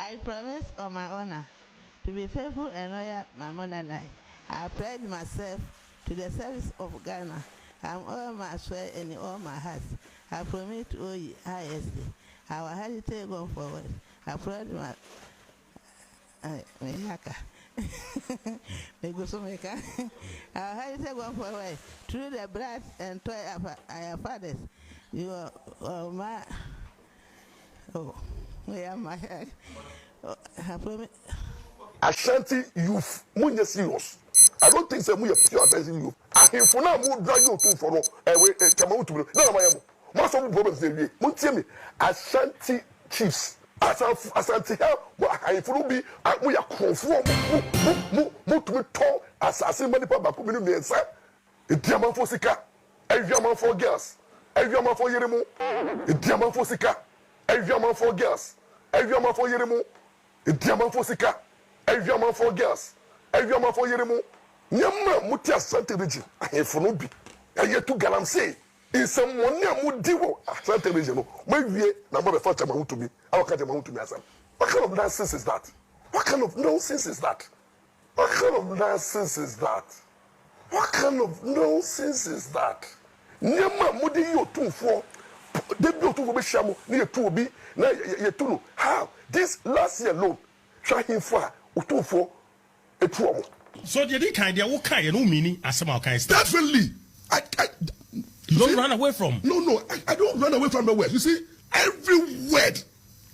I promise on my honor to be faithful and loyal, my mother and I pledge myself to the service of Ghana. I'm all my swear and all my heart. I promise to owe you highestly our heritage going forward. I pledge my our heritage going forward through the blood and toil of our fathers. You are my where am I? I promise. Ashanti youth, munye serious. I don't think say munye pure attention youth. Ahemfo na mu drag you to for no. Kama utu no. Na ma yemo. Ma so problems dey wie. Muntie me. Ashanti chiefs. Ashanti help. Ahemfo no bi mu ya konfo mu to to asase mani pa ba ko minu nensa. Ediamanfo sika. Ewiamanfo girls. Ewiamanfo yeremu. Ediamanfo sika. Ewiamanfo girls. Ewiamanfo yeremu. Ediamanfo sika. Ewiamanfo girls. Ewiamanfo yeremu. Nyama muti Asante region. Ahemfo no bi. Ayetu galamsey. Insem money amudi wo Asante region no. Mawie na mo be fa chama hutu bi. Awaka chama hutu bi asam. What kind of nonsense is that? What kind of nonsense is that? What kind of nonsense is that? What kind of nonsense is that? Nyama mudi yo tunfo. Debi otunfo be shamu ni yetu obi na yetu no. How? This last year alone, try him for otunfo etu omo. So the kind of what kind no meaning as some kind stuff. Definitely. You don't run away from. No, I don't run away from the word. You see, every word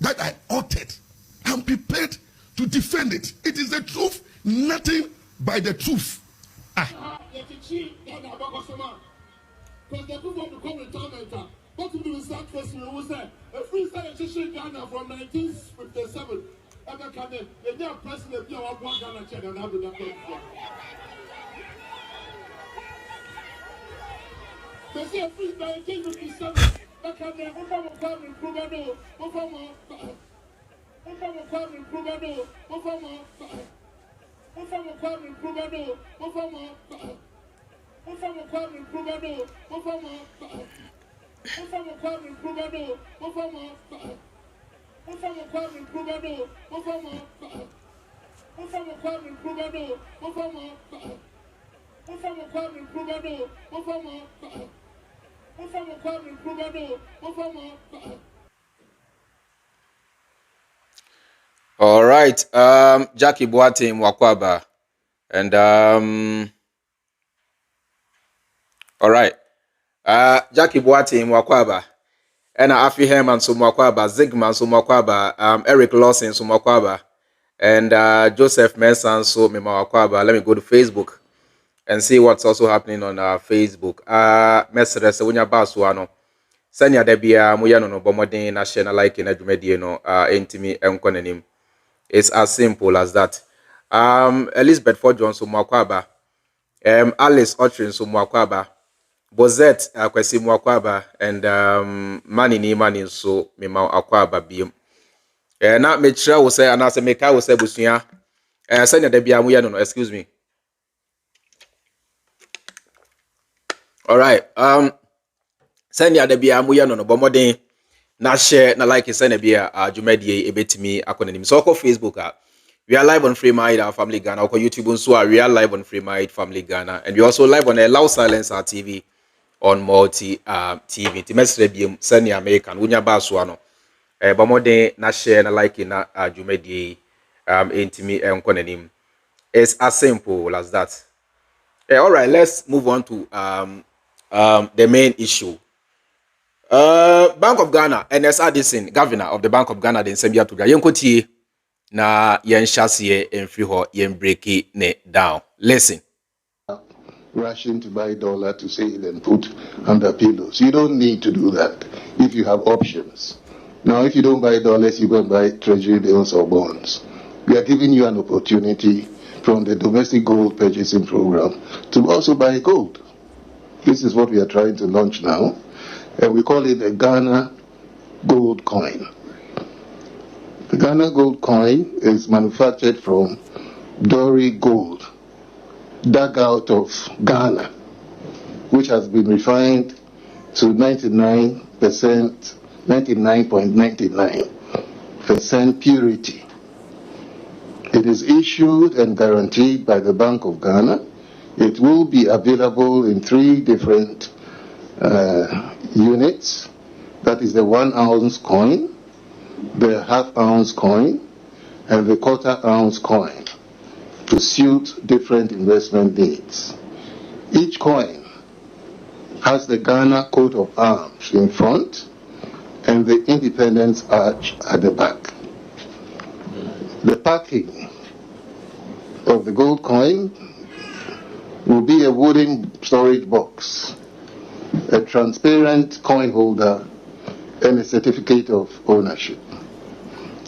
that I uttered, I'm prepared to defend it. It is the truth, nothing by the truth. What to do is that person who said a freestyle education Ghana from 1957. Ever can they are president of one Ghana chair and have the they say a freestyle 1957. But can they overcome requirement Prubano, overcome requirement Prubano, overcome requirement Prubano, overcome requirement Prubano, overcome All right, Jackie Boatim Wakwaba, and all right. Jackie Boatim Wakwaba, and Afi Herman Sumakwaba, Zigman Sumakwaba, Eric Lawson Sumakwaba, and Joseph Mensan so Wakwaba. Let me go to Facebook and see what's also happening on Facebook. Message Wunya Baswano. Sanya Debia Muyano no Bomodin National like in Edumediano Intimi Enkonenim. It's as simple as that. Elizabeth Ford Johnson Sumakwaba, Alice Otrin Sumakwaba. Bozet Kwesi Mwakwaba and Mani so Mima Akwaba Bium. Na Metra will say, and as a Meka will say, Busia, Sanya Debia Muyano, excuse me. All right, Sanya Debia Muyano, Bomodin, na share, na like, Senabia, Jumedi, Ebetimi, Akonim. So, Facebook, we are live on Freemind Family Ghana, or YouTube, so we are live on Freemind Family Ghana, and we also live on a Loud Silence TV. On multi TV. Timesrebium send American Wunya Baswano. Bomode na share na like na Jumedi intimi enkonenim. It's as simple as that. All right, let's move on to the main issue. Bank of Ghana, Ernest Addison, governor of the Bank of Ghana, then Sembia to Yenkoti na yen shasiye en free ho yen break ne down. Listen. Rushing to buy dollar to sell and put under pillows. You don't need to do that if you have options. Now, if you don't buy dollars, you go and buy treasury bills or bonds. We are giving you an opportunity from the domestic gold purchasing program to also buy gold. This is what we are trying to launch now, and we call it the Ghana Gold Coin. The Ghana Gold Coin is manufactured from Dory Gold, dug out of Ghana, which has been refined to 99.99% purity. It is issued and guaranteed by the Bank of Ghana. It will be available in 3 different units. That is the 1 ounce coin, the half ounce coin, and the quarter ounce coin to suit different investment needs. Each coin has the Ghana coat of arms in front and the Independence Arch at the back. The packing of the gold coin will be a wooden storage box, a transparent coin holder, and a certificate of ownership.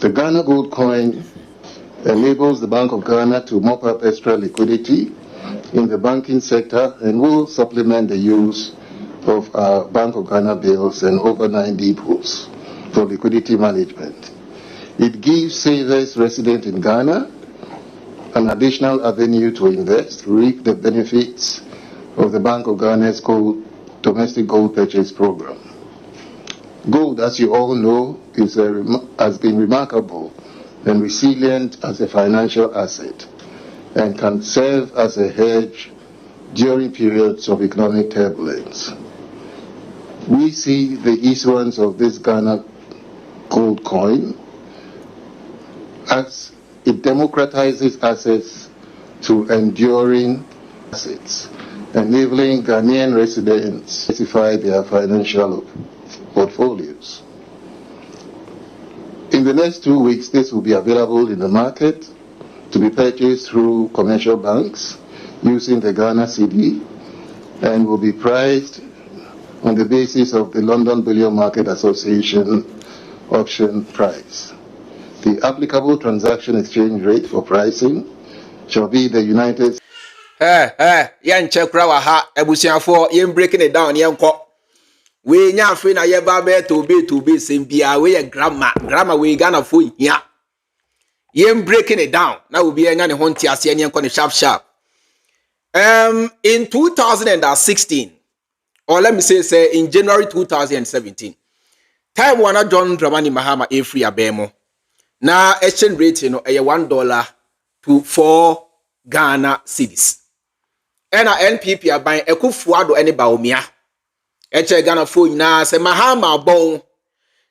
The Ghana gold coin enables the Bank of Ghana to mop up extra liquidity in the banking sector and will supplement the use of our Bank of Ghana bills and overnight depots for liquidity management. It gives savers resident in Ghana an additional avenue to invest, reap the benefits of the Bank of Ghana's domestic gold purchase program. Gold, as you all know, has been remarkable and resilient as a financial asset and can serve as a hedge during periods of economic turbulence. We see the issuance of this Ghana gold coin as it democratizes access to enduring assets, enabling Ghanaian residents to specify their financial portfolios. In the next 2 weeks, this will be available in the market to be purchased through commercial banks using the Ghana cedi and will be priced on the basis of the London Bullion Market Association auction price. The applicable transaction exchange rate for pricing shall be the United Yan check ha ebusiafo yen breaking it down yen ko we nya afi na ye ba be to be sembia we grammar we Ghana fo hia yen breaking it down na obi enya ne ho ntiase yen ko ne sharp in 2016 or let me say in January 2017 time wana John Dramani Mahama e free abemo na exchange rate no $1 to 4 Ghana cedis. Ena NPP aban Akufo Addo ene baomia. Eche Ghana fo nyina se Mahama bon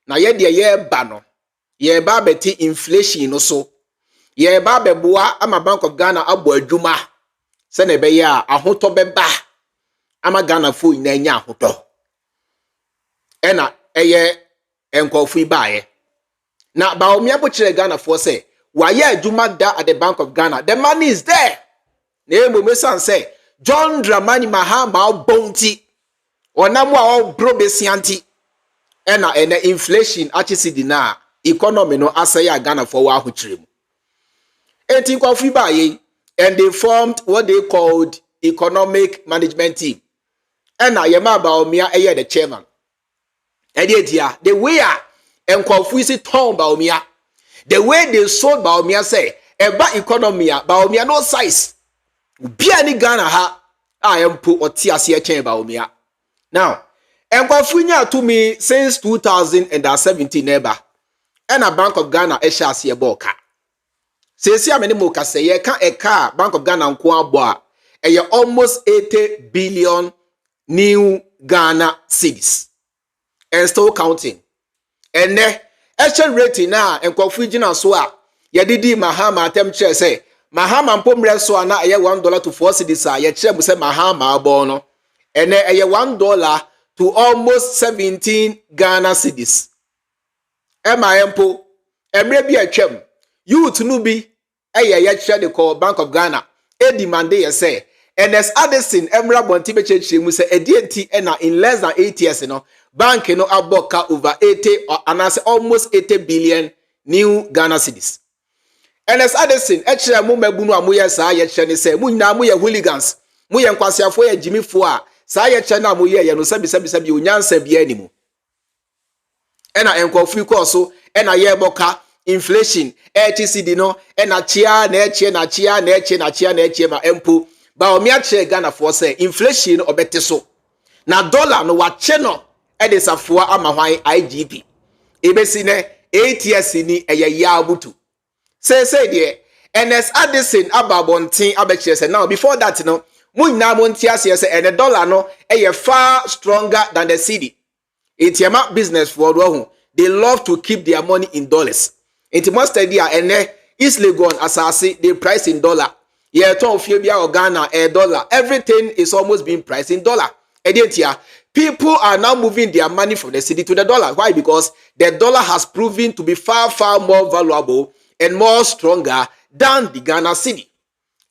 na ye de ye ba no. Ye ba beti inflation no so. Ye ba beboa ama Bank of Ghana abo adwuma. Se na be ya ahoto beba. Ama Ghana fo nyina nya ahoto. Ena eye enkofu ibaye. Now, Baomia Butcher Ghana for say, why yeah, Jumada at the Bank of Ghana? The money is there. Name Mumesan say, John Dramani Mahama bounty, or Namwa all brobesianti, and the inflation actually na economy no asaya Ghana for Wahutrim. 18 coffee by and they formed what they called economic management team. And I am Baomia the chairman. And yet, the way and confuse ton Baomia. The way they sold Baomia say, eba economy Baomia no size. Bia ni Ghana ha I am put or tiasia chain Baomia. Now, and confunya to me since 2017 neighbor. And a Bank of Ghana esha siya boka. Say siya many moka say ye can a car Bank of Ghana nkwa boa. E almost 80 billion new Ghana cedis. And still counting. And exchange rate na enkofu gina so a yedidi Mahama atem che say Mahama mpomre so na $1 to 4 cedis a ye kire mu say Mahama abo no ene $1 to almost 17 Ghana cedis ema empo emre bi atwam youth no bi ye kire de call Bank of Ghana e demand ye say Ernest Addison emra bonti be che mu say edienti na in less than 8 years no bank no aboka over 80 or anase almost 80 billion new Ghana cedis. Ernest Addison ekire mu mabunu amoye saa ye kire ne say mu nyina mu ye hooligans mu ye nkwasiafo ye jimifo a saa ye kire na amoye ye no sabi onyansa bia animu. Ena enkofu ko so ena ye boka inflation HCD no ena chia na echie ma empo ba omi a kire Ghana for say inflation obete so na dollar no wa che no edesafua ama hwan IGP ebesi ne 8 years ni eye ya abutu say de Ernest Addison ababontin abekire say now before that no munyina montia say and the dollar no far stronger than the cedi. Etiama business for who they love to keep their money in dollars. Enti most idea ene East Legon asase they price in dollar. Yeah, ton Fibia or Ghana $1. Everything is almost being priced in dollar. People are now moving their money from the cedi to the dollar. Why? Because the dollar has proven to be far, far more valuable and more stronger than the Ghana cedi.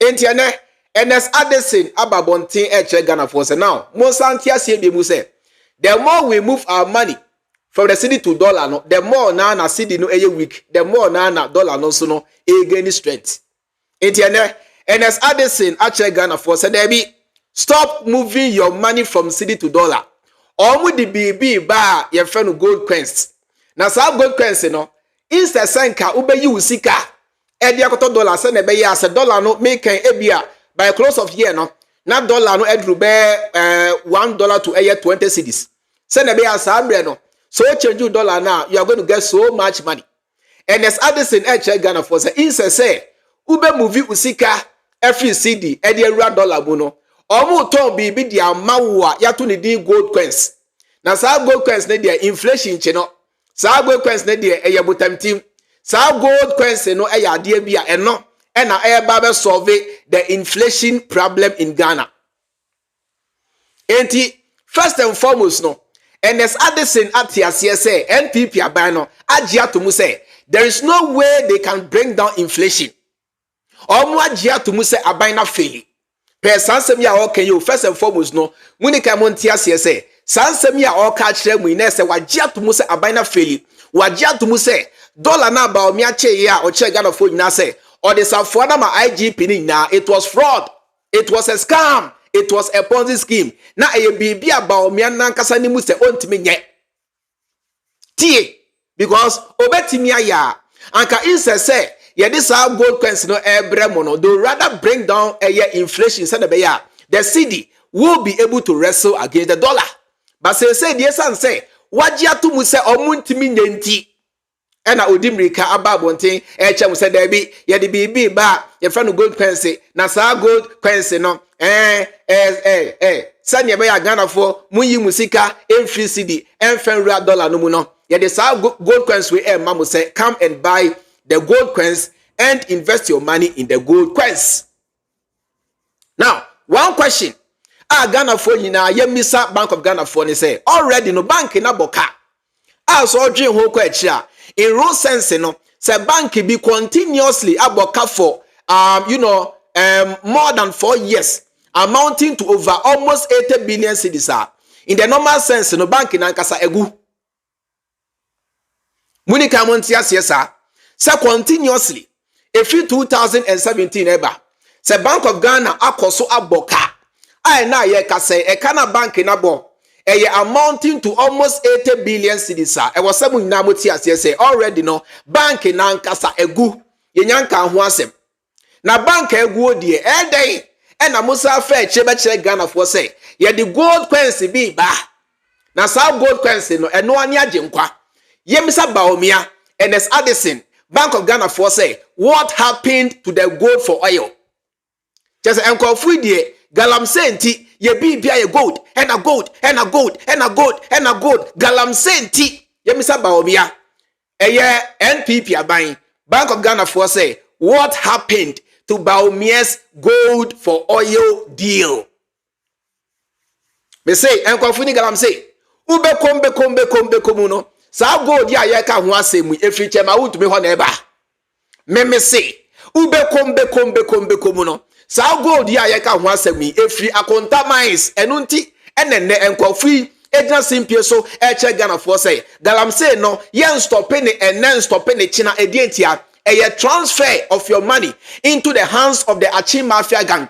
Entiane, Ernest Addison ababontin eche Ghana for say now. Monsantia CBM say, the more we move our money from the cedi to dollar, no, the more na cedi no weak, the more na dollar no so no gain strength. Entiane, Ernest Addison actually Ghana for said there be stop moving your money from cedi to dollar. Omu di BB ba your friend gold coins. Na sa gold coins no instead senka ube yi usika e dia koto dollar se na be ya se dollar no make ebia by close of year no na dollar no edru be $1 to a 20 cedis. Se na be ya sa bre no so change dollar now you are going to get so much money. Ernest Addison actually Ghana for say instead say ube movie usika every cedi e dia $1 bu no omu ton bibi dia mawa ya to ni din gold coins na sa gold coins ne dia inflation che no sa gold coins ne dia eye botamtim sa gold coins no eye ade bia eno e na e ba be solve the inflation problem in Ghana. Enti first and foremost no Ernest Addison atiase say NPP aban no agia to mu say there is no way they can bring down inflation. Omu agia to mu say aban na fail. Sansem ya okay you first and foremost no munika montia say sansem ya oka kire mu ina say wagye to mu say abana feli wagye to mu say dollar na ba o mi ache ya o che Ghana fo nyina say or the safo na ma IGP ni na it was fraud, it was a scam, it was a Ponzi scheme na eye bibi aba o mi anankasa ni mu say ontimi nye tie because obetimi aya anka inse say yeah, this our gold coins no mono. They rather bring down a inflation. The cedi will be able to wrestle against the dollar. But say yes and say what ya to muse omuntimi nenti. And I would dimrika ababontin chem say there be yeah the BB ba your friend gold coins na sa gold coins no sanya be ya Ghana for muyi musika free cedi $1 dollar no mu no yeah the sa gold coins we mamu say come and buy the gold coins and invest your money in the gold coins. Now, one question. Ghana for yina yemisa Bank of Ghana for ni say already no bank na boka. So dream ho kwechia. In real sense no say bank be continuously aboka for more than 4 years amounting to over almost 80 billion cedis. In the normal sense no bank na nkasa egu. Munika montia siesa. So continuously, if you 2017 eba, se Bank of Ghana akoso aboka. I na ye ka say e kana bank na bo. E amounting to almost 80 billion cedis. E was some nyina moti ase say already no bank na nkasa egu. Ye nyanka ho asem. Na bank egu odie e dey e na musa fa chebe chere Ghana for say ye the gold coins bi ba. Na sa gold coins no eno ani agenkwa. Ye misa baomia Ernest Addison Bank of Ghana for say what happened to the gold for oil. Just enkofu die galamsey nti ye bibia ye gold and a gold and a gold and a gold and a gold galamsey nti ye misa baomia eye NPP aban Bank of Ghana for say what happened to Baomia's gold for oil deal. Me say enkofu ni galamsey ube kombe komuno sa gold ya ye ka ho asemu efi chema wutumi ho na eba me say ube kombe komuno sa gold ya ye ka ho asemu efi akonta mines enunti enenne enkofu ejina simpie so eche Ghana for say galamsey no yen stopping and then stopping china edientia a transfer of your money into the hands of the Achi Mafia gang.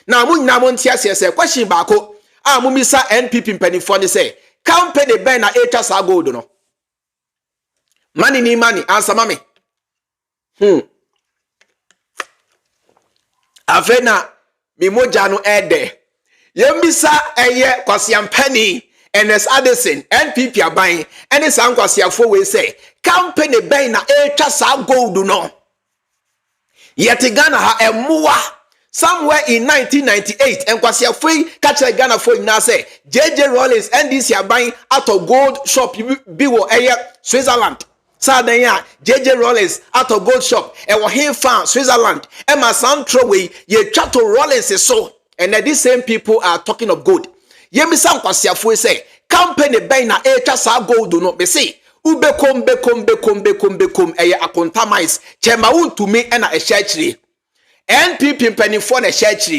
Now munyina montia say question bako mumisa NPP mpanifo ni say company ben na echa sa gold no money ni money answer mami afena mi moja no ede yembisa eye kwasiampani Ernest Addison NPP aban ene san kwasiafo we say company ben na echa sa gold no Yet Ghana ha emua somewhere in 1998 and kwasi afui catch Ghana for now say JJ Rollins NDC are buying out of gold shop bi wo Switzerland. Sadan ya JJ Rollins out of gold shop e wo hin fan Switzerland e ma santro we ye twa to Rollins so and these same people are talking of gold. Ye mi sam kwasi afui say company ben na e twa sa gold no be say ubekom eye akontamise chema untumi e na e church NPP mpanimfo na church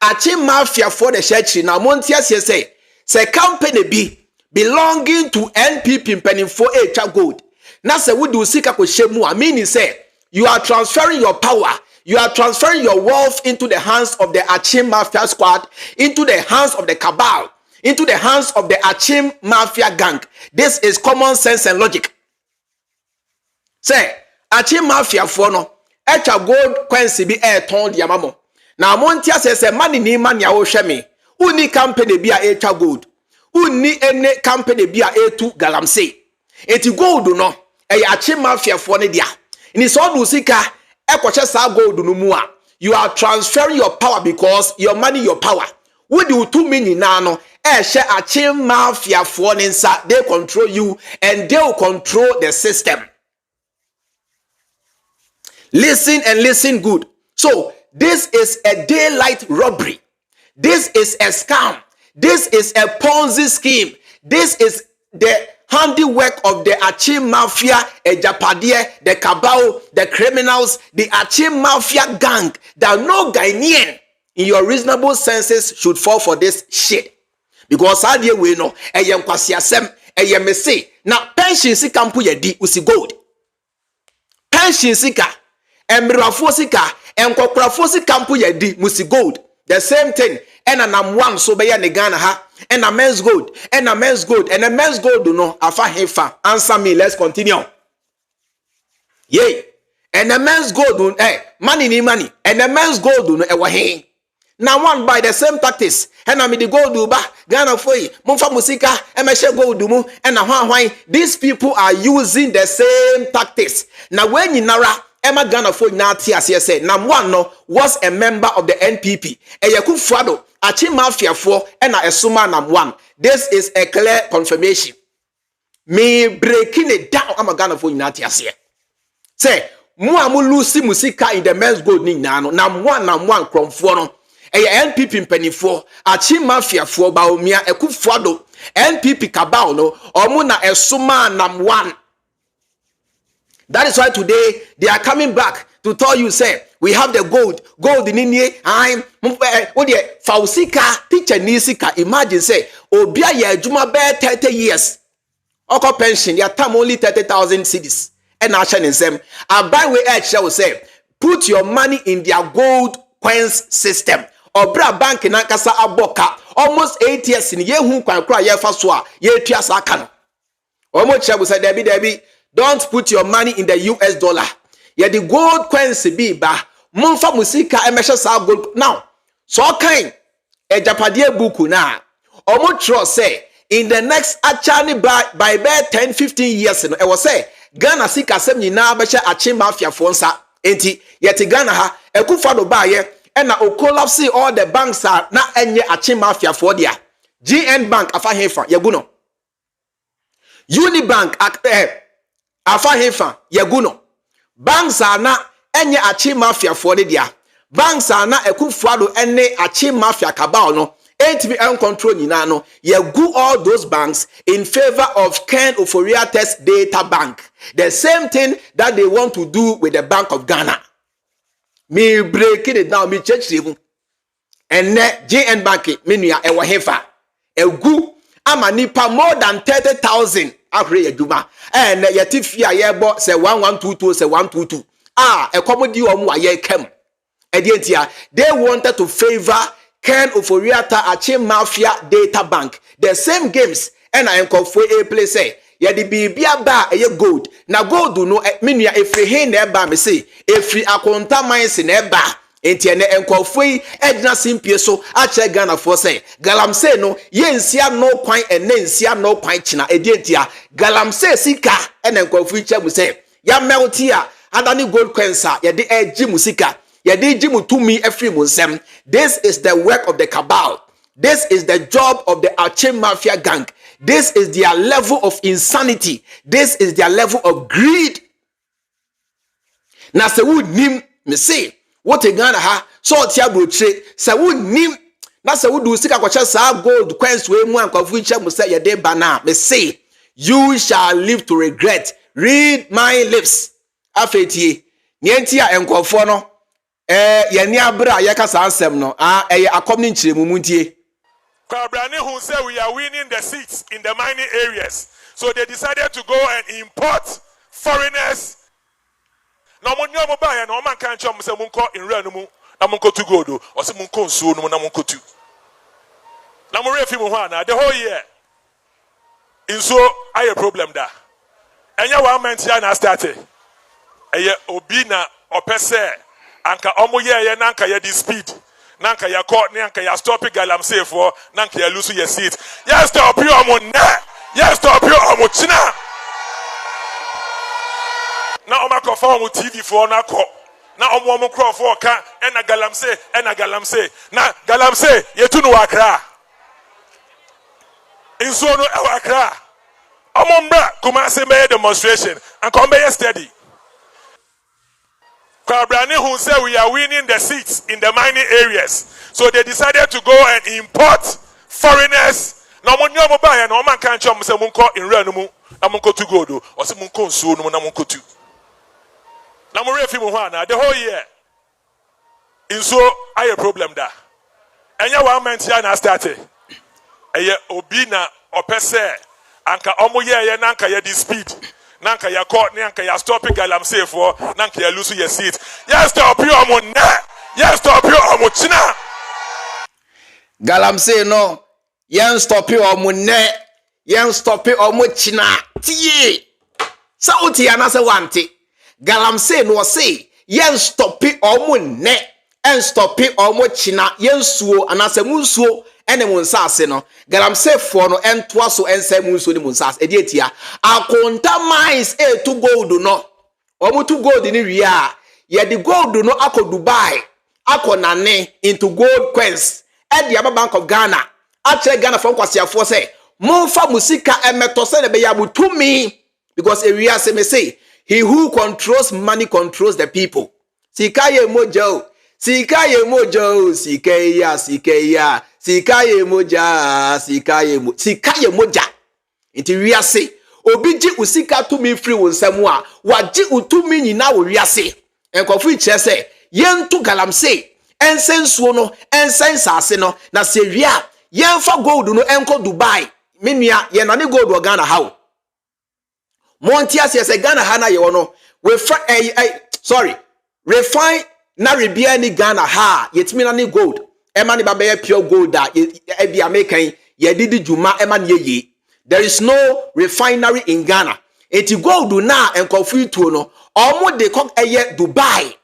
achi mafia for the church na montia say company be belonging to NPP mpanimfo echa gold na say we do sika ko shemu a meaning say you are transferring your power, you are transferring your wealth into the hands of the Achim Mafia squad, into the hands of the cabal, into the hands of the Achim Mafia gang. This is common sense and logic. Say Achim Mafia for no echa gold coins be ton di amamo. Na montia say money ni man ya wo hwe me. Uni company bi a echa gold. Uni ene company bi a etu galamsey. Eti gold no e Achim Mafia for ne dia. Ni so do sika ekwoche sa gold no mu a. You are transferring your power because your money your power. What do you 2 million na no share Achim Mafia for nsa, they control you and they will control the system. Listen and listen good. So this is a daylight robbery. This is a scam. This is a Ponzi scheme. This is the handiwork of the Achim Mafia, Ejapadie, the cabal, the criminals, the Achim Mafia gang. That no Ghanaian in your reasonable senses should fall for this shit. Because idea we know, eyem kwasiasem, eyem mese. Now pension sika mpu yedi usi gold. Pension sika, emrafo sika, enkokrafo sika mpu yedi musi gold. The same thing. And I'm one so be ne Ghana ha. And a MenzGold, and a MenzGold, and a MenzGold do no afa hefa. Answer me, let's continue. Yay. And a MenzGold do money ni money. And a MenzGold do no ewa he. Now one by the same tactics. And I the gold do ba Ghana for yi. Mumfa musika emeshe gold do mu and a these people are using the same tactics. Now when you nara Emma Ghana for na TSC said nam one no was a member of the NPP. Akufo Addo Achim Mafia for and a esuma nam one. This is a clear confirmation. Me breaking it down Emma Ghana for na TSC. Say mu amu lusi musika in the MenzGold ni nano nam one kromfo no. NPP mpanimfo Achim Mafia for baomia Akufo Addo NPP cabal no omu na esuma nam one. That is why today they are coming back to tell you, say, we have the gold in India. I'm Fausika, teacher Nisika. Imagine, say, Obia ye Juma bear 30 years. Oko pension, your time only 30,000 cedis. And I shall them. I buy way edge shall say, put your money in their gold coins system. Or bra bank in Ankasa Aboka. Almost 8 years in Yehu Kwankra Yefaswa, Ye Tiasakano. Almost shall say, Debbie. Don't put your money in the US dollar. Yeah, the gold coins be ba. Mumfa musika emesha sa gold. Now, so kind a Japadie buku na. Omo trust say in the next actually by 10-15 years no. I was say Ghana sika sem nyina besha Achim Mafia fonsa. Enti yeti Ghana ha Akufo Addo ba ye and na o collapse all the banks are na enye Achim Mafia for dia. GN Bank afa hefa yaguno. Unibank afa hefa yaguno. Banks are na enye Achim Mafia for dia. Banks are na Akufo Addo ene Achim Mafia cabal no. ATM control nyina no. Yagu all those banks in favor of Ken Oforiate's data bank. The same thing that they want to do with the Bank of Ghana. Me breaking it down, me church even. And ne JN Bank me nuya ewa hefa. Egu ama nipa more than 30,000 afre yaduma. And yatifia yebo se 1122 se 122. Ekomodi omu aye kem. Edientia, they wanted to favor Ken Oforiata Achim Mafia Data Bank. The same games and I am for a place say ya di bibia ba eye gold. Na gold no menua efri he na eba me say efri akonta mines na eba. Enti ene enkofo yi edina simpie so a che Ghana for say galamsey no ye nsia no kwan ene nsia no kwan china edientia galamsey sika ene enkofo yi che mu say ya meltia adani gold coins ya de eji musika Yɛde gye mu tumi afiri mu nsɛm. This is the work of the cabal. This is the job of the Arche Mafia gang. This is their level of insanity. This is their level of greed. Na se would nim me say what a Ghana ha so tia brotre se would nim na se would do sika kwacha sa gold coins we mu ankwafo ncha mu say ye de bana me say you shall live to regret. Read my lips. Afetie nienti a enkwafo no ye ni abra ye ka sa ansem no ye akom ni nchiremu muntie. Kwabrani who said we are winning the seats in the mining areas. So they decided to go and import foreigners. Na mo nyo mo ba ya na o man kan chom se munko in real no mu na munko to gold o se munko nsuo no mu na munko tu. Na mo refi mu ho na the whole year. Insuo aye problem da. Enya 1 month ya na started. Eye obi na opese anka omo ye na anka ye di speed. Nanka ya court nanka ya stop galamsey for nanka ya lose your seat. Yes stop you omo na. Yes stop you omo china. Na oma confirm omo TV for na ko. Na omo crowd for ka ena galamsey na galamsey yetu no wakra. Inso no e wakra. Omo mbra kuma se me demonstration and come be steady. Kwabrani who said we are winning the seats in the mining areas. So they decided to go and import foreigners. Na mo nyo mo ba ya na o man kan chom se munko in real no mu na munko to gold o se munko nsuo no mu na munko tu. Na mo refi mu ho na the whole year. Insuo aye problem da. Enya 1 month ya na started. Eye obi na opese anka omo ye na anka ye di speed. Nanka ya court nanka ya stop galamsey for nanka ya lose your seat. Yes stop you omo na. Yes stop you omo china. Galamsey no. Yen stop you omo ne. Yen stop you omo china. Tie. Sa oti anase wante. Galamsey no say yen stop you omo ne. En stop you omo china. Yen suo anase munsuo. Ene munsase no galamsey for no entoa so ense munso ni munsase edi etia akonta mines to gold no omo to gold ni wi a ye the gold no akọ Dubai akọ nane into gold coins e the Bank of Ghana actually Ghana from kwasiafo say monfa musika emeto se ne be ya butumi because area say me say he who controls money controls the people. Sikaye mojo sikaye mojo sikeya sikaye moja inti wiase obi ji usika to me free wonsam a waji utumi nyina wo wiase enkofu iche se yentu galamsey ensensuo no ensensase no na se wia yenfa gold no enko Dubai menua ye na ne gold o Ghana hawo montia se Ghana ha na ye wono we refine na rebia ni Ghana ha yetimi na ne gold Emani babaye pure gold that ebi American ye didi juma emani ye. There is no refinery in Ghana. Eti gold na enkofu tuo no. Omo de kok eye Dubai.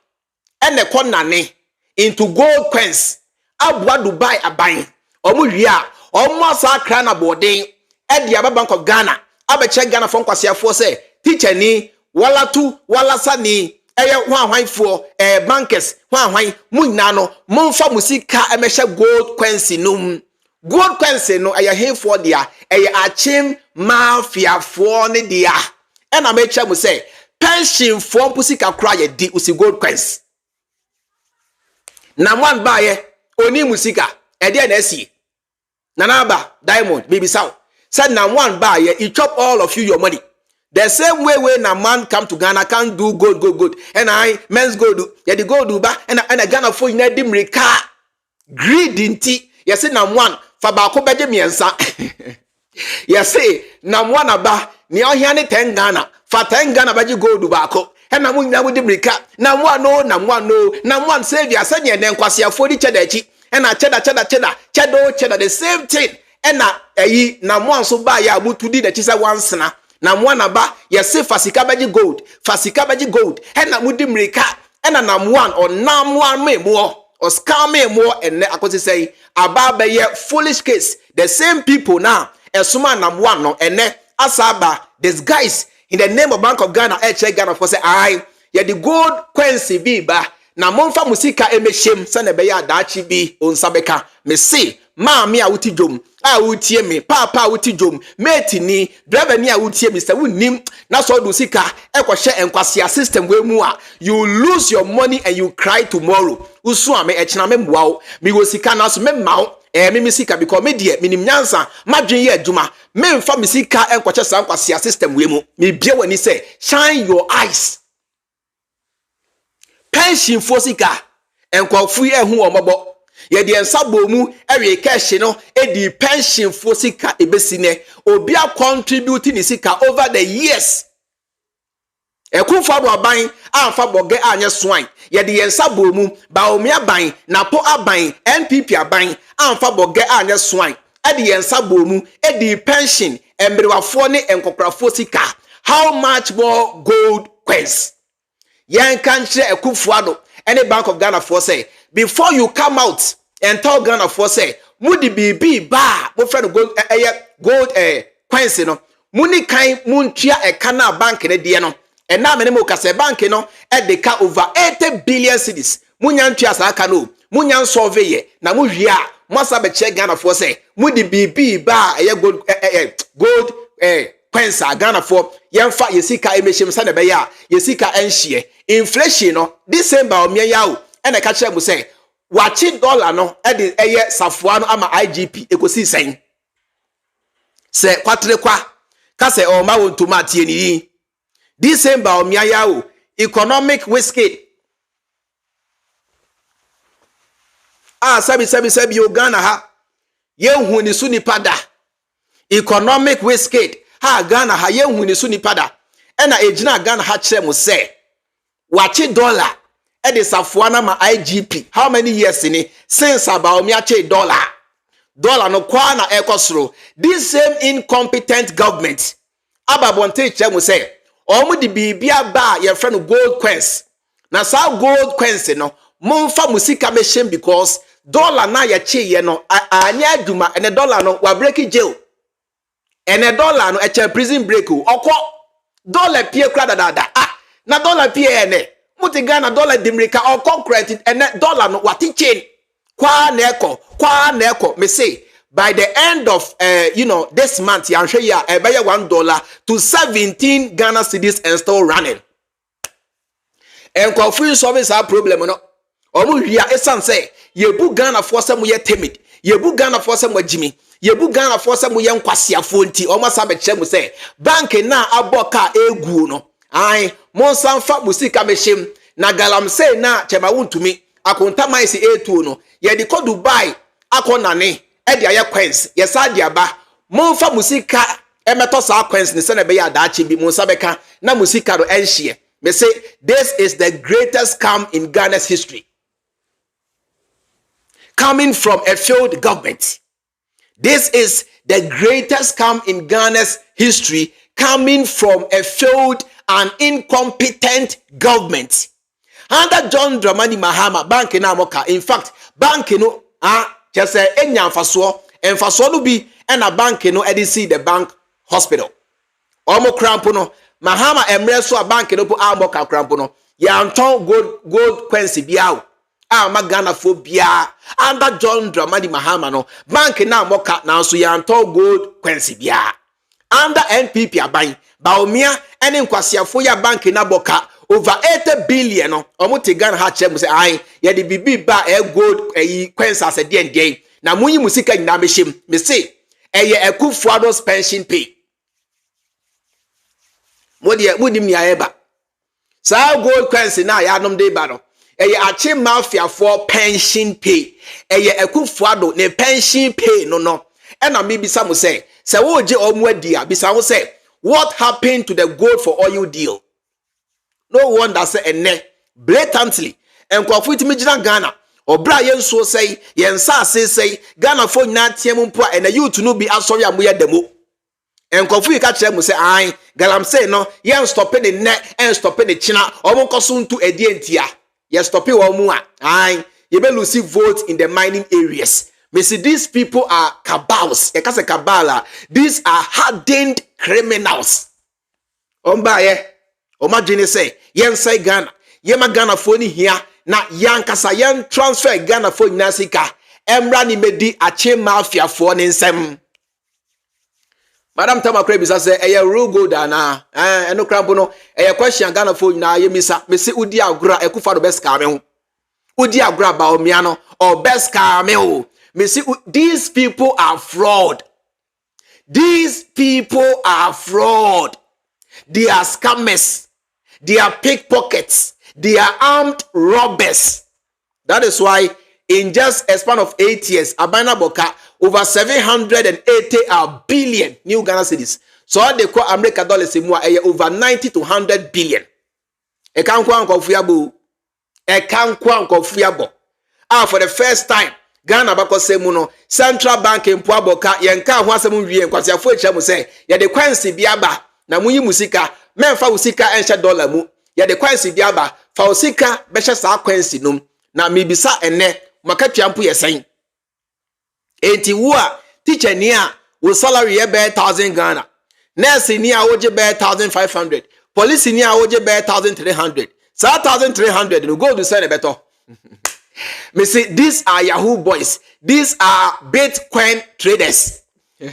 Ene kon nane into gold coins. Abwa Dubai aban. Omo wia. Omo asa kra na boarding. Edi aba Bank of Ghana. Abe check Ghana from kwasiafo say teacher ni wala tu wala sani. Eye hwan for bankers hwan munna no monfa musika emehye gold coins no gold coins no eye he for dia eye achim mafia for ne dia e na mecha mu say pension for pusika kra ye di usi gold coins na man ba ye oni musika e dia na asi na naba diamond baby saw said na one ba ye he chop all of you your money. The same way when a man come to Ghana can't do good. And MenzGold, yeah, the gold ba and Ghana for you dim reka greed in tea. Yes, na one fabako beje miensa. Yes, na one aba ni ohiane 10 Ghana. For 10 Ghana baji gold bako. And na munya dim reka. Na one no. Na one save ya send ye den kwase afori chedachi. And a cheddar the same thing. And na one so ba ya butu di the chisa once na. Na mwana ba yese fasikabaji gold and na mudi mrika and na mwan or na mwan me more or scam me more and akosi say ababa ye foolish case the same people now esuma na mwan no and asaba this guys in the name of Bank of Ghana check Ghana for say I yeah the gold coins be ba na momfa musika emeshem se na be ya daachi bi onsabeka me se maami a wuti dwom a wutie me papa a wuti dwom mate ni driver ni a wutie me se wunnim na so do sika ekohye enkwasea system we mu a you lose your money and you cry tomorrow usu ame echina me mwawo me wo sika na so me mawo me sika because me die minim nyansa madwen ye adwuma me mfa me sika enkwahye sa enkwasea system we mu me bie wani say shine your eyes pension for sika enkwafu ehu omobo ye de ensabo mu ewe cash no edi pension for sika ebesine obi a contribute ni sika over the years Akufo Addo aban amfa boge anye swine ye de ensabo mu baomi aban napo aban NPP aban amfa boge anye swine edi ensabo mu edi pension embrewafo ne enkokrafo sika how much more gold coins yan kan kire Akufo Addo any Bank of Ghana for say before you come out and tell Ghana for say mudi bibi ba mo friend gold coins no muni kan muntua ekana bank ne de no and na me mo kase bank no de ka over 80 billion cedis munya ntua sa aka no munya survey na mu hwia mo sa be che Ghana for say mudi bibi ba gold coins a Ghana for yemfa yesika emehiem sa na be ya yesika enhie inflation no December o me ya o ena ka kire mu say wachi dollar no de eye safua no ama IGP ekosi sen se kwatre kwa ka se o ma won tomate ni December o me ya o economic whiskey sabi o Ghana ha ye hu ni su ni pada economic whiskey ha Ghana ha ye hu ni su ni pada ena ejina Ghana ha kire mu se wachi dollar edi safuana ma IGP how many years in since about me ache dollar no kwa na ekosro this same incompetent government ababonte chemu say omu di bibia ba ye friend gold coins na sa gold coins no momfa musika meshem because dollar na ye che ye no anya aduma ene dollar no wa break jail ene dollar no eche prison break okwo dollar pie kra da na dollar pie ene muti Ghana dollar dimrika or concrete and dollar no wati chain kwa neko me say by the end of this month ya nhwe ya buy $1 to 17 Ghana cedis and still running and confuse service our problem no omu hia esan say yebu Ghana for some ye timid yebu Ghana for some Jimmy yebu Ghana for some ye nkwasiafo nti omo sabe chemu say bank na aboka egu no ai monsan fa musika mehim na galamsey na chema wuntumi akonta maisi A2 no ye di ko Dubai akonane e dia ye coins ye sadia ba monfa musika emeto sa coins ni se na be ya daachi bi monsa beka na musika ro enhie me say this is the greatest scam in Ghana's history coming from a failed government. This is the greatest scam in Ghana's history coming from a failed and incompetent government. Under John Dramani Mahama, bank na moka. In fact, bank no just say enya mfaso no bi na bank no edisi the bank hospital. Omo crampo no Mahama emre so bank no po amoka crampo no. Ya anton gold coins biawo. Magana phobia under John Dramani Mahama no bank na moka na so ya anton gold coins bia. Under NPP aban baomia ene nkwasiafo ya bank na boka over 80 billion no omote Ghana ha chem say ai ye de bibi ba gold coins as a den na munyi musika nyina mehim me say eye Akufo Addo's pension pay mudim ni ayeba sa gold coins na ya nom de ba no eye achi mafia for pension pay eye Akufo Addo ne pension pay no ena me bisa mo say se wo je omu adia bisa wo say what happened to the gold for oil deal? No wonder say ene blatantly enkwafo itimi gina Ghana obra yenso say yensa say Ghana fo nyina tiam mpo a ene youth no bi asori amoye demo enkwafo ka kire mu say ai galamsey no yen stop the net and stop the china omo koso ntu edientia ye stop wo mu a ai ye be lose vote in the mining areas. Me see these people are cabals. Ekase kabala. These are hardened criminals. Omba ye. Oma jini say. Yen say Ghana. Yema Ghana phone here. na yankasa yan transfer Ghana for nyasika emra ni medi ache mafia for ne nsem. Madam Tamakre bisa say eye real gold ana eno krampo no eye question Ghana for nyina ye misa mesi udi agura Akufo Addo best ka me ho udi agura ba omia no or best ka me ho mesi these people are fraud. These people are fraud. They are scammers. They are pickpockets. They are armed robbers. That is why in just a span of 8 years, Abana Boka, over 780 billion new Ghana cedis. So they call American dollars in over 90 to 100 billion. A can't quantify. For the first time, Ghana bako se muno Central Bank in Puaboka yenka ho asem wie nkwase afo echa mu se ye de kwansi biaba na munyi musika memfa usika enhye dollar mu ye de kwansi biaba fa usika behye sa kwansi num na mibisa enne makatua mpo yesen enti wo a teacher ni a wo salary ye be 1000 Ghana, nurse ni a wo je be 1500, police ni a wo je be 1300, sa 1300 no go do say better. Me say these are Yahoo boys. These are Bitcoin traders. Me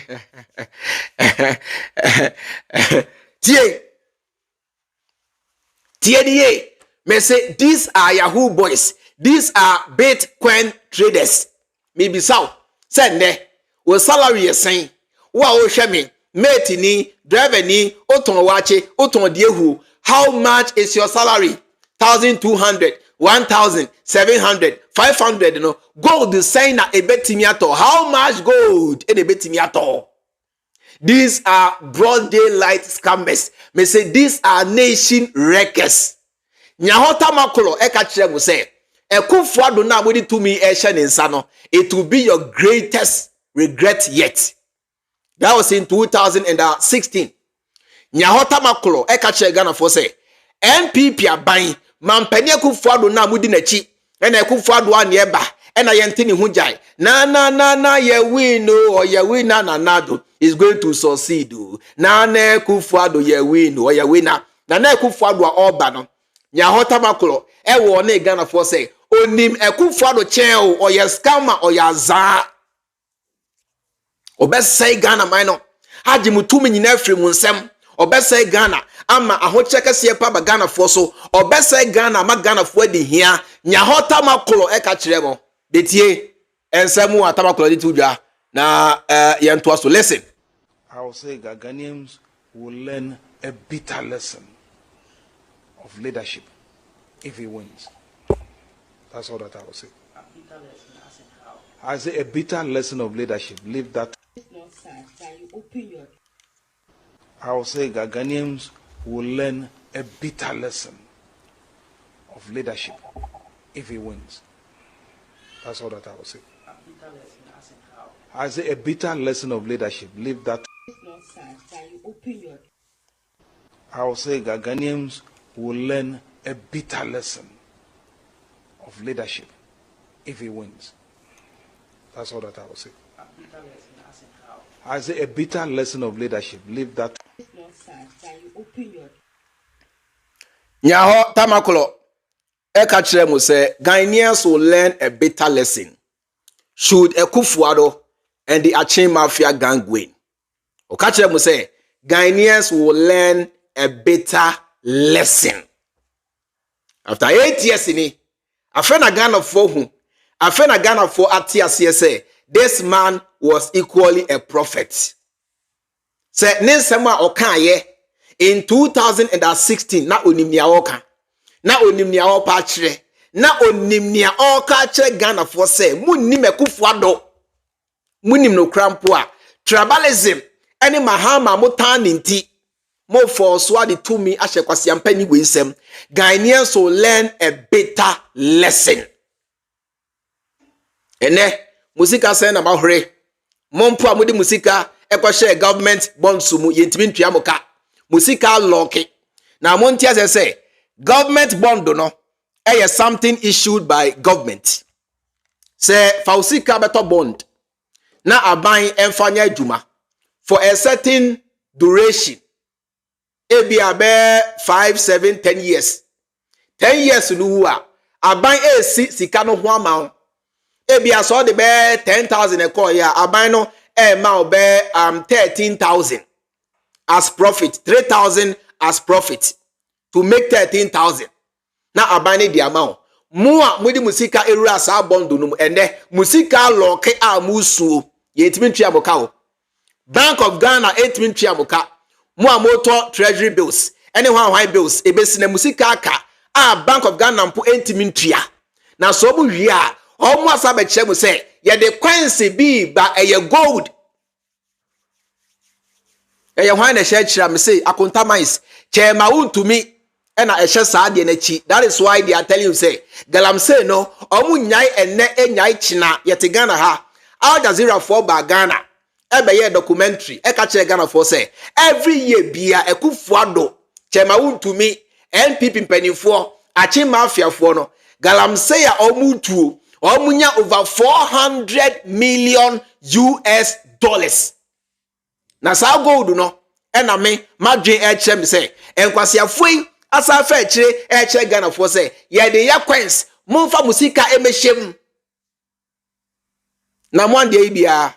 say these are Yahoo boys. These are Bitcoin traders. Maybe so. Send ne. Wo salary is saying. Wa o hwe me. Mate ni, driver ni, oton wache, oton diehu. How much is your salary? 1200. 1,700, 500, you know, gold is saying a betimiato. How much gold in a betimiato? These are broad daylight scammers. Me say these are nation wreckers. Nyahota makolo eka chire say, Akufo Addo na wodi to me esha nsano. It will be your greatest regret yet. That was in 2016. Nyahota makolo eka chire Ghana for say, NPP aban mampani Akufo Addo na mudi nachi ena Akufo Addo anieba ena yentini hunjai na ye win or ye win na do is going to succeed na Akufo Addo ye win or ye winner na Akufo Addo oba no nya hota makolo e wo na Ghana for say onim Akufo Addo chen o ye scammer or ya za obesai Ghana mino haji mutumi nyina afri mu nsem obesai Ghana ama ahocheka sie pa ba Ghana for so obesai Ghana ma Ghana for di hia nya hota makolo e ka kire mo detie ensemu atamakolo di tudwa na yento so listen. I will say Ghanaians will learn a bitter lesson of leadership if he wins. That's all that I will say. A bitter lesson, as in how? I say a bitter lesson of leadership. Leave that. I will say Ghanaians will learn a bitter lesson of leadership if he wins. That's all that I will say. A bitter lesson, as in how? I say a bitter lesson of leadership. Leave that. I will say Ghanaians will learn a bitter lesson of leadership if he wins. That's all that I will say. A bitter lesson, as in how? I say a bitter lesson of leadership. Leave that. Nyaho tamakolo eka kire mu say Ghanaians will learn a bitter lesson should Akufo Addo and the Achen Mafia gang win. Oka kire mu say Ghanaians will learn a bitter lesson. After 8 years in it, afena Ghana for whom afena Ghana for atiase say this man was equally a prophet. Say ninsema okaye in 2016 na onimnia oka na onimnia opa kire na onimnia oka kire Ghana for say munnim Akufo Addo munnim no krampo a tribalism any mahama motan nti mo for so ade to me ahye kwase ampani we nsem Ghanaians will learn a bitter lesson. Ene musika say na mahore mompo amudi musika ekwa share government bonds mu yentimi ntwa moka musika loki na monti as say government bond no something issued by government say fausika better bond na aban emfanya adwuma for a certain duration ebi abe 5, 7, 10 years 10 years nuwa aban esi sika no ho ama ebia so de be 10,000 e call ya aban no ma be 13,000 as profit, 3,000 as profit to make 13,000. Na aban di amount mu a mudi musika erura sa bondo no ende musika loke a musuo yetimi ntwa boka o. Bank of Ghana 8 min ntwa boka mu a motor treasury bills ene hwan bills ebesi na musika aka a Bank of Ghana mpo entimi ntwa na so bu wi a omo asa be kye mu se ye de coins bi ba eye gold eye hwan na share kira me say akontamais chema untumi ena ehye saade na chi. That is why they are telling you say galamsey no omu nyai enne enyai china yete Ghana ha Al Jazeera for ba Ghana ebe ye documentary e ka kire Ghana for say every year bia Akufo Addo chema untumi NPP mpanifo achi mafia for no galamsey a omu tuo omu nya over 400 million US dollars na sa gold no ena me madwe e kire me say enkwasiafoi asa fa kire Ghana for say ye de ya coins mumfa musika emehiem na mo ande bia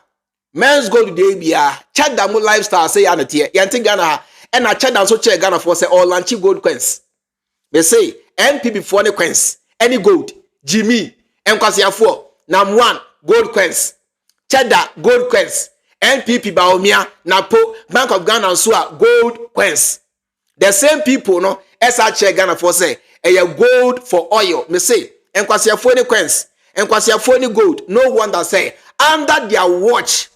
MenzGold de bia chada mo lifestyle say ya nete ye nte Ghana ha ena chada so kire Ghana for say all lanchi gold coins they say NPP for the coins any gold Jimmy enkwasiafo na 1 gold coins chada gold coins NPP Baomia Napo Bank of Ghana so gold coins. The same people no SH Ghana for say a gold for oil. Me say enkwasiafo ni coins, enkwasiafo ni gold. No wonder say under their watch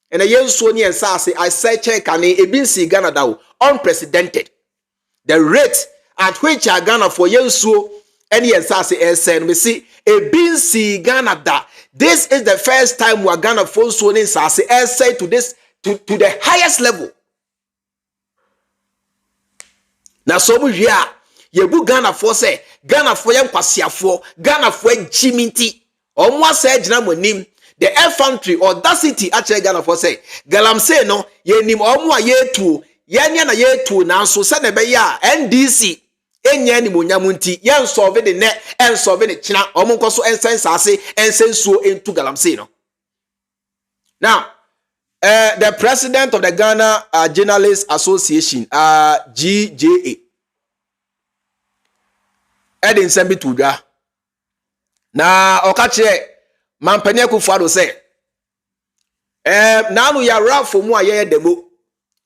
and a yenso ni ensase I say check and ebinsi Ghana da unprecedented. The rate at which Ghana for yenso any ensase esen me see ebinsi Ghana da. This is the first time we are Ghana for so in sase essay to this to the highest level. Na so mu hia ye bu Ghana for say Ghana for yam kwasiafo Ghana for jiminti omo asa agina monim the infantry audacity actually Ghana for say galamsey no ye nim omo a ye tuo ye nya na ye tuo na so se na be ya NDC enya ni monyamunti yen solve the net en solve the china omo nkoso ensensase ensensuo into galamsey no. Now the president of the Ghana Journalists Association GJA Addison bitudwa na okache mampani Akufo Addo say nanu ya rafo mu aye demo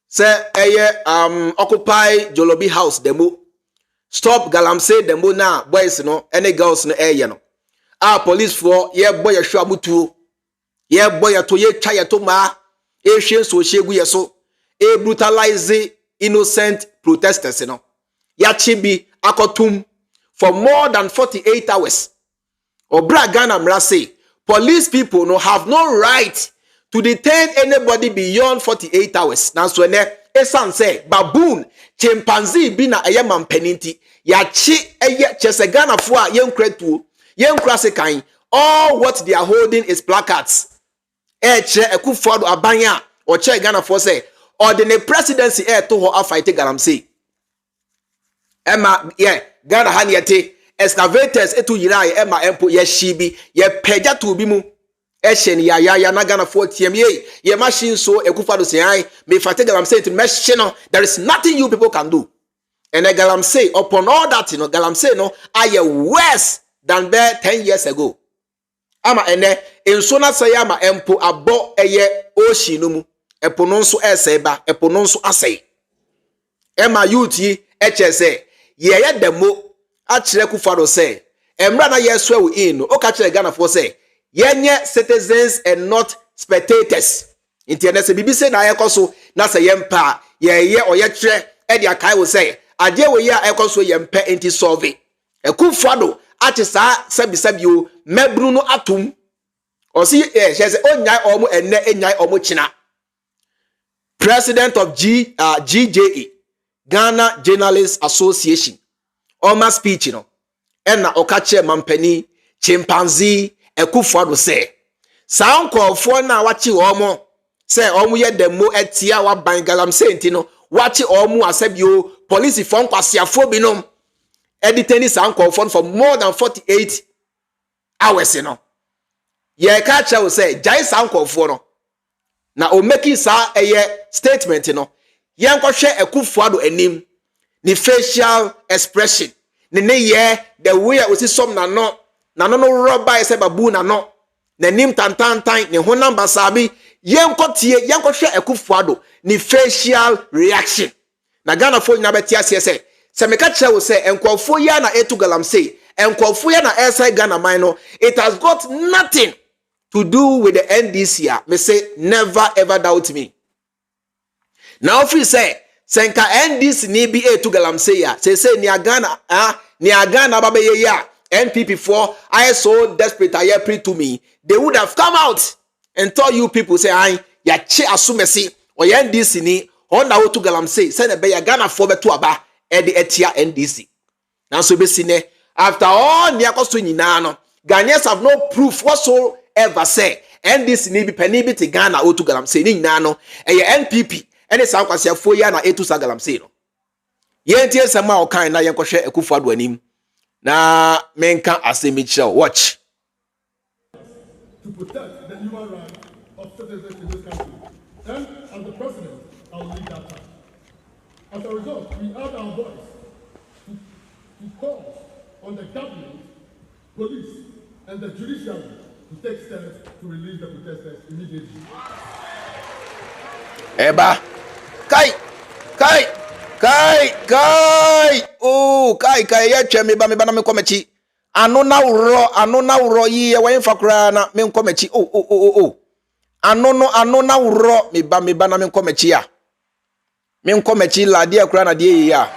say eye occupy Jolobi house demo stop galamsey demo na boys no any girls no eye no police for ye boy hwa abutuo ye boy to ye twa ye to ma hwe so hyegu ye so brutalize innocent protesters no ya chibi akotum for more than 48 hours. Obra Ghana mra say police people no have no right to detain anybody beyond 48 hours. Now so ne esan say baboon chimpanzee bi na eye mampeninti ya chi eye chese Ghana fo a yenkra se kan all what they are holding is placards. Akufo Addo abanya o che Ghana for say or the presidency to ho fight galamsey Emma Ghana haniete excavators etu yirai Emma empo ye shibi ye peja to bi mu ehye ni ya na Ghana for tiem ye machine so Akufo Addo say ai me fight galamsey to mesh no there is nothing you people can do. And galamsey upon all that galamsey no are worse than there 10 years ago. Ama ene enso na say ama empo abo eye oshi no mu epo no nso eseba epo no nso asai ema youth yi say ye demo a kire Akufo Addo say emra na ye so we in o ka kire Ghana for say ye citizens and not spectators inti say bibi say na ye koso na say ye mpa ye o ye kire e dia kai wo say ade we ye a ekoso ye mpa inti solve Akufo Addo ati sa sabi o mebru no atum o si she say onyai omo enne enyai omo china. President of GJA Ghana Journalists Association Oma speech no enna okache mampani chimpanzee Akufo Addo say sound call for na wachi omo say omo ye demo etia wa ban galamsey enti no wachi omo asabio police for nkwasiafo binom editing sound phone for more than 48 hours, you know. Ye catch will say, Jai sound phone. Na o make sa statement, you know. Yanko share Akufo Addo enim. Ni facial expression. Ne the way I see some na no rubber se babu na no. Ne nim tan ne honam basabi. Yanko share Akufo Addo ni facial reaction. Na Ghana phone na betia say. Se me catch will say enkwofo ya na etu galamsey. Enkwofo ya na esai Ghana mine. It has got nothing to do with the NDC. Me say never ever doubt me. Now if you say senka NDC ni bi etu galamsey ya say ni Ghana babe ya NPP for I so desperate I pre to me, they would have come out and tell you people say I ya che asumesi or NDC ni on na otu galamsey say na be ya Ghana for beto aba e de etia NDC. Now so be sine after all ni akoso nyina no Ghanaians have no proof whatsoever say NDC ni bi pani bi te Ghana otu galamsey ni nyina no e NPP ene sa kwase afo ya na etu sa galamsey no yentie sama o kan na yenkohwe Akufo Addo anim na menka asemichel watch to protect the human rights of citizens in this country. And as the president, I will lead that time. As a result, we add our voice to call on the government, police, and the judiciary to take steps to release the protesters immediately. Eba, kai, oh, kai, ya chemi ba me ba na me komechi. Ano na uro yi wa yemfa kura na me nkomechi. Oh. Ano na uro me ba na me nkomechi ya. Me nkomechi la dia kura na die ya.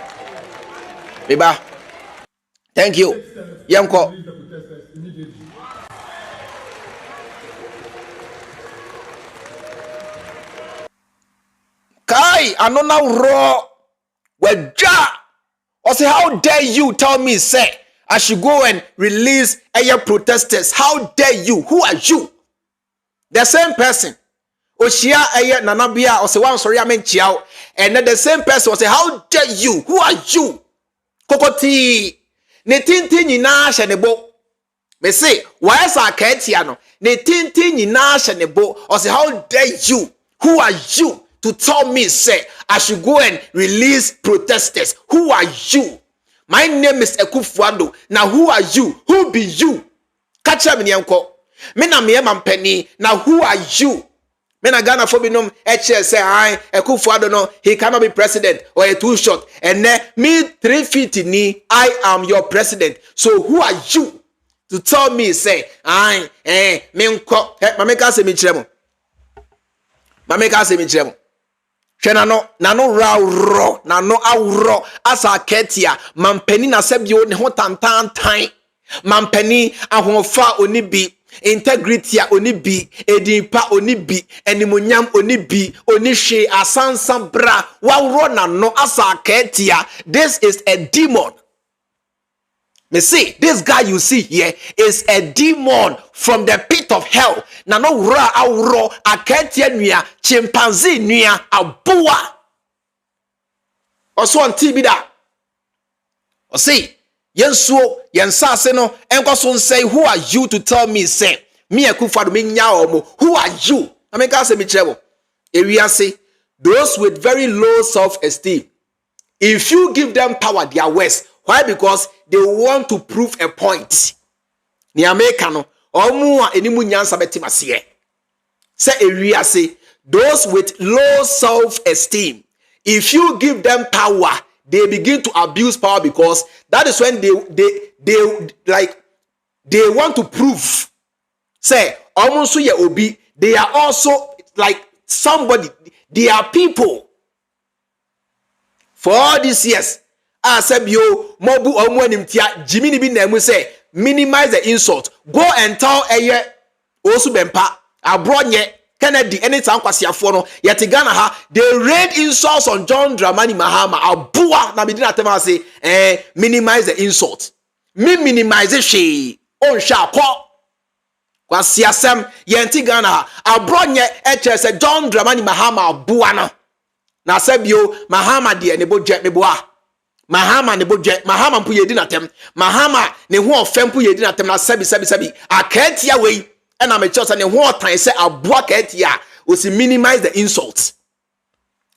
Me ba. Thank you. Yanko. Kai, ano na uro. Weja. Or say, how dare you tell me, say, I should go and release your protesters? How dare you? Who are you? The same person. Oshia aya nanabia or say one sorry I mean chiao. And then the same person will say, how dare you? Who are you? Kokoti. Ne tinti nyina shenebo. Me say, why is our ketiano? Ne tinti nyina shenebo. Or say, how dare you? Who are you to tell me, say, I should go and release protesters? Who are you? My name is Akufo Addo. Now who are you? Who be you? Catch up in yanko. Me na me mampeni. Now who are you? Me na Ghana for binom HS say I Akufo Addo no, he cannot be president or a too short. And then me 3 feet ni, I am your president. So who are you to tell me, say I me nko mameka se mi chiremo. Mameka se mi chiremo. Nano rauro nano auro asa ketia mampeni na sebio ne ho tantan mampeni ahofa oni bi integrity oni bi edimpa oni bi enimonyam oni bi oni hwe asansan bra wauro nano asa ketia. This is a demon. Me see, this guy you see here is a demon from the pit of hell. Nano ra auro aketia nua chimpanzee nua abua. Also on TV da. O see, yensuo yensase no enkoso say, who are you to tell me, say me Akufo Addo me nya omo? Who are you? I mean can say me chebo. Area say those with very low self-esteem, if you give them power, they are worse. Why? Because they want to prove a point. Ni America no omu a enimu nyansa betimase. Say area say those with low self-esteem, if you give them power, they begin to abuse power, because that is when they want to prove. Say almost ye obi, they are also like somebody. They are people. For all these years, Asebio mobu omwenimtia Jimmy bi na emu say minimize the insult. Go and tell eye osu bempa abronye Kennedy anytime kwasiafo no yet Ghana ha, they raid insults on John Dramani Mahama abua na medina tema say minimize the insult. Minimize she on sha po kwasiasem yenti Ghana ha abronye say John Dramani Mahama abua no na sebio Mahama de ne boje ne boa. Mahama ne bodwe, Mahama mpo yedi natem. Mahama ne ho ofem mpo yedi natem na sabi. Akatia we na me chosa ne ho otan se aboa katia o si minimize the insults.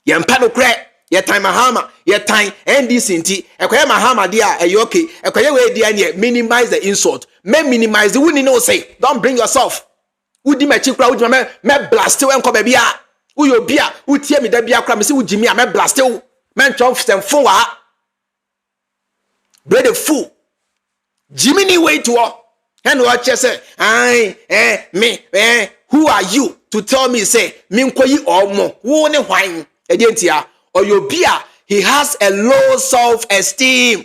Ye mpa no kre, ye time Mahama, ye time NDC nti, ekoye Mahama dia okay, ekoye we dia ne minimize the insult. Me minimize the wuni no say, don't bring yourself. Udi me chikra, udi me blast you enko baby a. Uyo bia, utie me da bia kra me se ujimi a me blast you. Men chom stem fun wa. Bread of fool. Jiminy way to all. And what you say, who are you to tell me, say, Minkoyi or more, wone wine, Edientia, or your beer, he has a low self-esteem.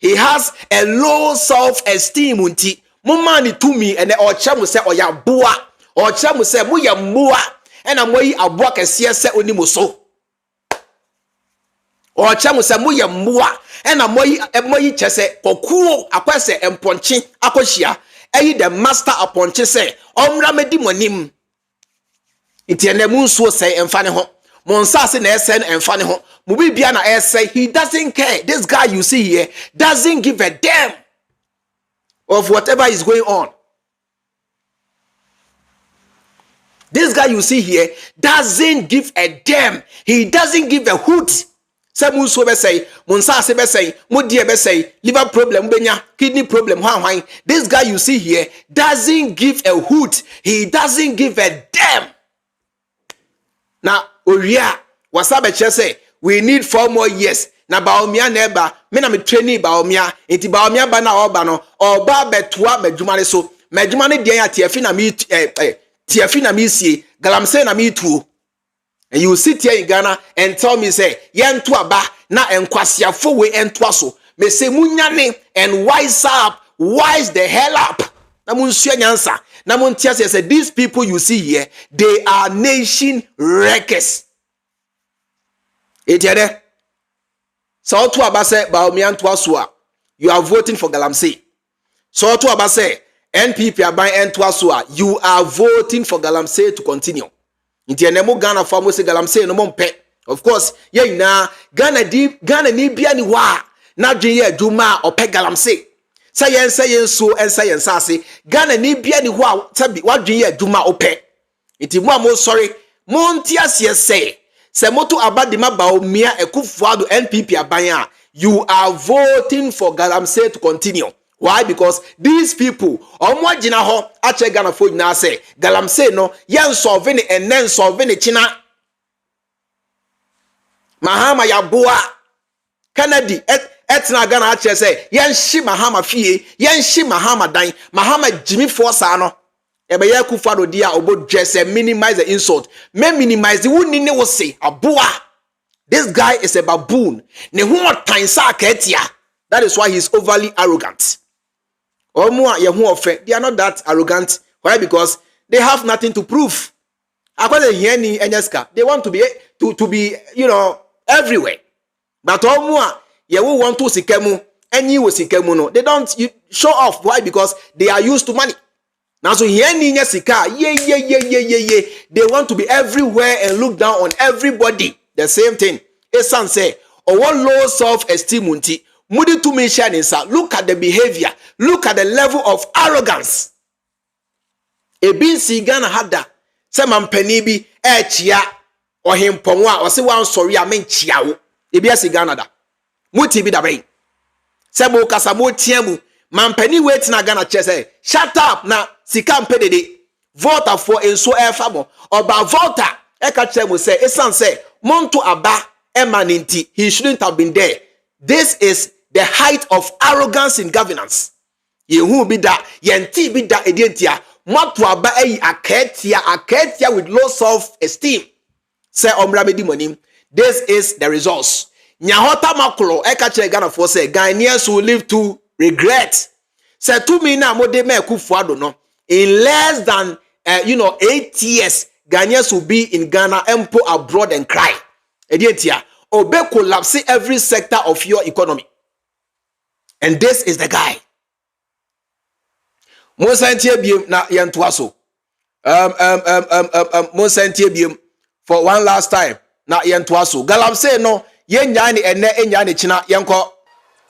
He has a low self-esteem, Munti. Mumani to me, and or chamu say, or ya boa, or chamu say, Muya mua, and I'm way a walk a siasa unimuso. Or chamu say, Muya mua. Ena moyi chese kokuo akwese emponchi akohia eyi the master aponchi se omra medi monim nti ene mu nsuo se emfa ne ho monsa se na ese emfa ne ho mu bibia na ese he doesn't care. This guy you see here doesn't give a damn of whatever is going on. This guy you see here doesn't give a damn. He doesn't give a hoot. Some so be say, Monsa se be say, Mudie be say, liver problem benya, kidney problem, why? This guy you see here doesn't give a hoot. He doesn't give a damn. Now, Oria, wasabe say, we need 4 more years. Na baomia neba, mena me trainee baomia, enti baomia bana obano, oba betua mejumane so, mejumane diya tiafi na mi sie, galamsey na mi tuo. And you sit here in Ghana and tell me, say, yen to aba na enkwasiafo we entwaso. Me say munyane and wise up, wise the hell up. Na munsuya nyansa. Na muntia say these people you see here, they are nation wreckers. Etiede. So to aba say baomian twasua. You are voting for galamsey. So to aba say NPP aban entwasua. You are voting for galamsey to continue. Inti enemo Ghana for se galamsey no mompe. Of course, ye na Ghana ni bia ni wa na dwen ye adwuma ope galamsey. Say yen so and say yen sase. Ghana ni bia ni wa tabi wa dwen ye adwuma ope. Inti mo sorry, mo ntiase say moto abadima ba omia Akufo Addo NPP abanya. You are voting for galamsey to continue. Why? Because these people, omo gina ho ache Ghana fo na say galamsey no yen solve ni enen solve ni china. Mahama ya boa Kennedy etna Ghana ache say yen shi Mahama fie, yen shi Mahama dan, Mahama Jimmy Force no. Ebe ye Akufo Addo dia obo dress minimize the insult. Me minimize the wuni ne wo say aboa. This guy is a baboon. Ne ho tan sa akatia. That is why he's overly arrogant. Or more, they are not that arrogant. Why? Because they have nothing to prove. According to Yeni and Yeska, they want to be, everywhere. But all more, you want to sikemu, and you will sikemu no. They don't show off. Why? Because they are used to money. Now, so Yeni Yesika, they want to be everywhere and look down on everybody. The same thing. Esan say, or one low self-esteem unti. Mudi to me shine inside. Look at the behavior. Look at the level of arrogance. Ebin si Ghana hada. Se mampenibi chia or him pomwa or se wan sorry amen chiao. Ebi si Ghana da. Muti bi da bay. Se mo kasa mo tiemu. Mampeni wait na Ghana chese. Shut up na sika mpedede. Vote for enso efamo. Oba voter eka chemu say esan say monto aba emaninti. He shouldn't have been there. This is the height of arrogance in governance. Yehu bi da, yenti bi da edientia. Matu aba aketia with low self-esteem. Say omra medi monim. This is the results. Nyahota makolo eka che Ghana for say Ghanaians will live to regret. Say to me na mode me Akufo Addo no. In less than 8 years, Ghanaians will be in Ghana and go abroad and cry. Edientia. Obe collapse every sector of your economy. And this is the guy. Monsantie biem na yentwaso. Monsantie biem for one last time na yentwaso. Galamsey no Yenyani ene enyani china yenko.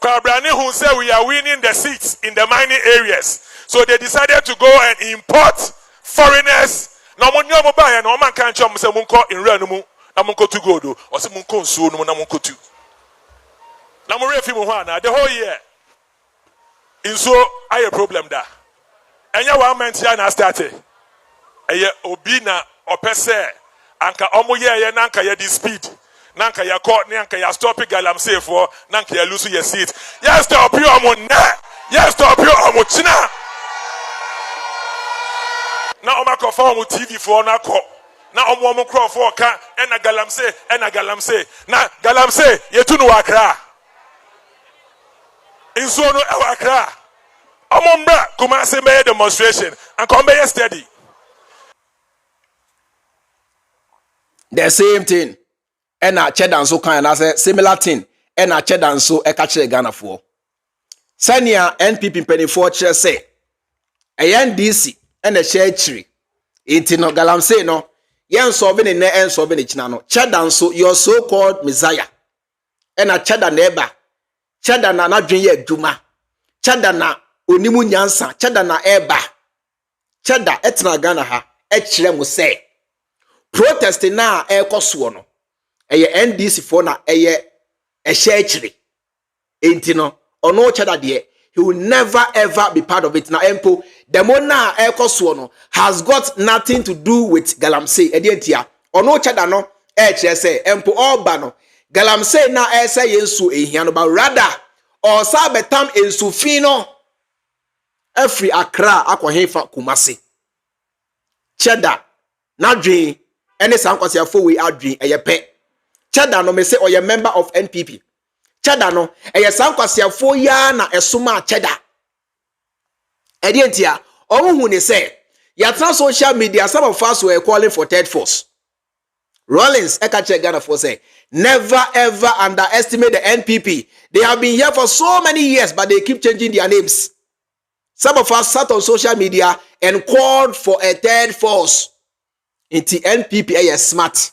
Kwabrani who said we are winning the seats in the mining areas. So they decided to go and import foreigners. Na monyo mo ba ya na o man kan chom se munko in real no mu na munko to go do o se munko nsuo no mu na munko tu. Na mo refi mu ho ana the whole year. Nsuo aye problem da. Enya 1 month ya na started. Eye obi na opese anka omo ye na anka ye di speed. Nanka ya court, nanka ya stop galamsey for, nanka ya lose your seat. Yes, stop you omo na. Yes, stop you omo china. Na oma ko fa omo TV for na ko. Na omo kro for ka ena galamsey. Na galamsey yetu no Accra. Inso no e Accra. Omo mbra kuma se me demonstration and come be steady. The same thing. Ena chedan so kan na say similar thing. Ena chedan so e ka kire Ghana for. Senia NPP penifo kire say ANDC ena share chiri. Inti no galamsey no yen so be ne en so be ne china no. Chedan so your so called Messiah. Ena chedan na eba. Chedan na nadwen ye adwuma. Chedan na onimu nyansa. Chedan na eba. Chedan etna Ghana ha e kire mo say protest na e koso no. Eye NDC for na eye a share chiri. Enti no ono chada de he will never ever be part of it. Na empo the mona e koso no has got nothing to do with galamsey. Edientia ono chada no e kire say empo oba no galamsey na e say yensu ehia no ba rather or sa betam ensu fino every Accra akwahefa Kumasi chada na dwen ene sankwase afo we adwen eye pe chada no me say oye member of NPP chada no eye sankwase afo ya na esoma chada edientia omuhu ne say yatra social media some of us were calling for third force. Rollins ekache Ghana for say never ever underestimate the NPP. They have been here for so many years but they keep changing their names. Some of us sat on social media and called for a third force. Into NPP is smart.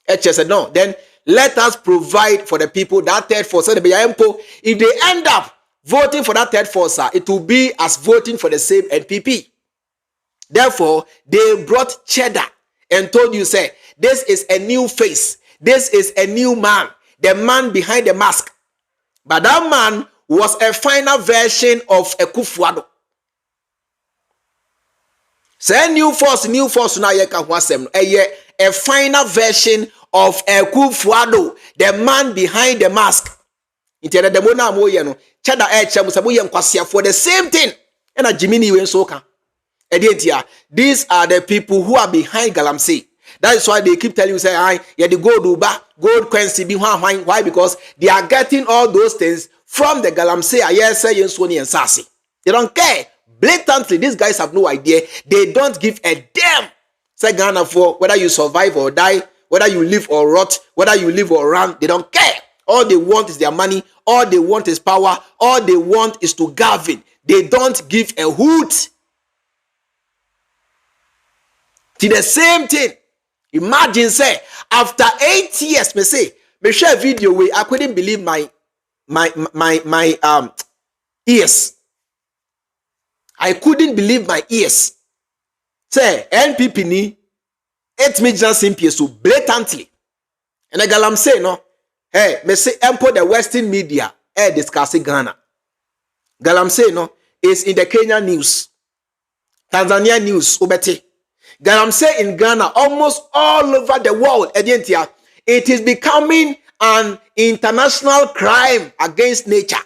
HS said no, then let us provide for the people that third force. If they end up voting for that third force, it will be as voting for the same NPP. Therefore, they brought cheddar and told you, say, this is a new face. This is a new man. The man behind the mask. But that man was a final version of Akufo Addo. Say new force now ye ka wasem. A final version of Akufo Addo, the man behind the mask. Inti the mona mo ye no. Chada eche musabu ye nkwasia for the same thing. Ena Jimini we soka. Edientia, these are the people who are behind galamsey. That is why they keep telling you, say, I yeah, the gold uba, gold currency be why? Because they are getting all those things from the galamsey. They don't care. Blatantly, these guys have no idea. They don't give a damn. Say Ghana for whether you survive or die, whether you live or rot, whether you live or run, they don't care. All they want is their money. All they want is power. All they want is to govern. They don't give a hoot. To the same thing. Imagine say after 8 years, me share a video where I couldn't believe my ears. I couldn't believe my ears. Say NPP ni 8 million simply so blatantly. And I galamsey no. Hey, me say empo the Western media discussing Ghana. Galamsey no is in the Kenya news, Tanzania news, ubete. Galamsey in Ghana, almost all over the world, it is becoming an international crime against nature.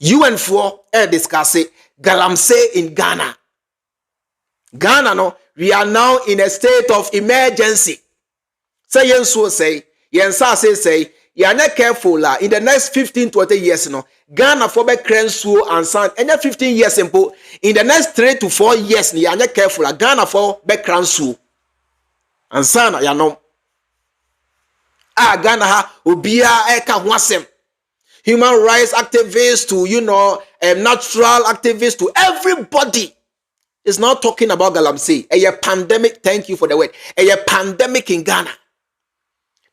UN4 discussing galamsey in Ghana. Ghana, no, we are now in a state of emergency. Say yenso say, yensa say, you are not careful in the next 15-20 years, no. Ghana for be krensuo and san. In 15 years in the next 3 to 4 years, you are not careful. Ghana for be krensuo and san. Ya no. Ghana ha ubia eka wasem. Human rights activists to natural activists to everybody is not talking about galamsey. A pandemic. Thank you for the word. A pandemic in Ghana.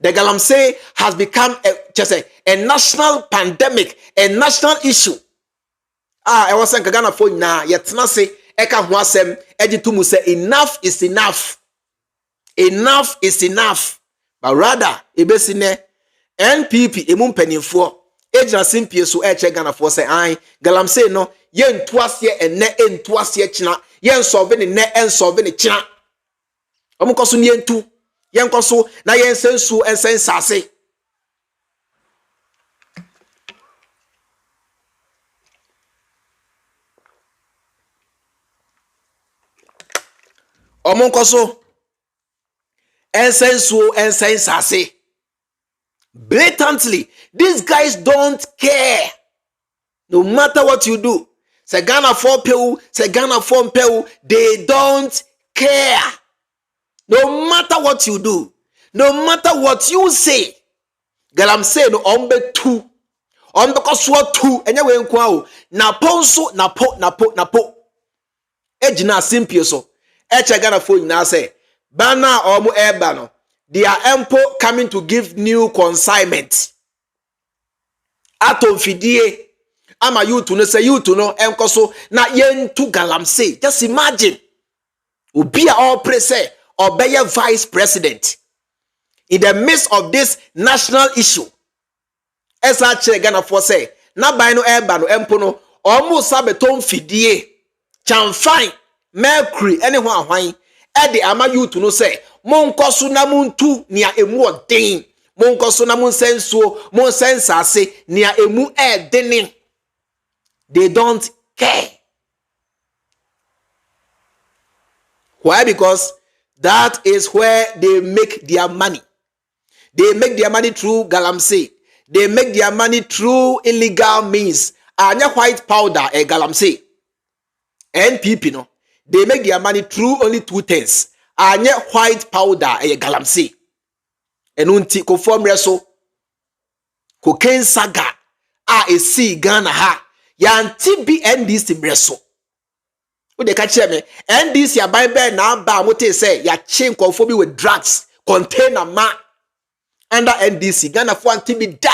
The galamsey has become a national pandemic, a national issue. I was saying Ghana for na yetna say eka ho asem egitumu say enough is enough. Enough is enough. But rather ebesine NPP emu mpanimfo ejina simpie so eche Ghana for say ai galamsey no ye ntuase enne entuase china ye nsolve ne ne ensolve ne china. Omukoso ne entu ye nkoso na ye nsensu ensensase. Omunkoso ensensase. Blatantly, these guys don't care. No matter what you do, say Ghana for people, say Ghana for people, they don't care. No matter what you do, no matter what you say, galamsey no ombe tu, ombe koswa tu, enyewe nkwa na ponso na po. Ejina simpie so. Eche Ghana for na say bana omu eba no. They are ample coming to give new consignment. Atom fidie. Ama you to no say you to no enkoso na yen to galamsey. Just imagine. Ubia all prese obey vice president. In the midst of this national issue. Esa che Ghana for say na by no eba no empo no almost sabeton fidie. Chamfine mercury anyone hwan. Ede ama you to no say monkoso na muntu nia emu odin monkoso na monsenso monsensase nia emu edeni. They don't care. Why? Because that is where they make their money. They make their money through galamsey. They make their money through illegal means. Anya white powder a galamsey. NPP no. They make their money through only two things. Anya white powder a galamsey. Enunti ko form reso. Cocaine saga. A Ghana ha. Yanti bi NDC mreso. Wo de ka kire me. NDC ya Bible na ba mote say ya chain konfobi with drugs. Container ma. Under NDC. Ghana for anti bi da.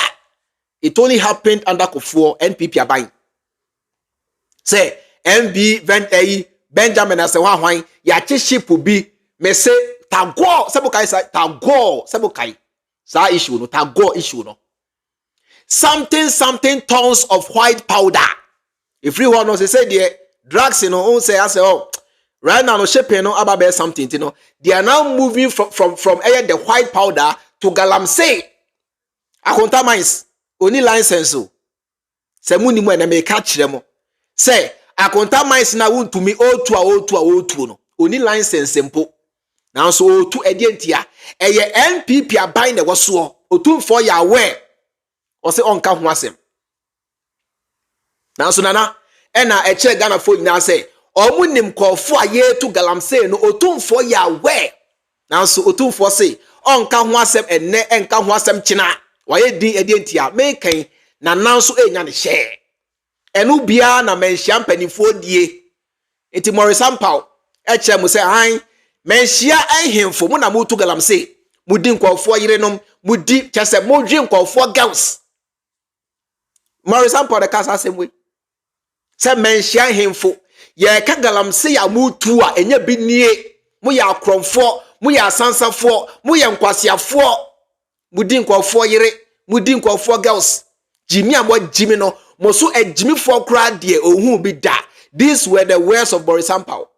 It only happened under Akufo NPP abai. Say MB Benjamin as a one ya ship will be me say tago sabukai say tago sabukai sa issue no tago issue no something tons of white powder. If you want to say the drugs you know say I say oh right now no shipping no about something you know they are now moving from the white powder to galamsey. Akonta mines only license so se muni mo na me catch them say akonta mines na won to me o2 no only license simple now so o2 edientia eye NPP abai na woso otumfo ya aware o se onka ho asem now so nana ena eche Ghana fo nyina say omunim kofo aye to galamsey no otumfo ya aware now so otumfo say onka ho asem enne enka ho asem china waye din edientia mekan na now so enya ne share enu bia na menhia mpanifo die enti Morrison Paul eche mu say han menhia ehemfo mu na mutu galamsey mudi nkofo yerenom mudi chese modwi nkofo girls Morrison Paul the cast assembly say menhia ehemfo ye ka galamsey ya mutu a enya bi nie mu ya akromfo mu ya asansafo mu ya nkwasiafo mudi nkofo yere mudi nkofo girls Jimmy amo Jimmy no mosu a Jimmy for crowd de ohun bi da. These were the words of Morrison Paul.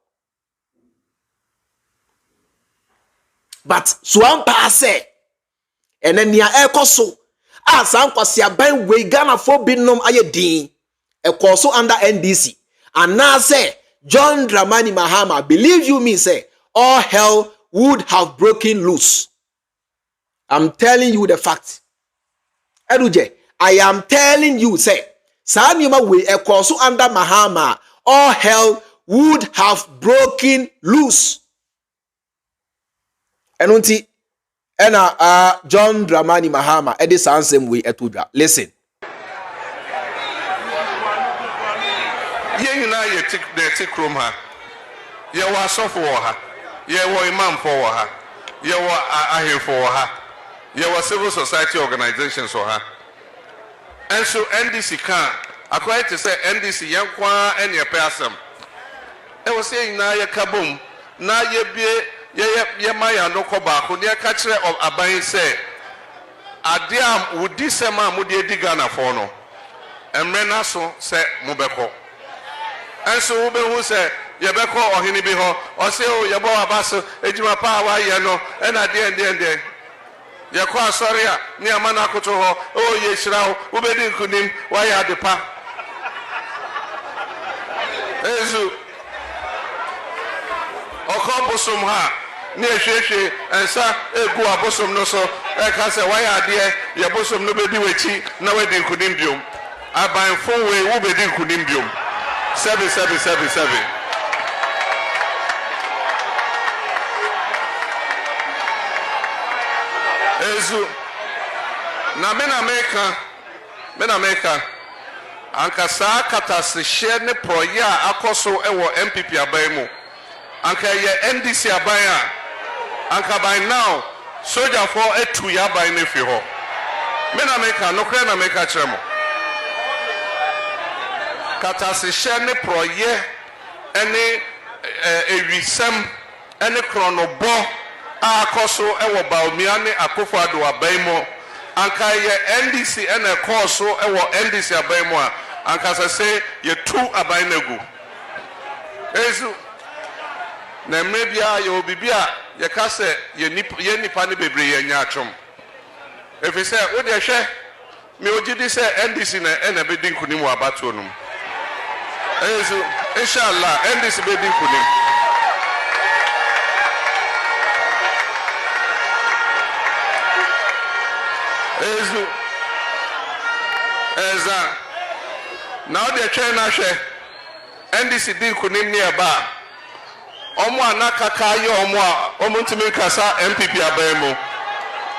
But Swampa say and then near Ekoso as Ankwasi aban we Ghana for binom ayedin Ekoso under NDC and now say John Dramani Mahama believe you me say all hell would have broken loose. I'm telling you the fact. Eduje I am telling you, say, Sanyuma we Ekoso under Mahama, all hell would have broken loose. Enunti, ena John Dramani Mahama, Addison same way etudra. Listen. Ye na ye tik room ha. Ye wa sofo ha. Ye wa imam for ha. Ye wa ahim for ha. Your civil society organizations or her. And so NDC can acquire to say NDC young kwa and your person. I was saying now your kaboom, now ye be ye maya no koba, who near catcher of Abai say, Adiam would this man would ye digana for no. And Menaso say Mubeko. And so Ube who say, Yabeko or Hinibiho, or say, oh, Yabo Abaso, Ejima Power, Yano, and at the end. Yakwa sorry, near Manakoto, oh, yes, now, Ubedin Kunim, why are the pa? Ezu Okobosum ha, near Sheshe, and Sa, Egu Abosom no so, Ekasa, why are there, Yabosom no baby wechi, no wedding Kudimbium. I buy a 4-way Ubedin Kudimbium. 7777. Ezu na men America anka saa katase share ne proye a akoso ewo MPP aban mu anka ye NDC aban a anka by now soldier for etu ya aban ne fi ho men America no kra na America chemo katase share ne proye ene ewisem ene kronobo akoso ewo Baomiane Akufo Addo abaimo anka ye NDC ene koso ewo NDC abaimo a anka se ye tu abainegu ezu na mebia ye obibia ye ka se ye nipa ne bebre ye nyaachom efise wo de hwe me ogidi se NDC na ene bedin kunimu abato num ezu inshallah NDC bedin kunim Ezu Eza now the China share NDC din kunim nearby Omo anaka kayo omo ntimi kasa MPP abemo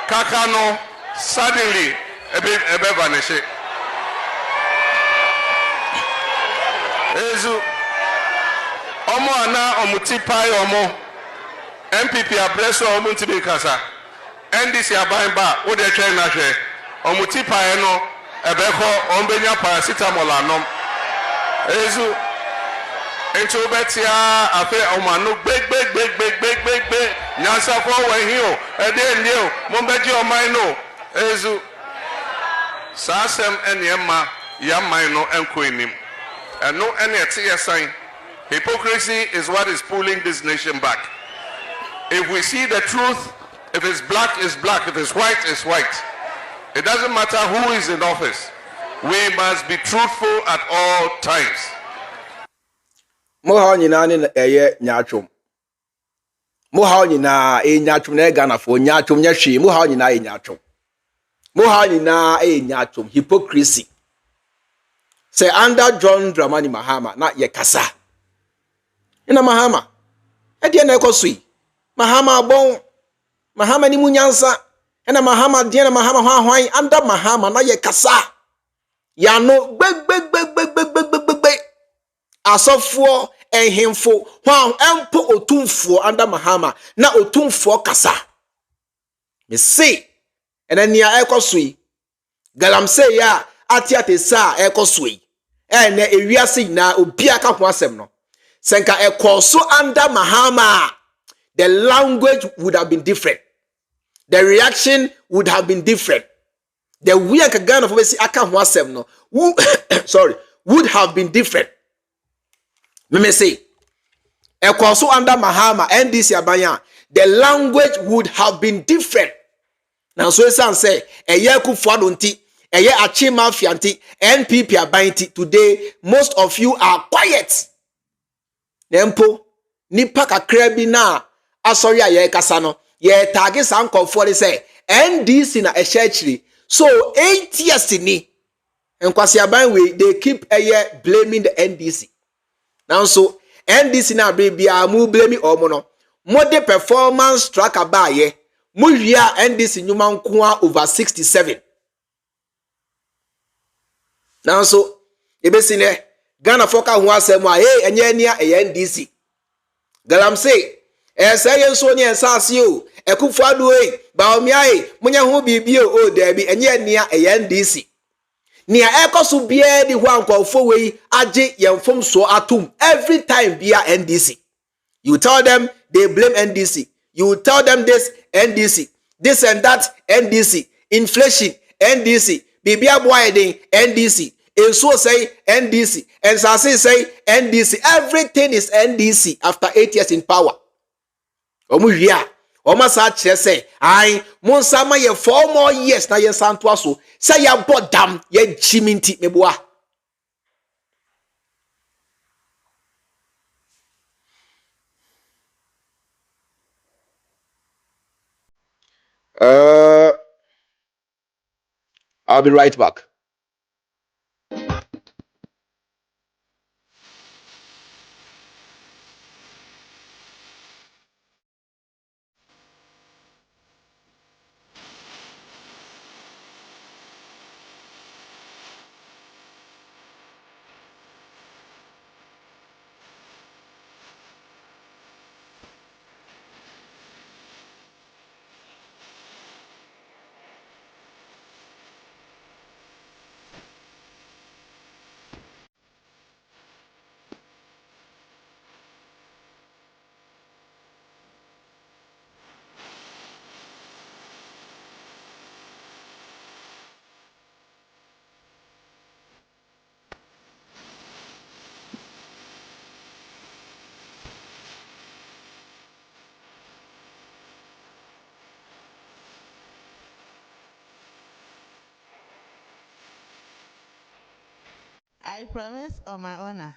kaka no suddenly ebe vanish Ezu Omo ana omuti pai omo MPP abreso omo ntimi kasa NDC abaimba wo de twen na hwe omuti pae no ebeko ombenya paracetamol anom ezu ento betia afi omanu gbegbe nyansa fo we hi o ede ndi o mo beji oman no ezu sasem enema ya man no enko enim eno ene ete yesan hypocrisy is what is pulling this nation back. If we see the truth, if it's black, it's black. If it's white, it's white. It doesn't matter who is in office. We must be truthful at all times. Moha nyina ne eye nyaatwom. Moha nyina nyaatwom na Ghana fo nyaatwom nya hwe. Moha nyina nyaatwom. Moha nyina nyaatwom hypocrisy. Say under John Dramani Mahama na ye kasa. Ina Mahama. E de na ekosui. Mahama bon. Mahama ni munyansa. Ena Mahama de na Mahama hwan under Mahama na ye kasa. Ya no gbe asofo ehemfo hwan empo otumfo under Mahama na otumfo kasa. Me say ena nia ekosui. Galamsey ya atiate sa ekosui. Ene ewiase na obi aka ho asem no. Senka ekoso under Mahama, the language would have been different. The reaction would have been different. The way aka Ghana for say aka ho asem no. Would have been different. Me say ekoso under Mahama NDC abanya, the language would have been different. Now so say eye Akufo Addo nti eye achi mafia nti NPP abanti, today most of you are quiet. Nempo nipa kakra bi na asori aye kasa no ye tagi sankofo de say NDC na ehechiri. So 8 years ni enkwasi aban we they keep blaming the NDC. Now so NDC na baby amu blame omo no mo de performance track abaye mo wia NDC nyuma nko over 67. Now so ebesine Ghana foka ho asem a enye nia NDC. Galamsey say yenso ni ensase o Akufo Addo e ba omiae munya ho bibie o dabi enye nia NDC nia ekoso bia di ho ankofo wei age yemfom so atom every time bia NDC. You tell them they blame NDC. You tell them this NDC, this and that NDC, inflation NDC, bibia boy NDC, and so say NDC, and Sase say NDC. Everything is NDC after 8 years in power. Omuhia, omasa che say, I monsama ye 4 more years na ye santoaso. Say ya bodam ye chiminti meboa. I'll be right back. I promise on my honor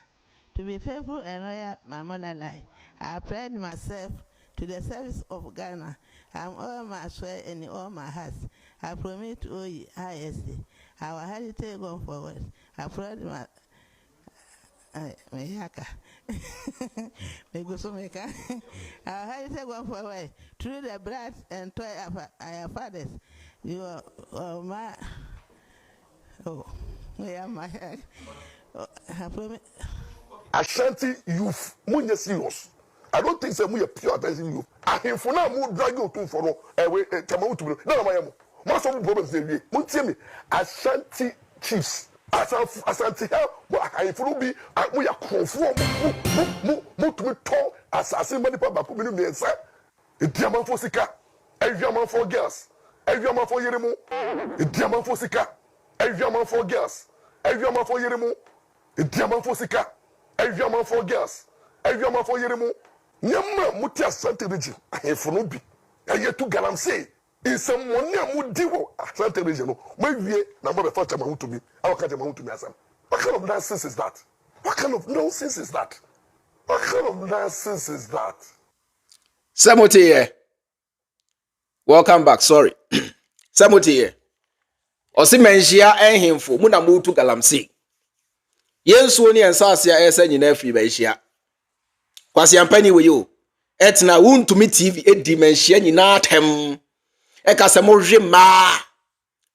to be faithful and loyal my motherland. I pledge myself to the service of Ghana. I'm all my swear and all my heart. I promise to owe you ISD. Our heritage going forward. I pledge my our heritage going forward through the blood and toil of our fathers. You are my yeah, my Ashanti youth, munye serious. I don't think say munye pure attention youth. Ahemfo na mu drag you to for kama utu na ma yemo. Ma so problems dey wie. Muntie me. Ashanti chiefs. Ashanti ha ahemfo no bi mu ya krofo mu to to asase mani pa ba ko bi no nsa. Ediamanfo sika. Ewiamanfo girls. Ewiamanfo yeremu. Ediamanfo sika. Ewiamanfo girls. Ewiamanfo yeremu. Ediamanfo sika. Ewiamanfo girls. Ewiamanfo yeremu. Nyamma muti Asante region. Ahemfo no bi. Eye to galamsey. Insem woni amudi wo Asante region no. Mawie na mo be fa chama huntumi. Awaka chama huntumi asam. What kind of nonsense is that? What kind of nonsense is that? What kind of nonsense is that? Samuti here. Welcome back. Sorry. Samuti here. Osi menhia ehemfo mu na mutu galamsey. Yensu ni ensase ya ese nyina free ba hia. Kwasi ampani we yo. Etna wuntumi TV edi menhia nyina atem. Ekase mo hwe ma.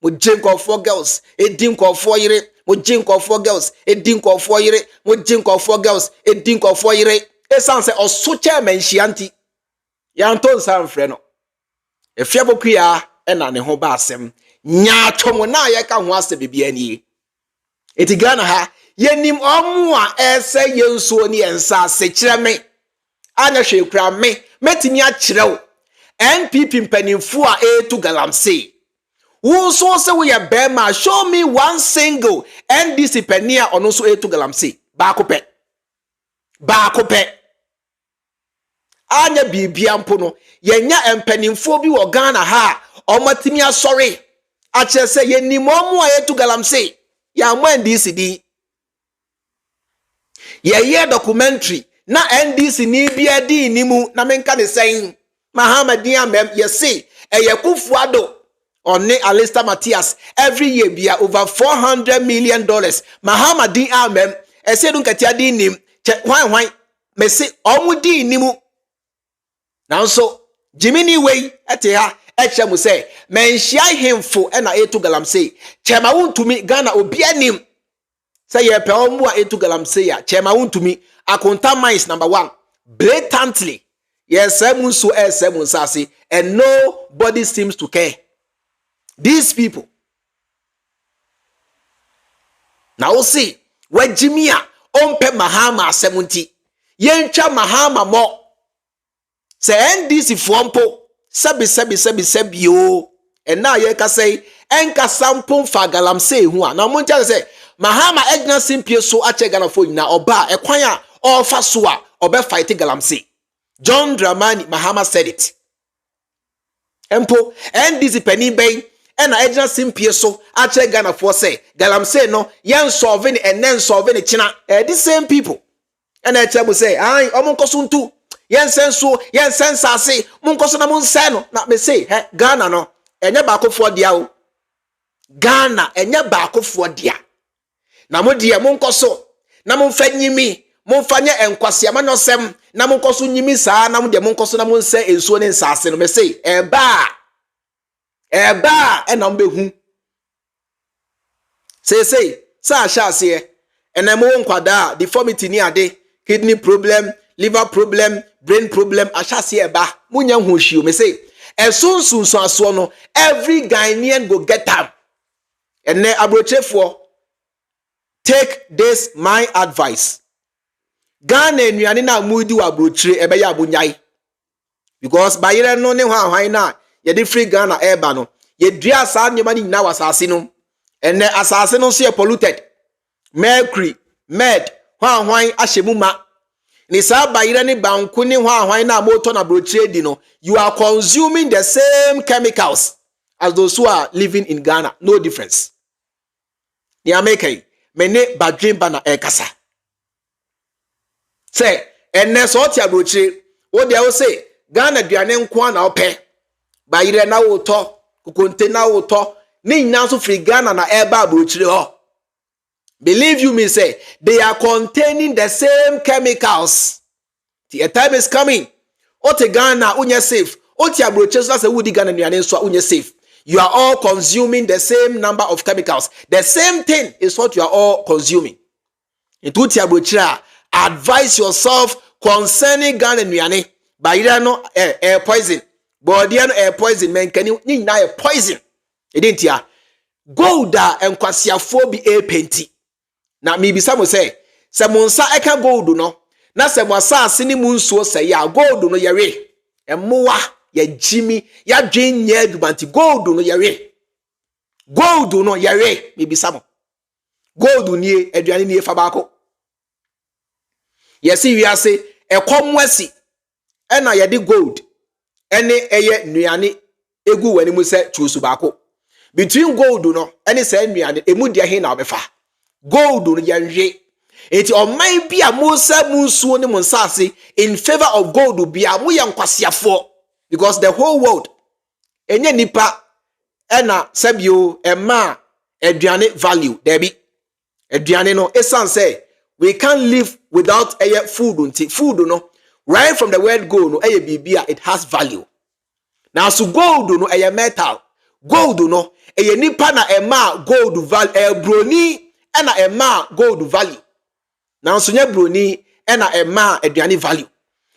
Mo jinkofo girls, edi nkofo yire, mo jinkofo girls, edi nkofo yire, mo jinkofo girls, edi nkofo yire. Esanse osoche menhia nti. Ya nton san frɛ no. Efiabokua ena ne ho ba asem. Nya tomo na ye ka ho ase bibia ni. Eti Ghana ha yenim omu a ese yensuo ni ensa se kire me. Anya hwe kura me metimi a kirew. NPP mpanimfu a etu galamsey. Wo so se we ye bema show me one single NDC pania ono so etu galamsey. Ba ko pe. Anya bibia mpo no yenya mpanimfu bi wo Ghana ha omatimi asori. Ache se yenim omu a etu galamsey. Ya mo NDC di. Ye documentary na NDC ni bia di nimu na menka ne sen Mahamadi amem ye say Akufo Addo on Alista Matthias every year bia over $400 million Mahamadi amem ese dun katia di nim hwan me say omu di nimu nanso Jimini way ete ha eche mu say menhia hemfo na etu galamsey chema wuntumi Ghana obi anim say ye pe omu a etu galamsey ya chema wuntumi akonta mines number 1 blatantly Yes, seven so as seven sasi, and nobody seems to care. These people. Now see, when Jimmy ompe Mahama 70, yencha Mahama mo. Say NDC fompo, sebi yo. And now ye can say, enka sampon fa galamsey huwa. Now muncha say, Mahama egna simpie so ache Ghana fo na oba ekwanya ofa soa obe fight galamsey. John Dramani Mahama said it. Empo NDC penny bay and egna simpie so ache Ghana fo say galamsey no yen solving and then solving china. These same people. And I tell say, I omonkosun tu yen senso yen sensase munkoso na munseno na me say Ghana no enye baakofo dia o. Ghana enye baakofo dia. Na mo dia munkoso na munfa nyimi munfanya enkwase amanosem na munkoso nyimi saa na mo dia munkoso na munse ensuo ne nsase no me say eba ena mbehu say sa hyase ena mo nkwada deformity ni ade kidney problem liver problem brain problem hyase eba munya hwehio me say esunsun so aso no every Ghanaian go get am ene abrochefo. Take this my advice. Ghana enuane na mudi wa brochire ebe ya bunyai. Because bayire no ne hwan na ye de free Ghana eba no ye dua sa nyema ni na wasase no ene asase no so ye polluted. Mercury, lead, hwan ahyemu ma. Ni sa bayire ne banku ne hwan na moto na brochire di no, you are consuming the same chemicals as those who are living in Ghana. No difference. Ni America mene badwin bana ekasa. Say, Ernest oti abrochire, wo de wo say, Ghana duane nko na ope. Bayire na wo to, kukonte na wo to, ni nyina so free Ghana na eba abrochire ho. Believe you me say, they are containing the same chemicals. The time is coming. Ote Ghana unye safe. Oti abrochire so say wudi Ghana duane nso unye safe. You are all consuming the same number of chemicals. The same thing is what you are all consuming. Advise yourself concerning Ghana nuane. Bayira no air poison. Bodiano air poison. Men can you na air poison? Edentia. Golda and kwasiafo a penti. Na mi bisa mo say, se monsa eka gold no. Na se mo asase ni munsuo say ya gold no yare. Emowa ya Jimmy ya dwen nya dubanti gold no yare. Gold no yare mi bisa mo. Gold ni aduane ni efa baako. Yesi wiase ekomwasi ena ye de gold ene eye nuane egu wani mu se chusu baako. Between gold no ene se nuane emu de he na obefa. Gold no yanhwe. Eti oman bia Musa munsuo ne monsase in favor of gold bia mo yankwasiafo because the whole world enye nipa ena sabio ema aduane value debi aduane no esan say we can't live without food until food no right from the word gold no bibia it has value. Now so gold no metal gold no nipa na ema gold value broni ena ema gold value. Now so nya broni ena ema aduane value.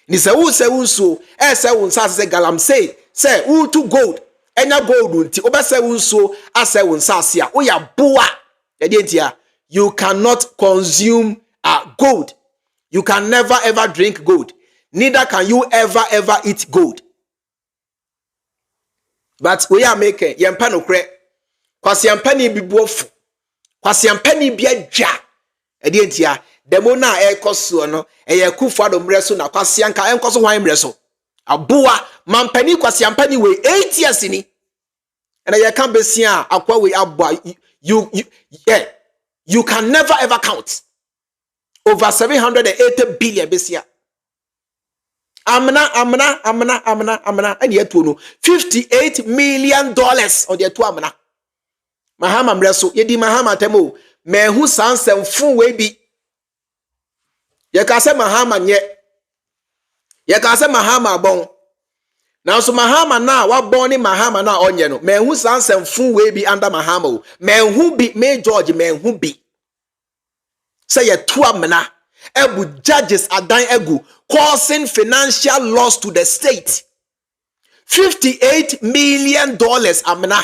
Ni se wo so se wo nsa se galamsey say wo to gold enya gold unti obese wo so ase wo nsa ase a wo ya boa entia. You cannot consume gold. You can never ever drink gold. Neither can you ever eat gold. But we are making yempa no kre. Kwasi yempa ni bibuofu. Kwasi yempa ni biadwa. Entia demo na ekoso no Akufo Addo mreso na kwasi yanka enkoso hwan mreso. Aboa mampani kwasi yempa ni we 8 years ni. And you can be seen akwa we aboa you can never ever count. Over 780 billion this year. Amna. And yet no $58 million on the two amna. Mahama mreso yedi Mahama temo me hu sansem fun we bi. Ye ka se Mahama nye. Ye ka se Mahama bon. Now so Mahama na wa born in Mahama na onye no. Me hu sansem fun we bi under Mahama. Me hu bi me George me hu bi. Say ye two amna. Ebu judges adan egu causing financial loss to the state. $58 million amena.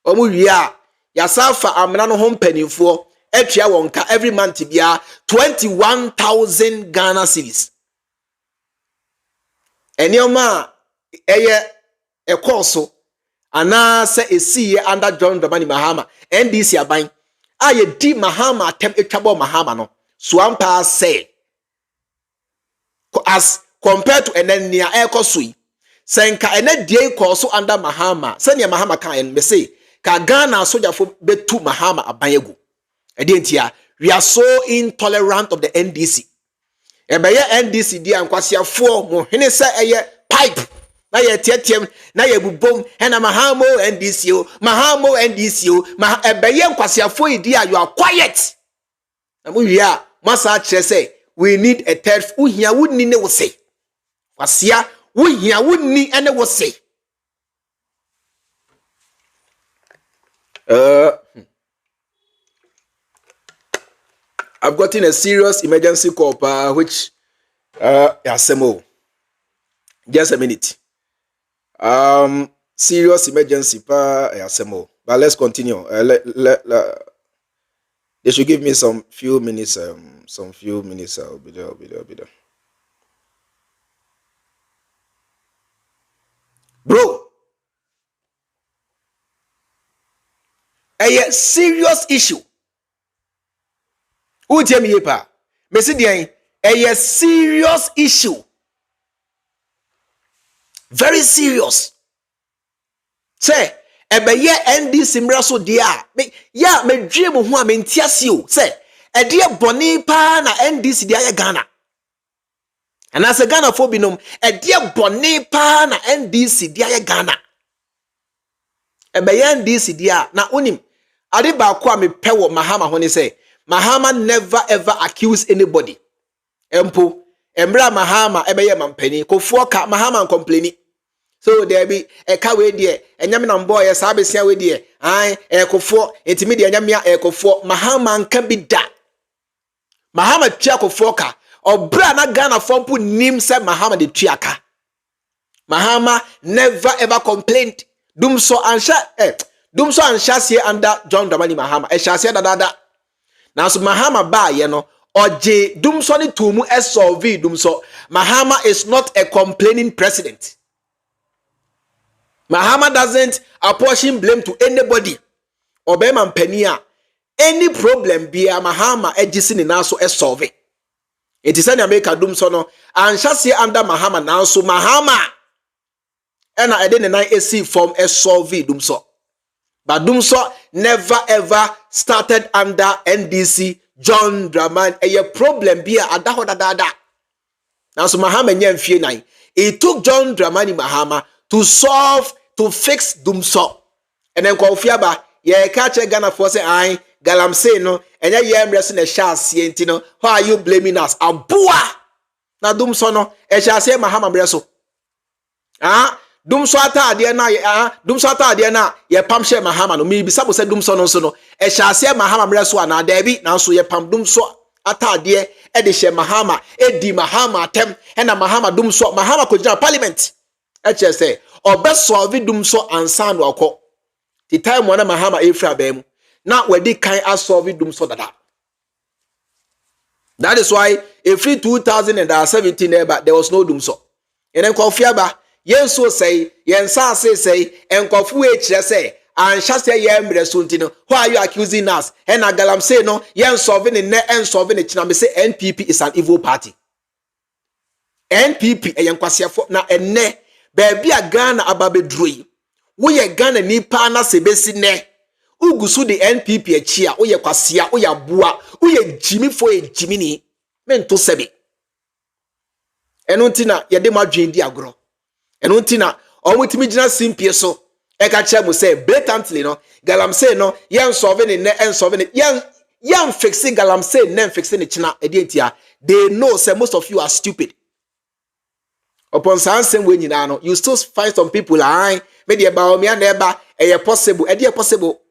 Omu wiya yasafa amena no home penifo etria wonka every month bia 21,000 Ghana cedis. Enyoma eye ekoso ana se esiye under John Dramani Mahama NDC aban aye di Mahama atem etwabo Mahama no so ampa say as compared to enenia ekosui senka ene die koso under Mahama senya Mahama kan me say ka Ghana sojafo betu Mahama aban egu edientia we are so intolerant of the NDC ebeye NDC di ankwasiafo mo hene se eye pipe na ye tietiem na ye bubom na Mahamo NDC o Mahamo NDC o ebeye nkwasiafo idi you are quiet na mu wia masa kire say we need a third uhia wunni ne wo say kwasia uhia wunni ene wo say I've gotten a serious emergency call which Yasemo. Just a minute. Serious emergency Yasemo. But let's continue. They should give me some few minutes. I'll be there. Bro, a serious issue. Who tell me yepa? Mesidian, a serious issue. Very serious. Say, ebeye NDC mraso dia. Me dream ho a mentiasi o. Say, e dia boni pa na NDC dia ye Ghana. And as a Ghana for binom, e dia boni pa na NDC dia ye Ghana. Ebeye NDC dia na unim. Ade ba kwa me pewo Mahama ho ni say Mahama never ever accuse anybody. Empo, Embra Mahama ebeye mampeni, kofuo ka Mahama complaining. So there be a car way dear, and Yaman boy, a Sabbathia way dear. I, kofuo, intermediate Yamia, kofuo, Mahama can be that. Mahama Chiako Foka, or Brana Ghana Fompu Nim said Mahama the Chiaka. Mahama never ever complained. Dumso and Shasia under John Dramani Mahama, a Shasia da. Now so Mahama ba yeno oje dumso ni tumu SOV dumso. Mahama is not a complaining president. Mahama doesn't apportion blame to anybody. Obema mpenia any problem be a Mahama ejisi ni naso SOV. It is any America dumso no and shasi under Mahama now so Mahama ena eden na AC from SOV dumso. But Dumso never ever started under NDC John Dramani. A problem be a da. Now so Mahama nyemfie nai. It took John Dramani Mahama to fix Dumso. And then Kofiaba, ye catch a Ghana for say I galamsey no and ye emrest na chance no. Why are you blaming us? Abua. Na Dumso no e shall say Mahama breso. Dumso atade na ye pam she Mahama no mi bisa bo se Dumso no so no e sha se Mahama mreso ana da bi na so ye pam Dumso atade e de she Mahama e di Mahama atem e na Mahama Dumso Mahama ko jira parliament e che se obeso vi Dumso ansan no akọ the time one Mahama e fra ba mu na wedi kan asolve Dumso dada. That is why every 2017 there was no Dumso. And then Kofiaba yen so say yen sa say enkofu e kire say ansha say yen mre so ntino who are you accusing us and galamsey no yen solve ne en solve ne china me say NPP is an evil party. NPP e yen kwasiafo na enne baby a Ghana ababedroi wo ye Ghana ni pa na sebesi ne ugusu de NPP a chia wo ye kwasia wo ya boa wo ye jimi fo ye jimi ni mento sebe eno ntina ye de madwen di agro. And untina, omutimi jina simpie so. Eka che mu say blatantly no. Galamsey no. Yan solving ne en solving it. Yan fixing galamsey ne fixing it china edientia. They know say most of you are stupid. Upon same way nyina no, you still find some people like maybe about me and neighbor. Possible. Possible.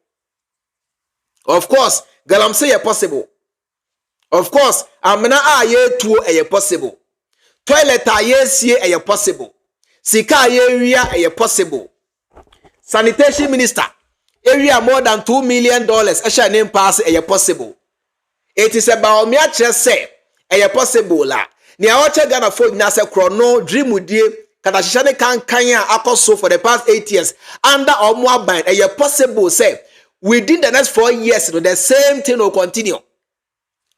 Of course, galamsey possible. Of course, amena aye tuo eye possible. Toilet aye sie eye possible. Sika aye wia eye possible. Sanitation minister area more than $2 million esha name pass eye possible. It is about me actually say eye possible la. Ni awoche Ghana for na se krono dream udie kadahihya ne kankan a akoso for the past 8 years under omo aban eye possible say within the next 4 years the same thing will continue.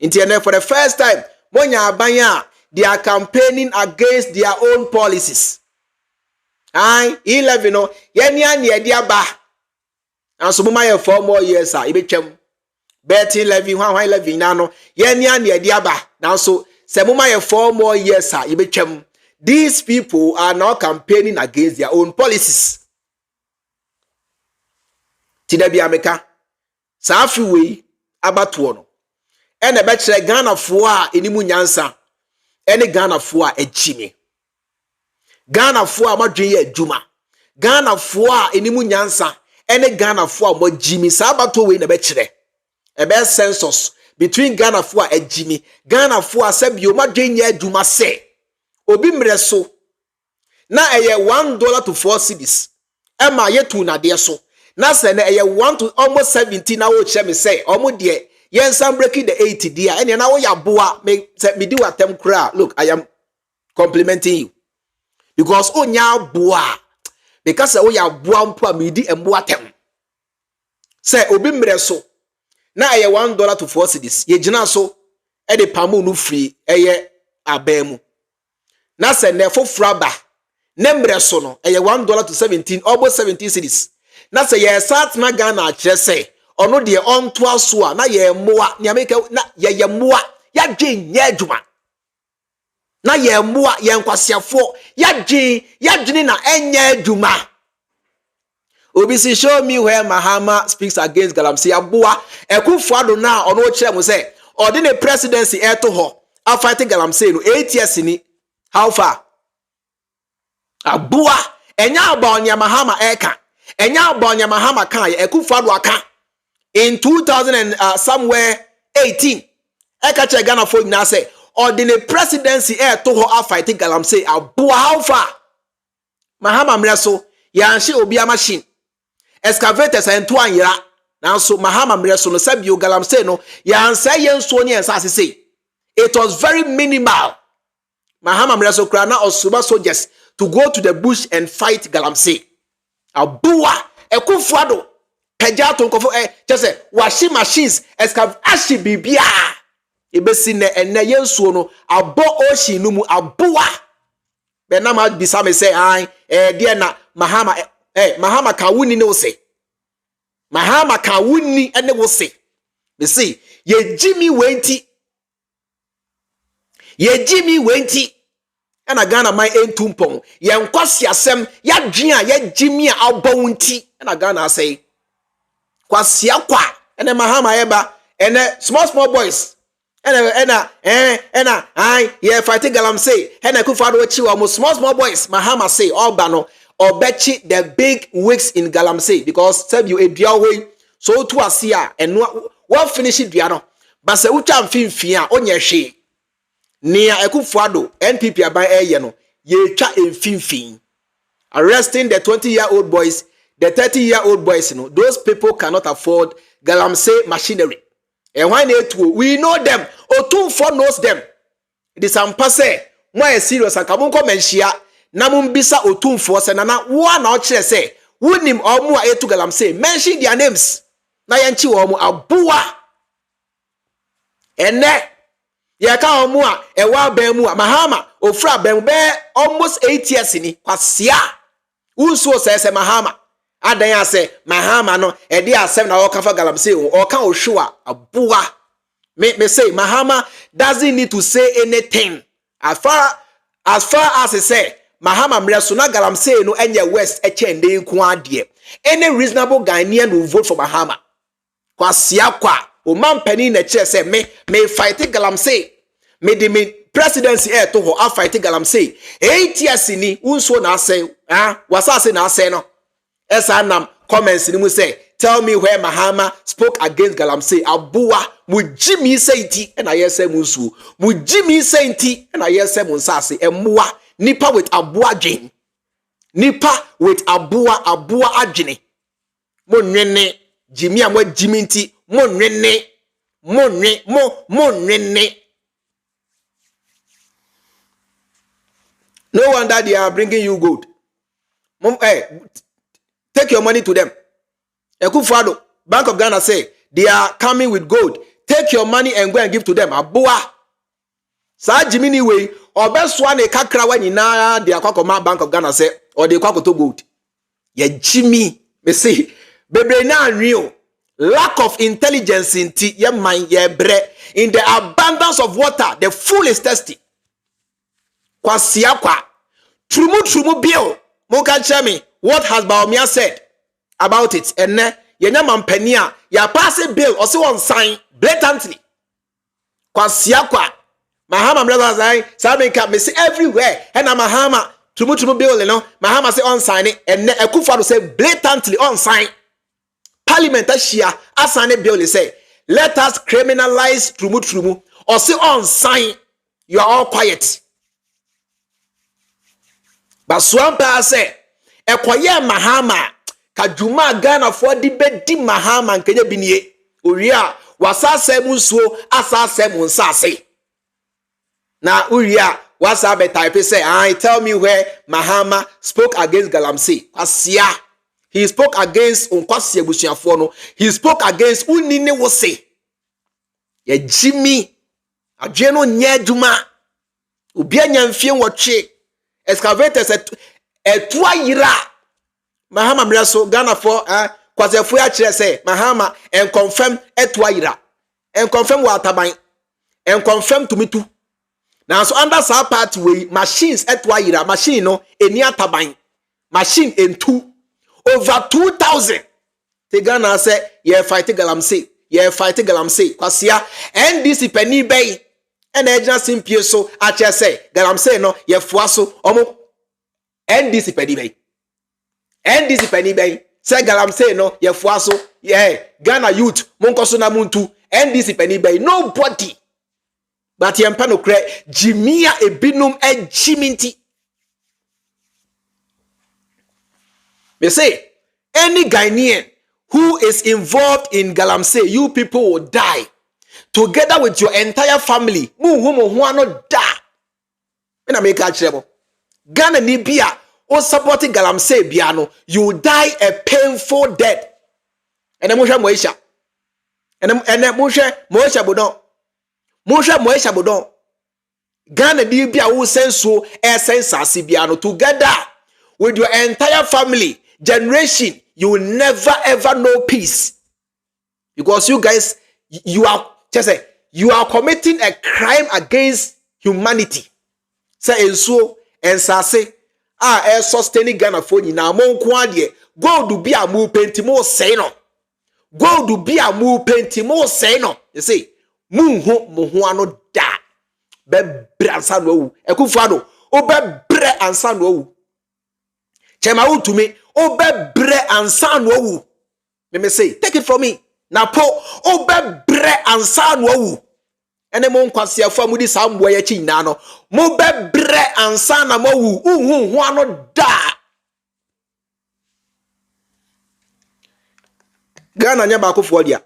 For the first time, they are campaigning against their own policies. Aye, 11 no, and so mama 4 more years betting levy 11 nano, now so semuma 4 more years these people are now campaigning against their own policies. Tidabi Ameka, Safi we abatuono. And a better Ghana for inimu nyansa. Any Ghana for a Jimmy. Ghana for Madrid Juma. Ghana for inimu nyansa. Any Ghana for more Jimmy. Sabato we in a better. A best census between Ghana for a Jimmy. Ghana for Sebio Madrid Juma say. Obi mreso. Na eye $1 to 4 cedis. Emma yetu na dear so. Na se na eye 1 to almost 17 na wo che me say. Omo de. Yes, I'm breaking the 80 dear. And now we are boa. Me do a tem cry. Look, I am complimenting you. Because oh nya boa. Because we are boa mpo midi and boa tem. Say obi mreso. Na eye $1 to 4 cedis. Ye jina so e de pamu no free eye abemu. Na se ne fo fraba. Ne mreso no eye $1 to 17, almost 17 cedis. Na se ye sat na Ghana kire say ono de onto aso a na ye moa ni ameka na ye moa ya dwen ye adwuma na ye moa ye nkwasiafo ya dwen na enye adwuma. Obi si show me where Mahama speaks against galamsey aboa Akufo Addo na ono kire mo say odi ne presidency eto ho a fighting galamsey no 8 years ni how far aboa enya abonya Mahama eka enya abonya Mahama kan ye Akufo Addo aka in 2000 and somewhere 18 eka che Ghana for na say ordinary presidency to ho a fighting galamsey aboa how far Mahama mreso yanhye obi a machine excavators and to anyira now so Mahama mreso no sabio galamsey no yansa yenso ne yansa say it was very minimal. Mahama mreso kra na osuba soldiers to go to the bush and fight galamsey aboa Akufo Addo Kajato nkofo just say washing machines escav ashi bibia ebesi ne enne yensuo no abo oshi no mu aboa be na ma bisa me say ai de na Mahama ka wuni ne wo say Mahama ka wuni ene wo say me see ye Jimmy wenti ena Ghana mai entumpon ye nkwasi asem ya dwen a ye Jimmy a abawunti ena Ghana say kwasia kwa ene Mahama eba ene small boys ena ye fighting galamsey ena Akufo Addo chi wa mo small boys Mahama say oba no obechi the big wigs in galamsey because said you edua we so to asia eno what finish dua no but se utwa mfimfin a onye hwe nia Akufo Addo NPP aban eye no ye twa mfimfin arresting the 20-year-old boys. The 30-year-old boys, those people cannot afford galamsey machinery. And when we know them, Otumfo knows them. It is ampase, more serious, and Kamunko menshia, Namumbisa Otumfo, Senana, one out say, Wunim or more to galamsey, mention their names. Nayanchi or Abua. And ne, Yaka or more, a wild bemua, Mahama, or Fra Bembe, almost 8 years in it, Pasia. Unso says Mahama. Adanya say Mahama no e dia asem na okafa galamsey o kan oshua aboa me say Mahama doesn't need to say anything as far as he say Mahama mreso na galamsey no enye west echende nku ade any reasonable Ghanaian will vote for Mahama kwasia kwa o mampani na che say me fight galamsey me presidency to ho a fight galamsey 8 years ni unso na say wasa say na say no Esanam comments ni mu say tell me where Mahama spoke against galamsey. Abua mujimi senti and I yese musu. Mujimi senti and I yese munsase. Emwa nipa with abua jing. Nipa with abua ajini. Monene Jimmy amwe jiminti monene monene. No wonder they are bringing you gold. Take your money to them. Akufo Addo, Bank of Ghana say they are coming with gold. Take your money and go and give to them. Abua. Sa Jimmy way or best one a kakra when na they are Bank of Ghana say or they to gold. Yeah, Jimmy, me say, bebre na real. Lack of intelligence in tea, ye mind ye bre. In the abundance of water, the fool is thirsty. Kwa siakwa. Trumu bill. Moka chemi. What has Baomia said about it? And yenya mampenia ya pass a bill or so on sign blatantly. Kwa siakwa. Mahama brother say sabe ka me see everywhere. And Mahama trumu bill you know. Mahama say on sign it and Akufo Addo say blatantly on sign. Parliament ashia asane bill say let us criminalize trumu or say on sign you are all quiet. But swampa say ekoye Mahama kajuma Ghana for di bedi Mahama nkenye binie uria wasase munsuo asase munsase na uria wasa be type say I tell me where Mahama spoke against galamsey asia. He spoke against unkwasi ebusuafo no. He spoke against unine wose. Ye Jimmy adweno nya adwuma. Obi anya mfie woche. Excavators etwa yira. Mahama mreso Ghana for kwasefo ya kire say Mahama en confirm etwa yira. En confirm wa ataban. En confirm tumitu. Na so under sa part we machines etwa yira. Machine no eni ataban. Machine entu over 2,000. The Ghana say, yeah, fighting galamsey. Yeah, fighting galamsey. Kwasia, NDC penny bay. And agency so ache say, galamsey no, yeah, fuaso, omo. NDC penny bay. NDC penny bay. Say galamsey no, yeah, fuaso. Yeah, Ghana youth, monkoso na muntu. NDC penny bay. Nobody. But yempano kre, Jimia ebinum e jiminti. They say, any Ghanaian who is involved in galamsey, you people will die. Together with your entire family. No die. When I make a trouble. Ghana Nibia, or supporting galamsey biano, you will die a painful death. And then Mosha Moesha. And then Moesha Bodon. Mosha Moesha Bodon. Ghana Nibia who sends so essence Sibiano together with your entire family. Generation, you will never ever know peace because you guys you are committing a crime against humanity. Say and so and say sustaining Ghana for you now. Go to be a move pentimo say no. Go to be a move pentimo say no. You see, muhuano da be bransan wo Akufo Addo o be bre ansan wo chema to me. Obe bre ansan wo. Me say, take it from me. Na po obe bre ansan wo. Ene mo nkwase afo amudi sambo ya chi na no. Mo be bre ansan na mo wu. Hu ano da. Ghana nya ba Akufo dia.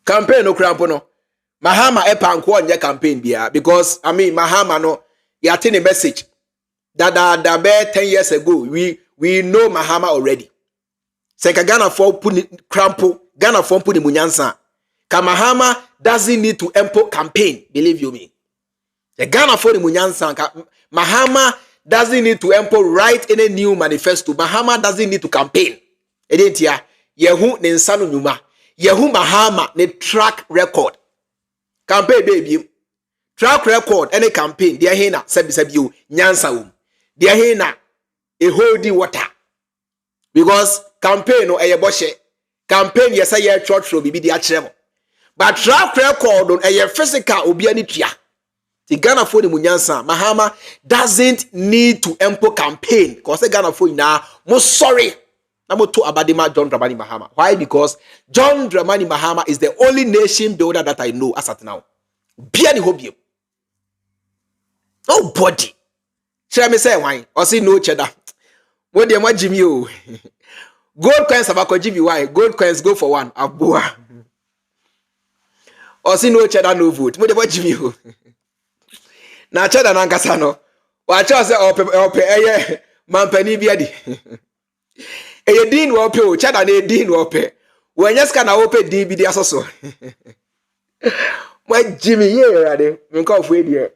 Campaign no crampo no. Mahama epanko nya campaign bia because I mean Mahama no yate a message that 10 years ago we know Mahama already. Say Ghana for put crampo Ghana for put munyansa. Ka Mahama doesn't need to import campaign, believe you me. The Ghana for the munyansa Mahama doesn't need to import write any new manifesto. Mahama doesn't need to campaign. Edentia yehu ne nsanu nyuma. Yehu Mahama ne track record. Campaign baby. Track record any campaign. They are here na sebi you nyansa um. They are here na a holding water. Because campaign no eye boshe. Campaign yes ye church will be the achemo. But track record on a physical obi ani tua. The Ghana for the Munyansa, Mahama doesn't need to empo campaign. Because Ghana for now, most sorry. Number 2, Abadima John Dramani Mahama. Why? Because John Dramani Mahama is the only nation builder that I know as at now. Biani hobby. Nobody. Shall me say why? Or see no cheddar. What do you want, Jimmy? Gold coins have a Jimmy. Why? Gold coins go for 1. Abua. Or see no cheddar, no vote. What do you want, Jimmy? Na cheddar nankasano. Watch us ope mampani biadi. Eye din wope o cheddar na din wope. When yeska na wope din bi dia soso. My Jimmy ye rade. Nko fu edie.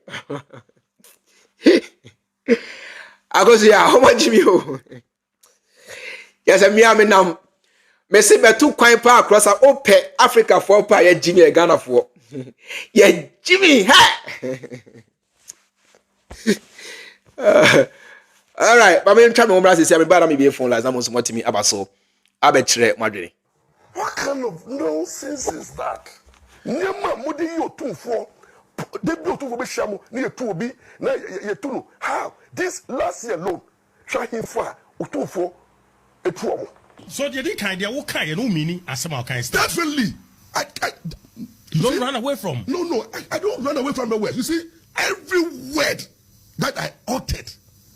Agosi ya how much Jimmy o. Yes me am nam. Me se betu kwan pa across ope Africa for pa ye Jimmy e Ghana for. Ye Jimmy ha. All right, but I'm trying to remember say I'm me be phone last time so me abaso abetire madwene. What kind of nonsense is that? Nyama mudi yo tunfo. They be tunfo be shamu ni yetu obi na yetu. How? This last year alone, try him for utunfo etu omo. So the kind of what kind no meaning as some kind stuff. Definitely. You don't run away from. No, I don't run away from the word. You see, every word that I uttered,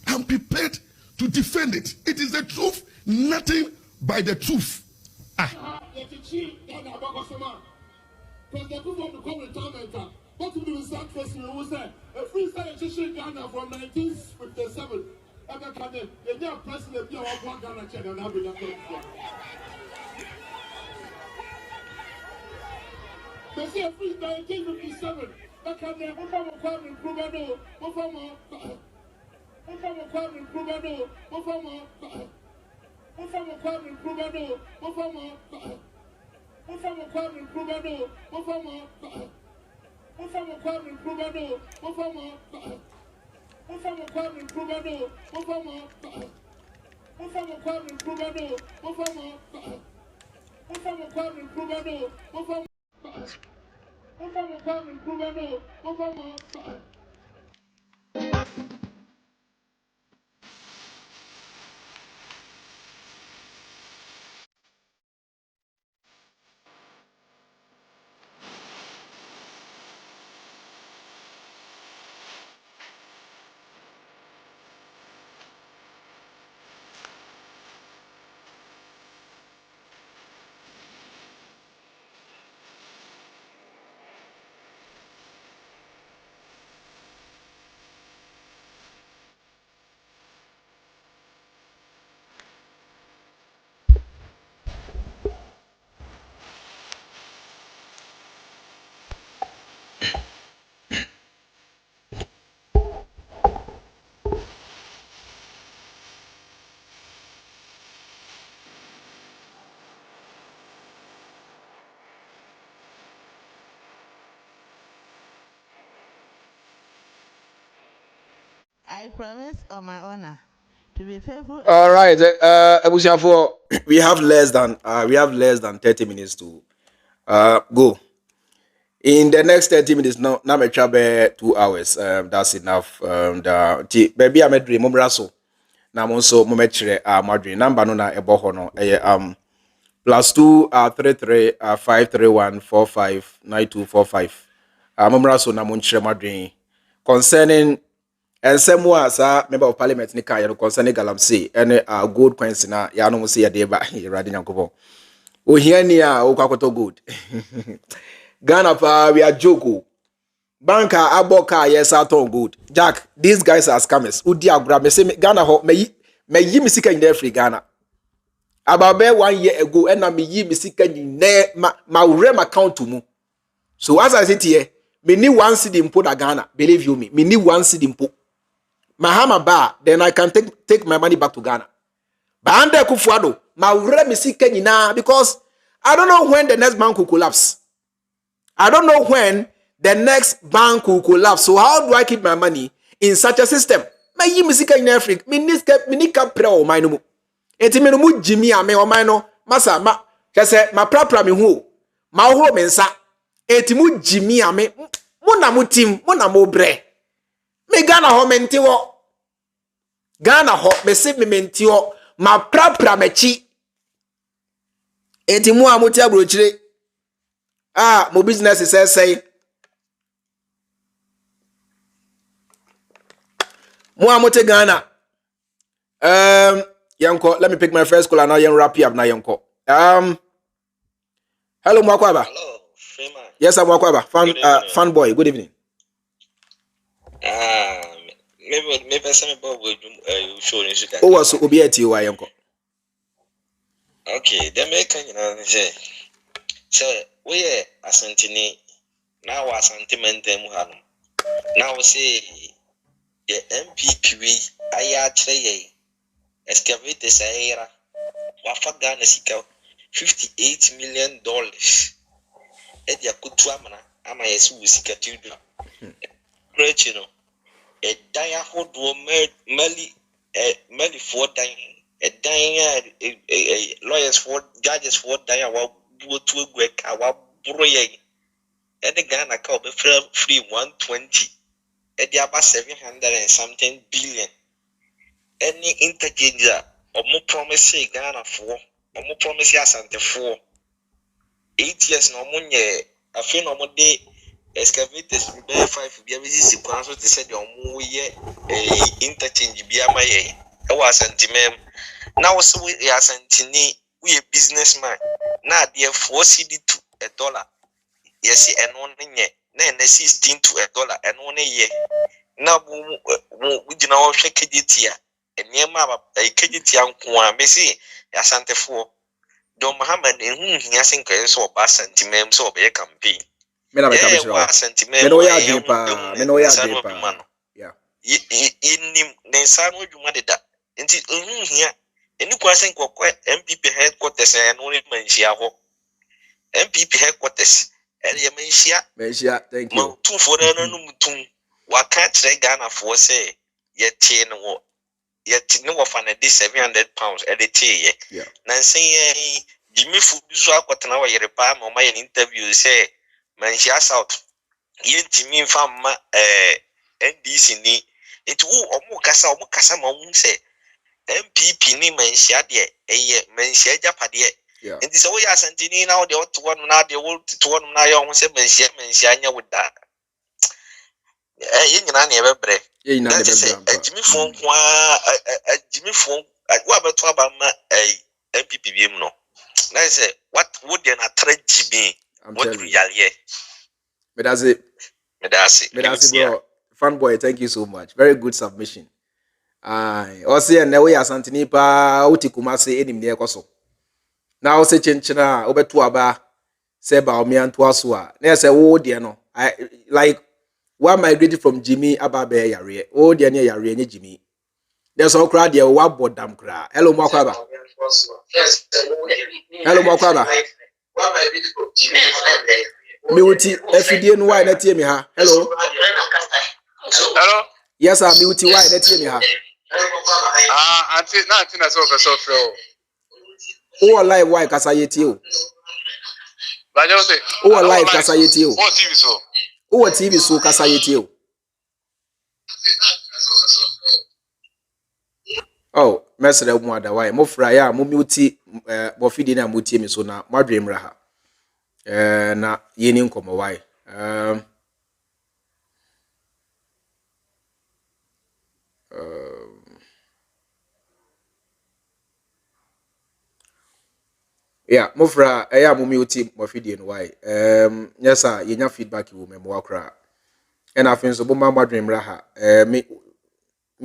I'm prepared to defend it. It is the truth, nothing by the truth. What to do is that first we will say a freestyle education Ghana from 1957. Ever can the president be our one Ghana chair and have it. They say a freestyle 1957. Back at the Mufama Krubano, Mufama Kwame Krubano, Mufama Kwame Krubano, Mufama Kwame Krubano, Mufama Kwame Krubano, Mufama Kwame Krubano, Mufama Kwame Krubano, Mufama Kwame Krubano, Mufama I promise on my honor to be faithful. All right, we have less than 30 minutes to go. In the next 30 minutes, now me travel 2 hours. That's enough. Baby, I'm a dream. Momraso. Now also momechre madri number no na eboho no. +2 33 531 45 9245. Momraso na monchre madri concerning. And somewhere, sir, member of parliament, Nika, you concerning galamsey, and gold coins na ya no say a day by Radin Yankovo. Oh, here near Okakoto good. Ghana, we are Joko. Banker, Aboka, yes, I told good. Jack, these guys are scammers. Udia grab me say Ghana, may ye me sick in there free Ghana. About 1 year ago, and I me ye me sick in there, my rem account to mu. So as I sit here, me need one seed in put a Ghana, believe you me need one seed in put. Mahama ba, then I can take my money back to Ghana. But under Akufo Addo, my rem sick because I don't know when the next bank will collapse. I don't know when the next bank will collapse. So how do I keep my money in such a system? My yi misika in Africa. Minika pre o mine mu. Enti me no mu Jimmy ame o mine no. Masa ma kese ma prapra me hu. Ma ho me nsa. Enti mu Jimmy ame Muna mutim, muna mobre. Me Ghana ho mentiwo. Ghana ho me se me mentiwo. Ma pra mechi. Enti mu amuti abrochire. Mo business is say. Mu amuti Ghana. Yanko, let me pick my first call and now you wrap up now Yanko. Hello Mwakwaba. Hello, Freemind. Yes, I'm Mwakwaba. Fan boy. Good evening. Maybe some boy will show you. Oh, was obi eti wa Yanko. Okay, the American, say we are asantini now a sentiment muhanum. Now say the MPP ayatre excavate Sahara wafa Ghana sika $58 million. Edia kutuamana ama yesu sika tudra. Great, you know. A dia hold Melly for dying. A dying lawyers for judges for dying. Wa to work our broye. And the Ghana call be free 120. A dia about 700 and something billion. Any interchange or more promise Ghana for or more promise Asante for 8 years no money. I feel no more day. Excavators be 5 be busy plans to say your more interchange be my e was sentiment. Now so we are sentini we a businessman. Now dear 4 CD to $1. Yes, and one year. Then 16 to $1 and 1 year. Now we do not shake it here. And near my a Kajian Kwan Messi, Asante for Don Mohammed in whom he has increased or bas sentiment so be a campaign. Yeah. In Nensano Jumadeda. Until here, and you can think of MPP headquarters and only Menchiaho. MPP headquarters, Menchia, thank you. 2 for the what can't say Ghana for say, yet no of an £700 at the tea. Nancy Jimmy Fubuzo got an hour your palm or my interview say, Menchia South. Yen Jimmy Fama NDC ni it who Omukasa say MPP ni Menchia de Menchia Japadie. And this way as Santini now the old one now the old to one now you say Menchia with that. Never break. Jimmy Fong, Jimmy Fong, what about Twabama a MPP no? I say, what would then a trade GB? What reality? Medase, bro. Fanboy, thank you so much. Very good submission. Also, and we are Santini pa uti kumase enim ne ekoso. Now say chenchena obetu aba seba omi antoasua. Na say wo de no. I like one migrated from Jimmy ababe yare. Oh de ne yare ne Jimmy. There's all crowd there wa bodam kra. Hello Mwakwaba. Hello Mwakwaba. Miuti FDN why na tie me ha. Hello. Hello. Yes sir, Miuti why na tie me ha. Auntie na so flow. O live why kasa yeti o. Ba jo say. O live kasa yeti o. O TV so. O TV so kasa yeti o. Oh, mesere mu ada why mo fra ya mo Miuti mo fidi na mo tie me so na mo adwemra ha. Na yeni nkomo why. Yeah, mofra mo Miuti mo fidi no why. Yes sir, yenya feedback wo me mo akra. And I think so bo ma adwemra ha. Me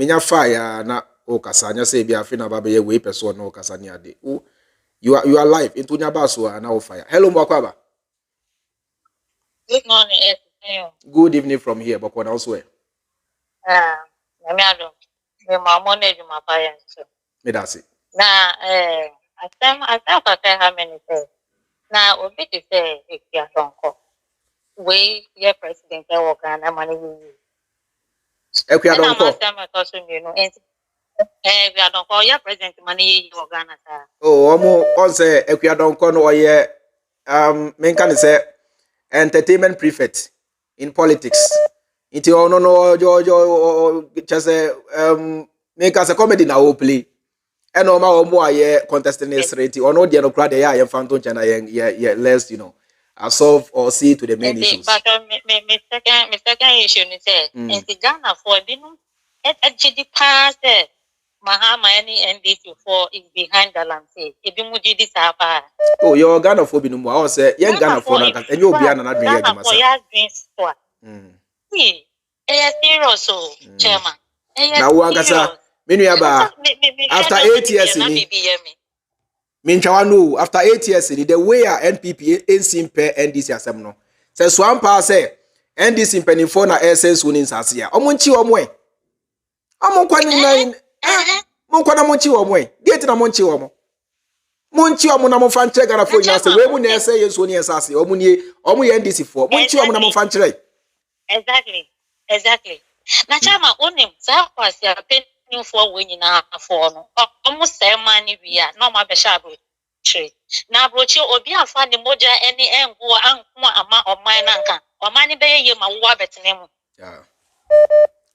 nya fire na o kasa nya say bia na baba ye we person na o kasa ni ade. You are live into nya baso na o fire. Hello Mwakwaba. Good morning, good evening from here, but when elsewhere. Me my money to my parents. Me that's it. Now, I say how many say. Now, obi to say if you don't call. We your president work and money you. If you don't call. We don't call your president money you Ghana. Oh, on say if you don't call no ye men can say entertainment prefect in politics. Into no just make us a comedy now play. And no more contesting this rate or no the crowd yeah phantom channel yeah less I solve or see to the main issues. But my second issue is and the Ghana for binum actually pass Mahama any NDC for is behind the galamsey. Ebimuji this apa. Oh, you're Ghana for binum. I was say young Ghana for and you'll be an admin Ghana for your dreams for. See, serious so chairman. Now one kasa after 8 years in Minchawanu, after 8 years in the way our NPP ain't simple NDC assembly. Says one pass say NDC penny for na essence winning Sasia. Omunchi omwe. Amonkwani nine. Monkwana monchi omwe. Get na monchi omo. Monchi omo na mo fanche Ghana for you say we mu na say yes woni Sasi. Omu NDC for. Monchi omo na mo fanche. Exactly. Na chama onim sa kwasi apen for when na for no almost say money we are no ma be shabu tree na brochi obi afa ni moja any engo anko ama oman nanka omani be ye ma wo abetene mu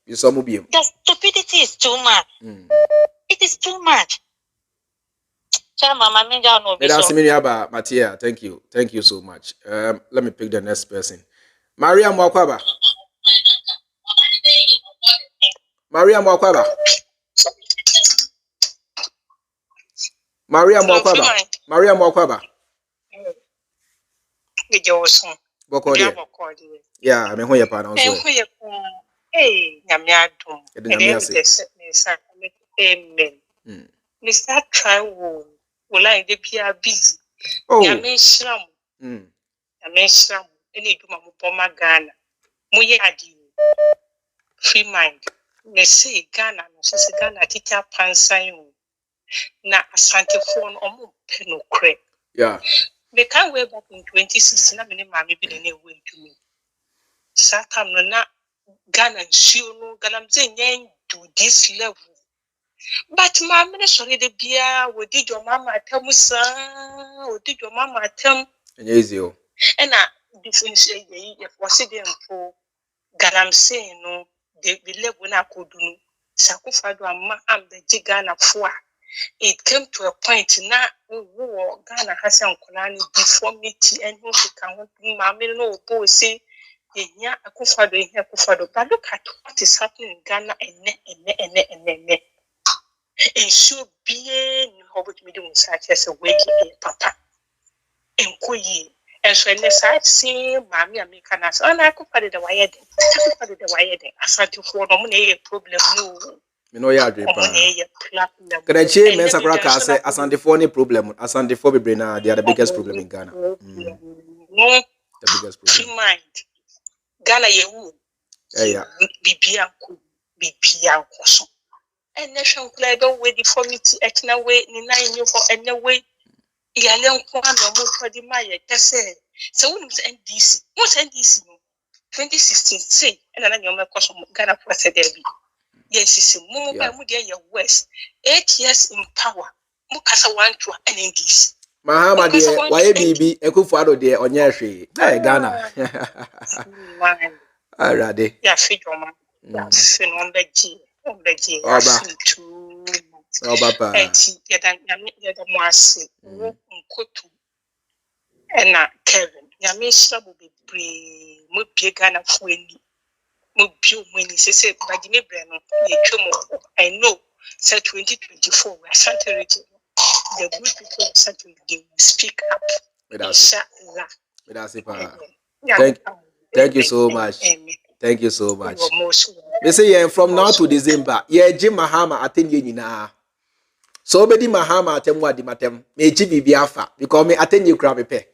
you saw me. The stupidity is too much. It is too much. Chama mamenja no be so Matia, thank you so much. Let me pick the next person. Maria Mwakwaba. Maria Mwakwaba. Yeah, I mean who you pa now so. Nyamiadum. Amen. Mr. Try will I be busy. Yamishram. Yamishram. Any do Mamma Ghana. Muyadi. Freemind. Me say Ghana, no says Ghana teacher pansayu. Na asante phone omu peno cre. Yeah. We can't way back in 2016. I mean, mammy be the way to me. Sakam no na Ghana no galamsey to this level. But mammy sorry the beer. What did your mama tell me, sir? What did your mama tell? Easy. And difference if was it for galamsey no. The level na kodunu Akufo Addo amma ambe Ghana for it came to a point na Ghana has ankolani deformity and who can want mammy no boy say yeah Akufo Addo but look at what is happening in Ghana and it should be in Hobbit medium such as a wage papa and koyi. And so, unless I see Mammy American as on Akufo Addo the wired, as I do for no money problem. You know, ya dream. Can I change Mensa Kraka say as on the phone problem, as on the phone brain, they are the biggest problem in Ghana. No, the biggest problem. Mind Ghana, you Bibianco, so. And nation play don't wait deformity, etna way, in 9 years for any way. Yalong one or more for the Maya, say. So, what's NDC? What's NDC? 2016, say, and then your question Ghana President. Yes, it's a more your West. 8 years in power. Mukasa one to an NDC. Mahama, dear, why baby, Akufo Addo dear on your tree? Hey, Ghana. Already. Yeah, figure man. That's on the G. On the G. Oh, Papa. Yada mwase. Nkotu. Ena Kevin. Yamisha will be brave. Mupie Ghana fweni. Mupio mweni. Say, Bagime Breno. I know. Say 2024. We are starting the good people are starting. They will speak up. Thank you so much. Thank you so much. They say from now to December. Yeah, Jim Mahama attend you na. So bedi Mahama atemwa di matem. Me jibi biafa because me attend you crab pe.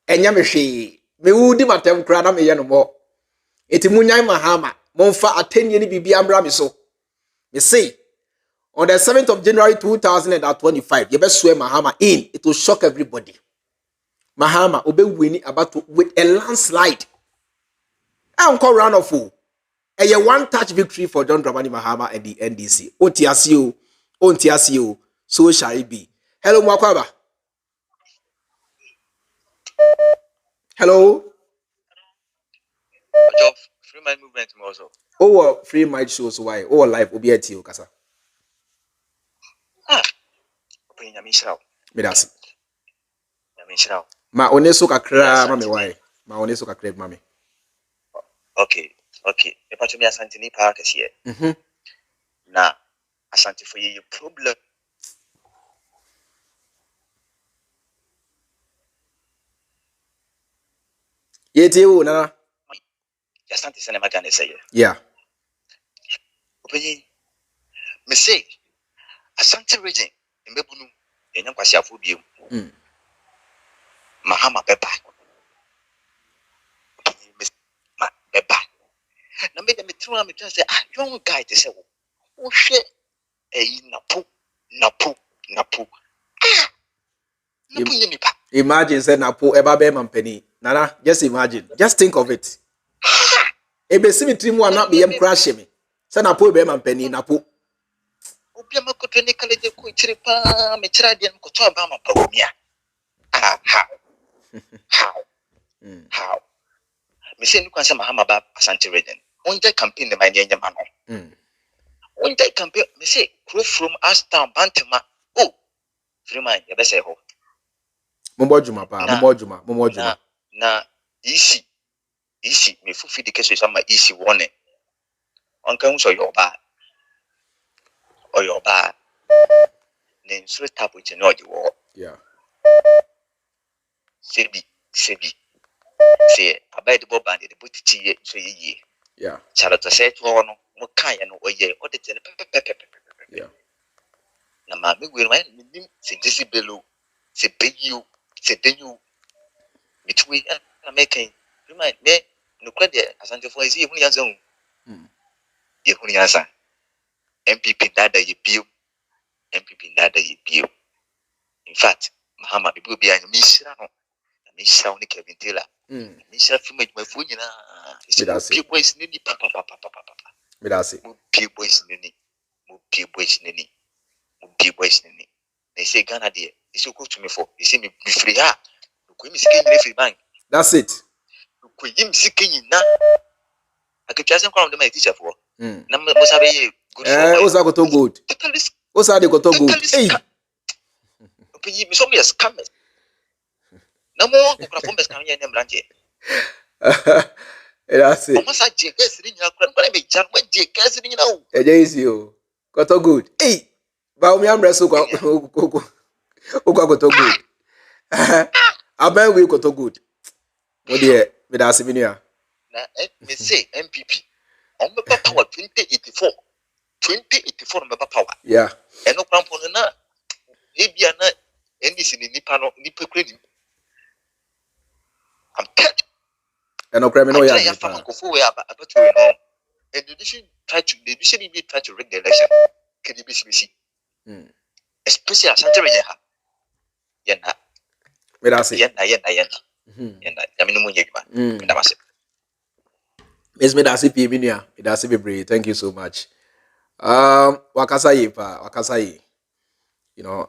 Enya me hwe. Me wudi matem kra na me ye no mo. Eti munyai Mahama. Monfa attend you ni bibi amra me so. Me say on the 7th of January 2025, you best swear Mahama in. It will shock everybody. Mahama obe winning about with a landslide. I'm call round of fool. A one-touch victory for John Dramani Mahama and the NDC. Ontiasio, so shall it be. Hello, Mwakwaba. Hello. Free mind movement also. Oh, free mind shows why. Oh, life will be at you, Kasa. Open your mission. Medasi. Mission. Ma oneso kakra mami why? Ma oneso kakra mami. Okay. If I me asante ni park here. Na asante for you problem. Yeti o na. Asante sene magane say. Yeah. Open me say asante region mbebunu enyam kwasi afobiem. Mahama beba. Beba. Na me dem tru me say young guy dey say wo hwe napo. Napo nipa. Imagine say napo eba be mampani. Nana, just imagine. Just think of it. Ebe symmetry mu na be yem crash me. Say napo be mampani napo. Obi amakoto ne kale de ko chire pa me chira de ko to ba ma pa omia. How? Me say nukwan say Mahama ba Asante region. Onje campaign de manye nyama no. Onje campaign me say crew from Aston Bantama. Oh. Freemind ye be say ho. Mombo juma. Na isi me fufi de keso sama isi wone. Onka hu so yoba. Oyoba. Ne nso tap with no di wo. Yeah. Sebi. Say abide the bob and the booty so ye. Yeah. Charlotte said to one more kind and oye or the pepe. Yeah. Na mammy will mind say disibelu, say big you, say then you between making remind me no credit as until for his even zone. Yehuniasa MPP dada ye bill. MPP dada ye bill. In fact, Mahama will be a Misha. Misha only Kevin Taylor. Misha Fumage my food, few boys nini papa. Medasi. Few boys nini. They say Ghana dear. They say go to me for. They say me free ha. Look him skin free bank. That's it. Look him skin na. I could just come to my teacher for. Number must have a good for. Osa goto good. Osa de goto good. Hey. Okay, you so me as come. No more go from best coming in branch. That's it. Almost a JKS in your crowd. Be John when JKS in now. Eje you. Goto good. Hey. Ba umi amreso kwa goto good. Aben we goto good. Mo de medasi binia. Na me say MPP. On me power 2084. 2084 me power. Yeah. And no cramp on na. Ebia na NDC ni nipa credit. I'm telling you. And no criminal ya. Akufo Addo no. And the nation try to rig the election. KDBC. Especially Asante region ha. Yena. Medasi. Yena. Yami no munye gba. Ndamase. Miss Medasi pi minia. Medasi bebre. Thank you so much. Wakasa ye. You know,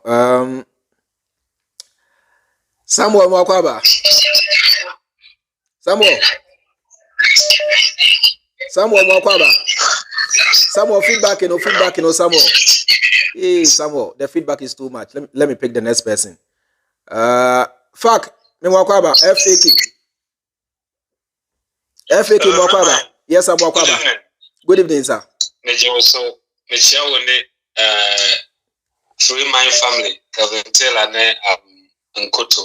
Samuel Mwakwaba. Samuel Mwakwaba. Samuel feedback, Samuel. Hey, Samuel, the feedback is too much. Let me pick the next person. Fuck, Mwakwaba, FAK Mwakwaba. Yes, I'm Mwakwaba. Good evening, sir. Freemind Family, Kevin Taylor, and Koto,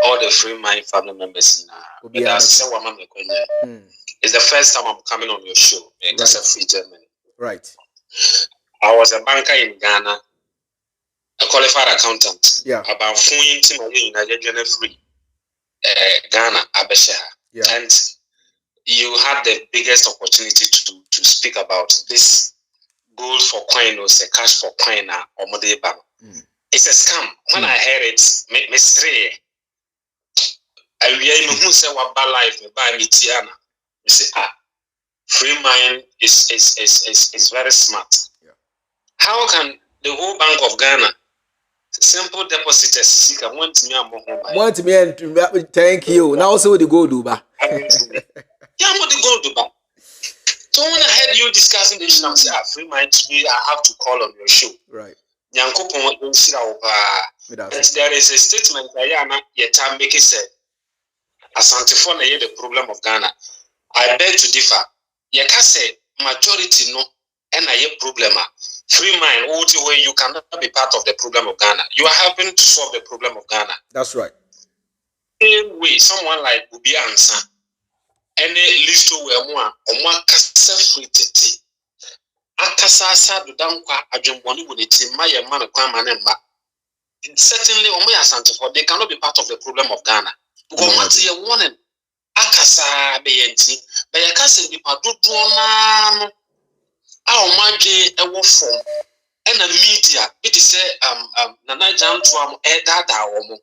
all the Freemind family members now. It's the first time I'm coming on your show. That's a free Germany. Right. I was a banker in Ghana, a qualified accountant. Yeah. About 4 years in free Ghana, Abesha. Yeah. And you had the biggest opportunity to speak about this gold for coin or say cash for coin or modeba. It's a scam. When I heard it, me I really who say what bad life me buy me Tiana. Me say Freemind is very smart. Yeah. How can the whole Bank of Ghana simple depositors seek want me and thank you. Now also the gold Duba. Yeah, what the gold Duba. So when I heard you discussing the issue, I said, Freemind, today I have to call on your show. Right. But there is a statement that Yeta make it said, Asante for the problem of Ghana. I beg to differ. Yeka say majority no, and I problem. Freemind, where you cannot be part of the problem of Ghana. You are helping to solve the problem of Ghana. That's right. Same way, someone like Ubi Ansa, any list where more kasa free tete. Akasa do dankwa adwemboni wo neti maye man kwa manemba. Certainly omo Asante for they cannot be part of the problem of Ghana. Because what you warning akasa be yenti, be yakase bi padodo na no a omadwe ewo from and the media it is say Nana Jam to am dada omo.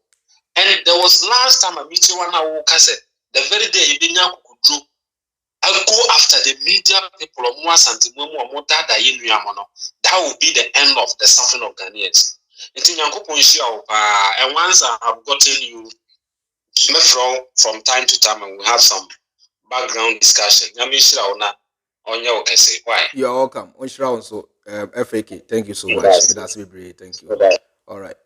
And there was last time a meeting one I said the very day you didn't go go after the media people of that will be the end of the suffering of Ghanaians. And once I have gotten you from time to time and we have some background discussion. Why? You are welcome. Also, FAK, thank you so much. That's great. Thank you. All right.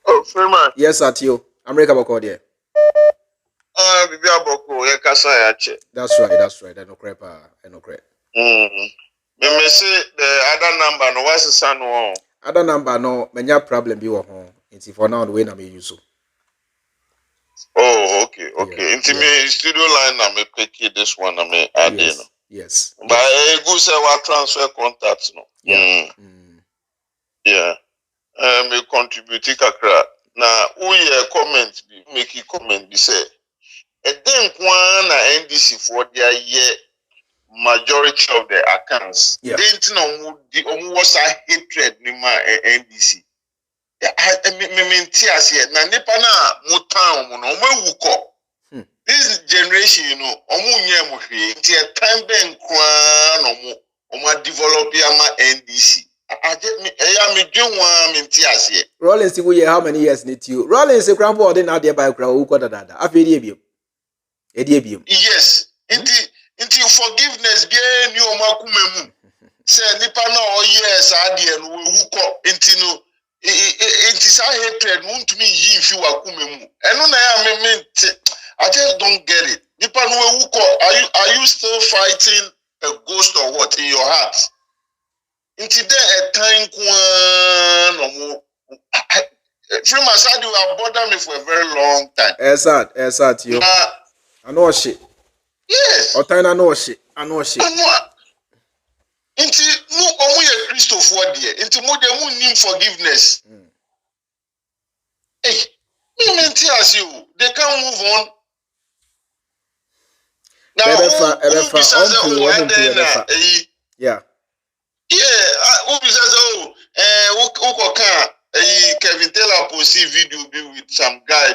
Oh, Freeman. Yes, Atio. America Boko there. That's right. I know crap. Me say the other number no what's the son one? Other number no many problem be wo ho. Nti for now the way na me use. Oh, okay. Into me studio line na me pick this one na me add in. Yes. But good say what transfer contacts no. Yeah. Me contribute kakra. Na we comment make a comment be say e den kwa na NDC for their year majority of the accounts. They didn't know was a hatred nima NDC. Na nipa na mutan mu no wuko. This generation, you know, omunye muhwe. Nti a time ben kwa no mu develop ama NDC. Rollins, how many years need you? Rollins, a grandpa didn't have by crowd who got that. I feel you. Yes, into forgiveness, be new makumemu. Say, Nipana, oh yes, I who call into no. It is a hatred, won't to me if you are kumemu. And when I just don't get it. Nipana, who call? Are you still fighting a ghost or what in your heart? Until a time Freeman said you have bothered me for a very long time. Exact, you. I know shit. Yes. I know shit. Until no omuye Christopher dear. Until mo dem need forgiveness. Hey, me as you. They can't move on. Now, yeah. Yeah, who says Kevin Taylor posted video with some guy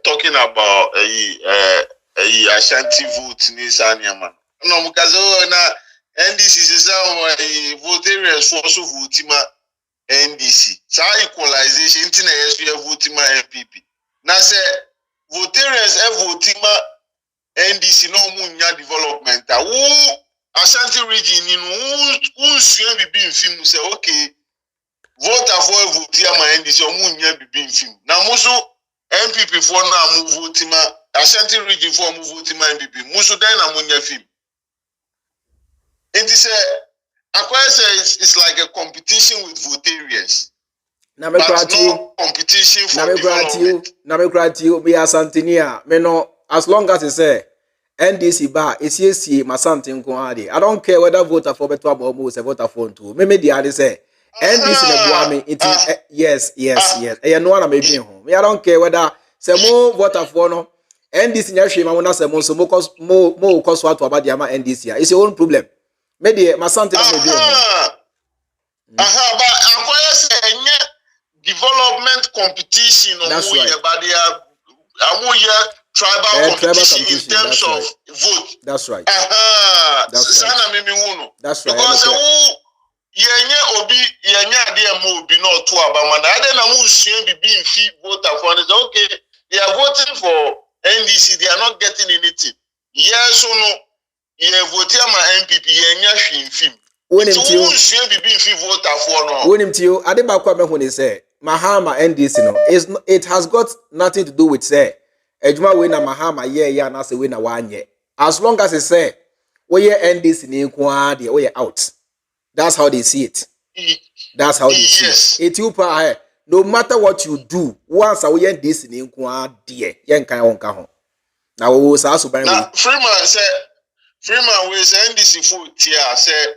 talking about Ashanti vote in Sanyama. No, because NDC is voters for so voting NDC. So equalization internet voting MPP. Now say voters voting NDC no munya development. Who Ashanti region in who swim be being film say okay vote for vote my NDC or munya be being film. Now muso MPP for now move vote ma Ashanti region for move vote ma MPP. Muso then na munya film. It is it's like a competition with votarians. But no competition for development. Namekratio be Asantinia. Me no as long as it's say NDC bar is yes Masante Nkwadi. I don't care whether voter for better or most a voter for two. Maybe the other say NDC the boy yes. I know what I'm making home. I don't care whether say more voter for no NDC nyashwe ma wona say mo cost what about the NDC. It's your own problem. Maybe Masante na mebi home. But I say development competition on that's right. Tribal competition in terms that's of right. vote. That's right. That's right. That's right. Because obi nya de mo bi no to abama na ade na mu sua bibi mfi voter for and say okay they are voting for NDC, they are not getting anything. Yes or no? You vote my MPP, you nya hwimfim. When him to you bibi mfi voter for no. When him to you ade ba kwa me hu ni say Mahama NDC no it has got nothing to do with say ejuma we na Mahama ye na say we na wanye. As long as it say we NDC ni nko de we out. That's how they see it. That's how they see it. No matter what you do, once we NDC ni nko de yen kan won ka ho. Na we say so ban we. Freeman we say NDC for tia say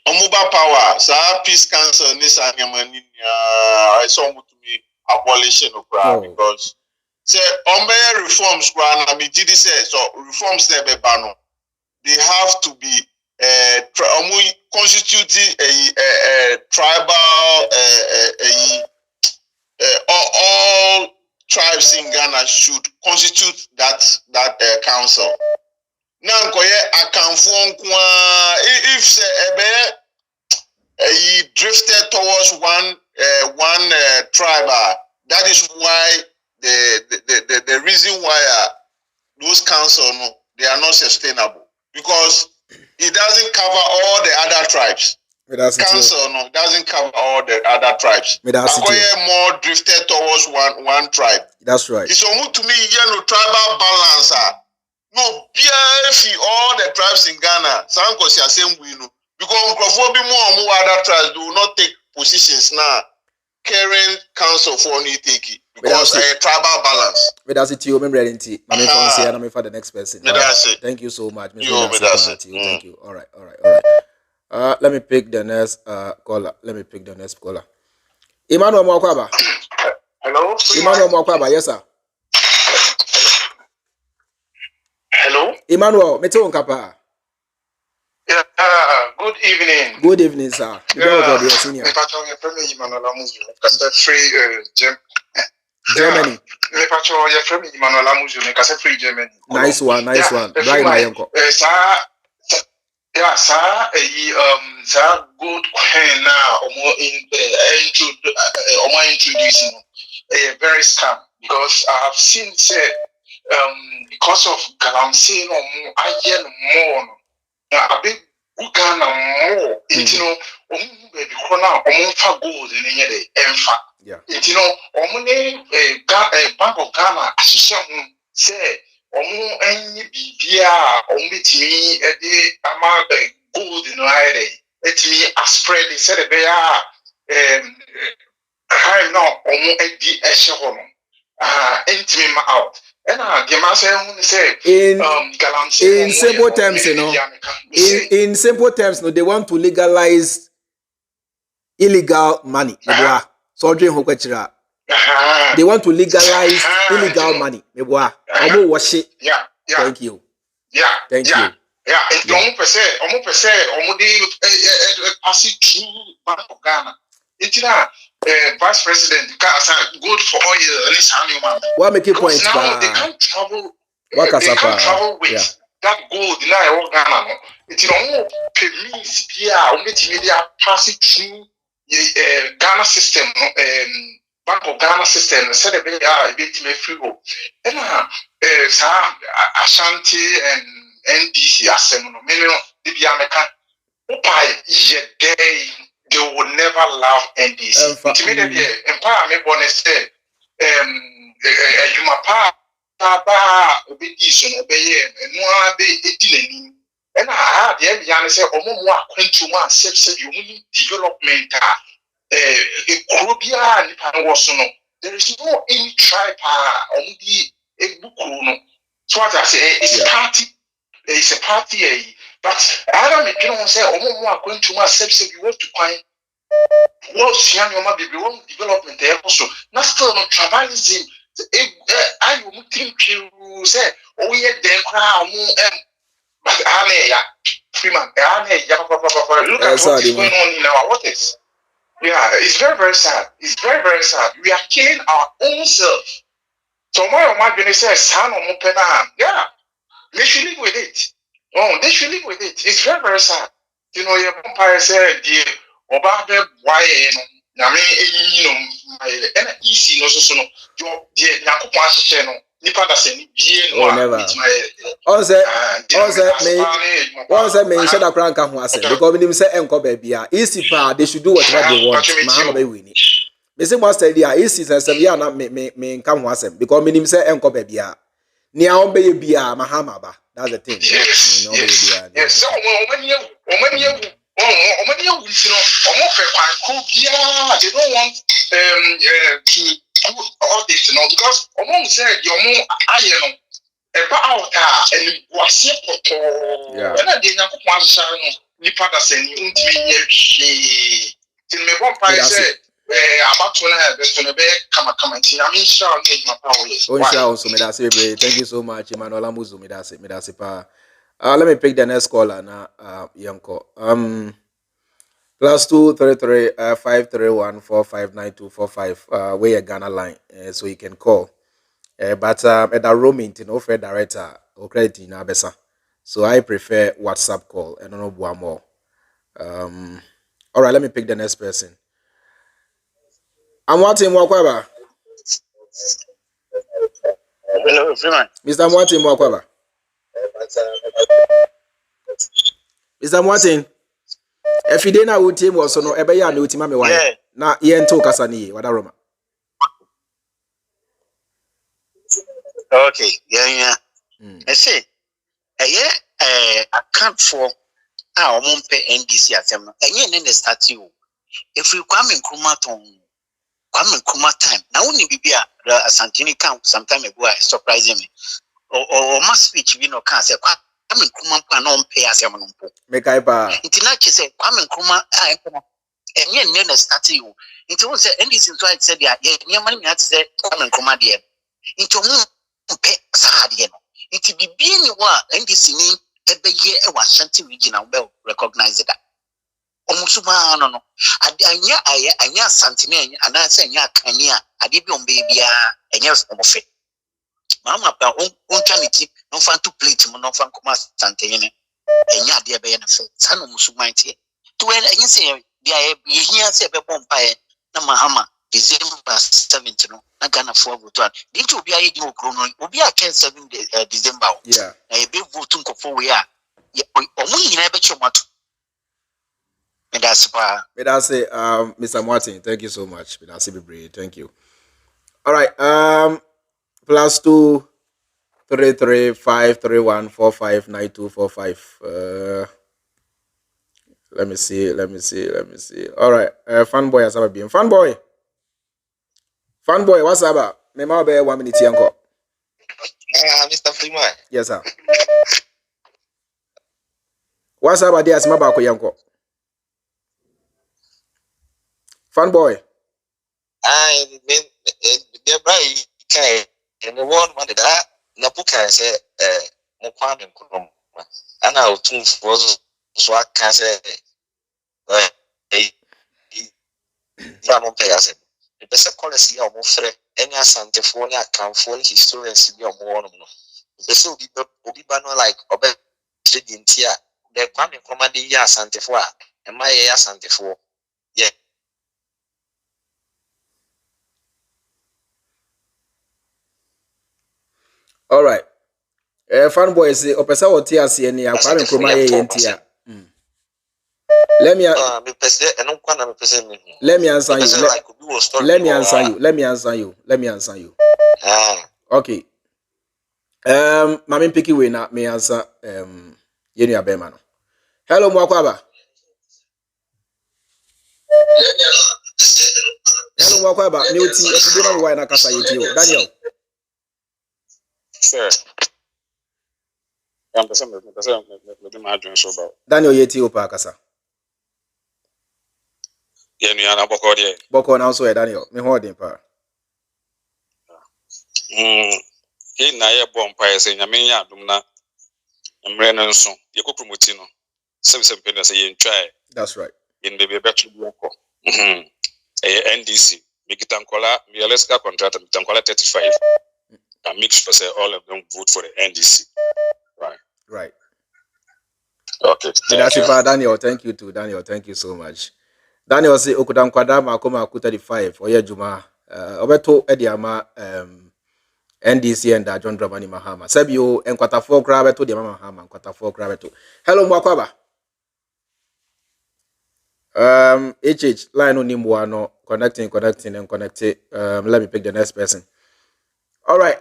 Omuba power, sa peace council ni sa nyamani I saw to me abolition because say on reforms na me did say so reforms na be bano they have to be constituting a tribal all tribes in Ghana should constitute that council. Now if say he drifted towards one tribe, that is why the reason why those councils they are not sustainable because it doesn't cover all the other tribes. Council doesn't cover all the other tribes. More drifted towards one tribe. That's right. It's almost to me tribal balance. No, all the tribes in Ghana, because more other tribes do not take positions now. Current council for any take it because a tribal balance. That's it. You remember it. I'm for the next person. Thank you so much. Thank you. All right. Let me pick the next caller. Emmanuel Mwakwaba. Hello. Emmanuel Mwakwaba. Yes, sir. Hello. Emmanuel, Mete Onkapa. Yeah. Good evening. Good evening, sir. Germany. Nice one. Right now, Yanko. Yeah, sir. Good queen now. Introducing a very scam because I have seen say because of galamsey I get more. A big Ghana more. You know, baby, for gold in the yeah. You know, Bank of Ghana association say any BBA me a day amount gold in the let me spread the said crime now the echelon out. In simple terms, you know, in simple terms, no, they want to legalize illegal money. They want to legalize illegal money. Yeah. Thank you. Thank you. Pass it through Bank of Ghana. Vice President good for oil. What make it point? Now they can't travel. They can't travel with that gold in Ghana. It's almost permits media pass it through Ghana system, Bank of Ghana system. Said a bit free. And Ashanti and NDC assembly. The Bianca. They will never love NDC. Immediately, empowerment bonus said, you ma pa obedition obey and one day 18. And I had the Emmy say, more quench one sepsis, you need development. There is no any tribe on the Ebukuno. So what I say, it's party, it's a party. But I don't say, more going to my sepsis, you want to find what's young development there also. Not still no tribalism. I will think you say, oh, yeah, they crown, but Freeman, look at what is going on in our waters. Yeah, it's very, very sad. It's very, very sad. We are killing our own self. Tomorrow, my goodness says, son of Mopena. Yeah, they should live with it. Oh, they should live with it. It's very, very sad. You know, your umpire said, Oba why na me and easy no so no your dear Yakupon share no nipa da se ni bie no never. Once me shut up crank ho asem because me say enko baby easy pa they should do whatever they want. Mahama be win. Me say master dia easy say ya na me nka ho asem because me say enko baby Nia ombe bia Mahama ba. That's the thing. Yes. So when you you know they don't want to do all this, you know, because said your more iron about and was yeah. When I didn't know nipa da send you she till me one pie said about to be come I mean sure my power. Also me that's thank you so much Emmanuel Amuzu me that's pa. Let me pick the next caller now Yanko. +2 33 531 459245 where your Ghana line so you can call. But at the roaming to no fair director or credit in Abesa. So I prefer WhatsApp call and no more. All right, let me pick the next person. I'm wanting Mwakwaba. Hello, Freemind. Mr. Martin Mwakwaba. Mr. Martin. If you didn't know team was no ebe ya no team me why. Na ye nto kasa ni wada Roma. Okay, yeah. I say account for our pay NDC asem no. Enye ne start you. If you come in Kuma time. Now only be a Santini camp sometime ago surprising me. Or my speech we no can say Kwame Nkrumah no pay asem no po. Make I ba. Intinachi say Kwame Nkrumah enye ne start you. Into say NDC so I said ya money me at say Kwame Nkrumah there. Into pay sad no. It be being wa NDC ni ebe ye e Ashanti region and well recognize that. Omusuma no anya santine ana say anya kania ade bi on baby anya omofe mama pa on chaniti no fan to plate mo no fan kuma santine ne anya ade be ye na fe sano musuma tie to when anya say dia ye hia say be bom pa na Mahama December 17 no na Ghana for vote an dinti obi aye di okro no obi a 7 December yeah na e be vote nkofo we a omu nyina be chomato. That's Mr. Martin, thank you so much. Thank you. All right. +2 33 531 459245. Let me see. All right. Fanboy has ever been. Fanboy, what's up? Me ma be 1 minute yanko. Mr. Freemind. Yes, sir. What's up, dear? Asma ba ko yanko. Fanboy. The bright kai and the one man that Napuka say Mokwan and Kurum. And now two was so I can say Payas. The best policy of Mofre, any Santa Fonia can phone historians in your morning. The so be Obibano like Obed in Tia, the Kwame Commandi Ya Santa Foa, and my Ya Santa Fo. Yeah. All right. Fanboy say opesa wo tia se ni Kwame Nkrumah ye ntia. Let me answer you. Okay. Mami piki we na me answer yenu abema no. Hello Mwakwaba. Hello Mwakwaba, ni uti efudina we na kasa yeti o. Daniel. Sir. Daniel yeti o pa kasa. Yeah, ni ana boko de. Boko na so e Daniel. Me holding pa. He na ye bom pa say nyame ya dum na mre no nso. Ye ko promote no. Sem pe say ye ntwa. That's right. In the be better boko. NDC. Mikitankola, Mialeska contract Mikitankola 35. And make sure say all of them vote for the NDC. Right. Okay. Daniel, thank you too. Daniel, thank you so much. Daniel say okudan kwada ma akoma aku 35 oye juma obeto ediama NDC and John Dramani Mahama sabio enkwata 4 kra beto de mama Mahama enkwata 4 kra beto. Hello mwakwaba. HH line on no connecting and connecting. Let me pick the next person. All right.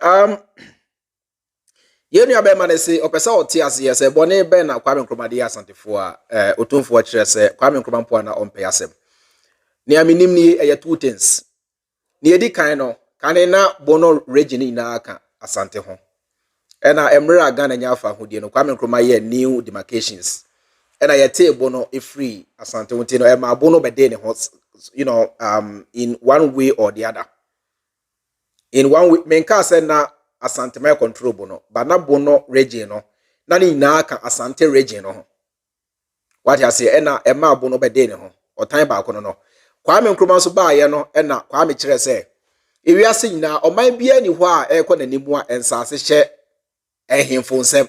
Yenu ya bema ne se opesa oti ase se bone be na Kwame Nkrumah de asantefo a otumfo kire se Kwame Nkrumah mpo na ompe asem. Ne aminim ni eye two things. Ne edi kan no kan na bono region na aka asante ho. E na emre aga na nya afa hodie no Kwame Nkrumah ye new demarcations. And I table no a free asante unti no e ma bono be de ne ho, you know, in one way or the other. In one way menka say na asante me control bono but na bono region no na ni na aka asante region no. What I say na e ma bono be de ne ho otan ba ko no Kwame Nkrumah so ba ye no e na Kwame kire say e wi ase nyina o man bia ni ho a e ko na nimu a ensase hye ehemfo nsem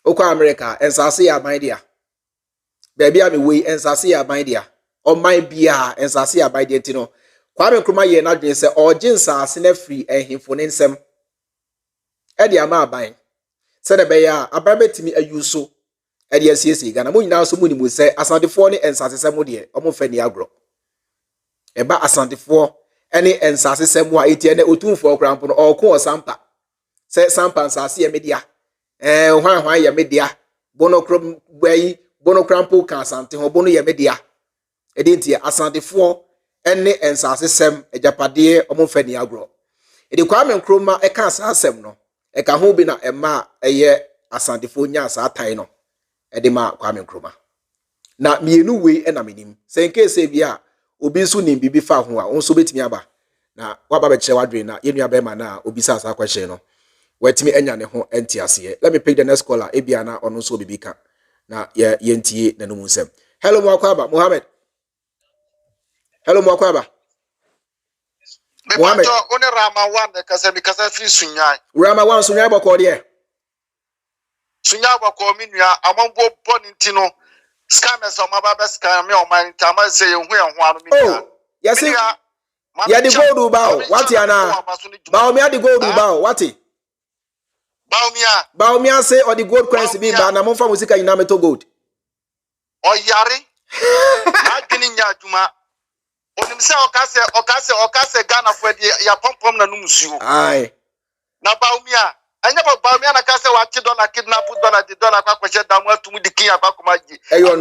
okwa America ensase ya man dia baby am we ensase ya ban dia o man bia ensase ya ban dia ntino Kwame Nkrumah ye na dwen se o nsase na free ehimfo ne nsem e dia ma ban se de be ya ababetimi ayuso e dia siesi Ghana mo nyina so munimu se asantefo ne ensase sem de o mo fani agro e ba asantefo ene ensase sem a etie na otumfo okrampo no o ko sampa se sampa nsase ye media hwan ye media bono krom gbai bono krampo ka asante ho bono ye media edinti asantefo ene ensase sem ejapade omofani agro edi Kwame Nkrumah e ka asasem no e ka ho bi na ema eye asantefo nya asatan no edi ma Kwame Nkrumah na mienu we na menim se nke se bia obi nso nim bibi fa ho a onso betimi aba na waba be kire wadwe na yenu aba ma na obi sa asa kwehye no watimi enya ne ho entiase. Let me pick the next caller ebia na ono so bibi ka na ye ntie na no musem. Hello Mwakwaba Mohammed. Hello Mwakwaba Mohammed. One Rama one kasa free sunyai. Rama one sunyai boko de. Sunyai boko minua amambo boni ntino. Scammers on my baba scam me on my time I say you ho Oh, yes ya di gold bao what ya na bao me di gold bao what Baumia say or the gold coins be ba na mo fa musika nyina meto gold. O yare. Na gini nya adwuma. Onim se okase Ghana for the ya pompom na numusuo. Ai. Na Baumia. Anya Baumia na kase wa $10 kidnap dollar the dollar kwa kwese damu atumu dikin ya kwa kumaji. Eyo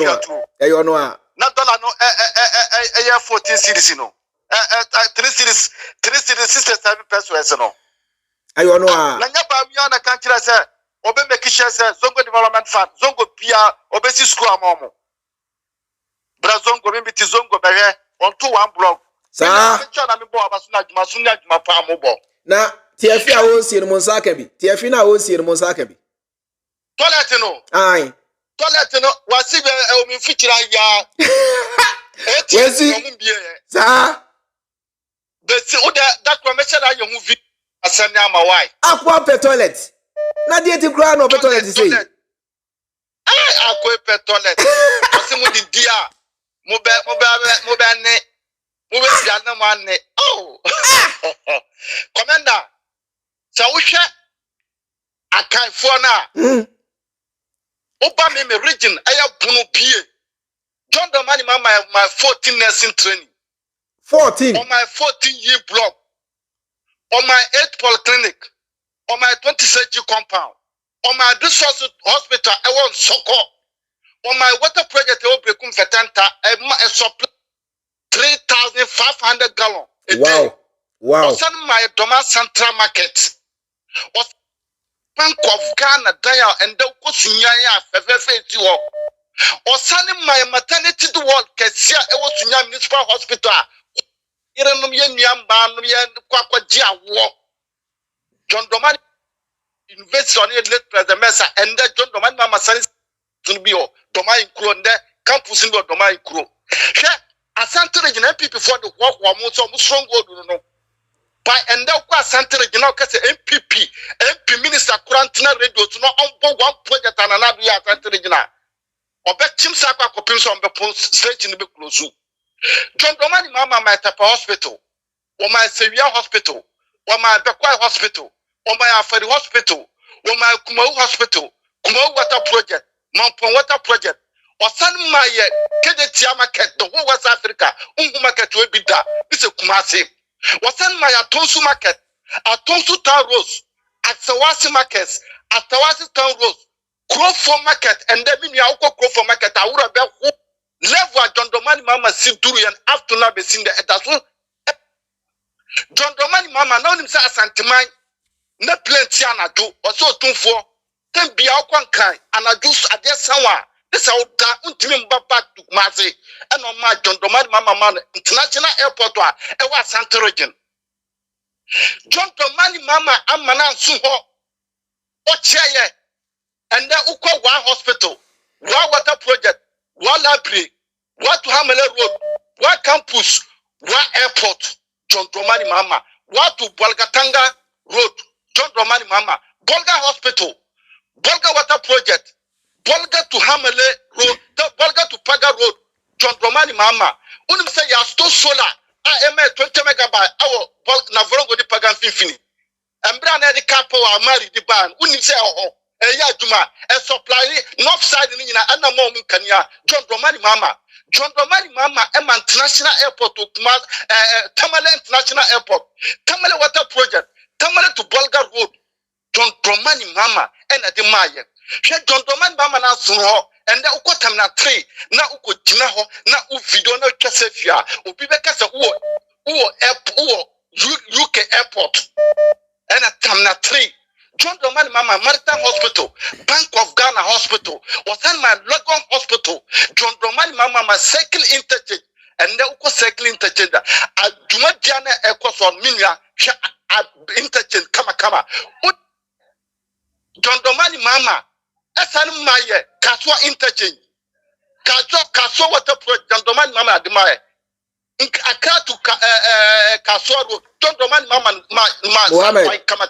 no a. Na dollar no 14 series no. 3 series 67 pesos no. Ayo no a. Na nya Baumia na kanchira se obe make sure se Zongo Development Fund Zongo pia obesi school amomo. Bra Zongo mbiti Zongo behe on to one block. Sa na me bo abasuna adwuma pa mo. Na TFI a wo sie no monsaka bi. TFI na wo sie no monsaka bi. Toilet no. Ai. Toilet no wasi be o mi fikira ya. Wesi. Sa. Besi o da kwa me share ya hu vi asani ama why. Akwa pe toilet. Na die ti kura no pe toilet say. Akwa pe toilet. Asi mu di dia. Mo be ne. Mo be bia na mo ane. Oh. Commander. Sa wo hwe akanfo na. Oba me region aya bunu pie. John Dramani my 14 nursing training. 14 on my 14-year block. On my 8th polyclinic. On my 20th century compound. On my resource hospital I want Soko. On my water project I open Fetanta I supply 3,500 gallons a day. Wow. On my Doma Central Market. On Bank of Ghana Daya and the Kusinya Fefe you. Or sending my maternity to work Kesia Ewosunya Municipal Hospital. Irenum Yam Ban Kwakwa Jia Walk. John Domani invests on it late President Mesa and then John Domani Mama Sanis to be Domai Kuro and campus in Domai Kuro. Asante region MPP for the work wa mo so strong go no by and that kwa Asante region now kase MPP MP minister Kurantina radio to no on one project and another Asante region obek chim sa kwa kopim so on be straight in be close John Dramani Mama my Tapa Hospital, or my Sevilla Hospital, or my Bekwai Hospital, or my Afari Hospital, or my Kumau Hospital, Kumau Water Project, Mampon Water Project, or San Maya, Kedetia Market, the whole West Africa, Market will be that. This is Kumasi. Was San Maya Tonsu Market, at Tonsu Town Rose, at Sawasi Markets, at Tawasi Town Rose, Crowford Market, and then in Yauko Crowford Market, I would have been level John Domani Mama Sinturi and after now be seen the Etasu. John Domani Mama, no him say Santimai, no plenty and I do, or so 2 4, 10 be out one kind, and I do a dear someone. This out that ultimate back to Mazi, and on my John Domani Mama International Airport, and was Santa Region. John Domani Mama, I'm Manan Suho, Ochaye, and then Uko Wa Hospital, Wa Water Project, Wa Library, Wa to Hamele Road, Wa Campus, Wa Airport, John Domani Mama, Wa to Bolgatanga Road, John Domani Mama, Bolga Hospital, Bolga Water Project, Bolga to Hamele Road, Bolga to Paga Road, John Domani Mama. Unim say ya sto solar, I am 20 megabyte, our Navarongo di Pagan Fifini. And Brand Eddie Capo are married the band. Unim say, oh, Juma, a supply north side in Anna Mom Kanya, John Domani Mama. John Domani Mama, Emma International Airport to Tamale International Airport, Tamale Water Project, Tamale to Bolga Road, John Domani Mama, and at the Maya. John Domani Mama now Suno, and now Ukotamna 3, now Uko Jinaho, now Uvidona Casafia, Ubibekasa UK Airport, and at Tamna 3. John Domani Mama Maritime Hospital, Bank of Ghana Hospital, was in my Logan Hospital, John Domani Mama my cycle interchange, and the Uko cycle interchange. I do not Jana Equus on Minia interchange, Kama. John Domani Mama, Esan Maye, Kaswa interchange, Kaswa Water Project, John Domani Mama Admire. Accra to Kaswa Road, John Domani Mama, Mohammed, Kama,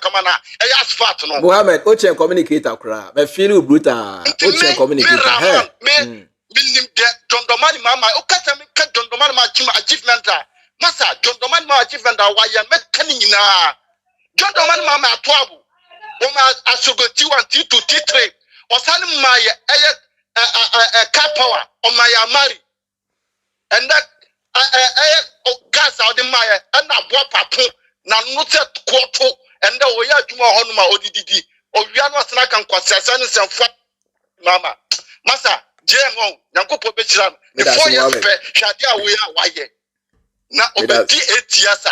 asphalt no. Mohammed, Ochen communicator crap. I feel brutal. Ochen communicator. Hey. John Domani Mama, Okata me John Domani Mama achievement. Masa, John Domani Mama achievement. Why you make canina? John Domani Mama atwabu. Oma asogoti 1 T2 T3. Osani my car power on my amari. And that gas out in my and I bought papu. Na note quarto and the way I do my honma odidi or we are not snack and concession mama masa jemo nyankopo bechiram the 4 years pe shadia we are why na obedi 8 years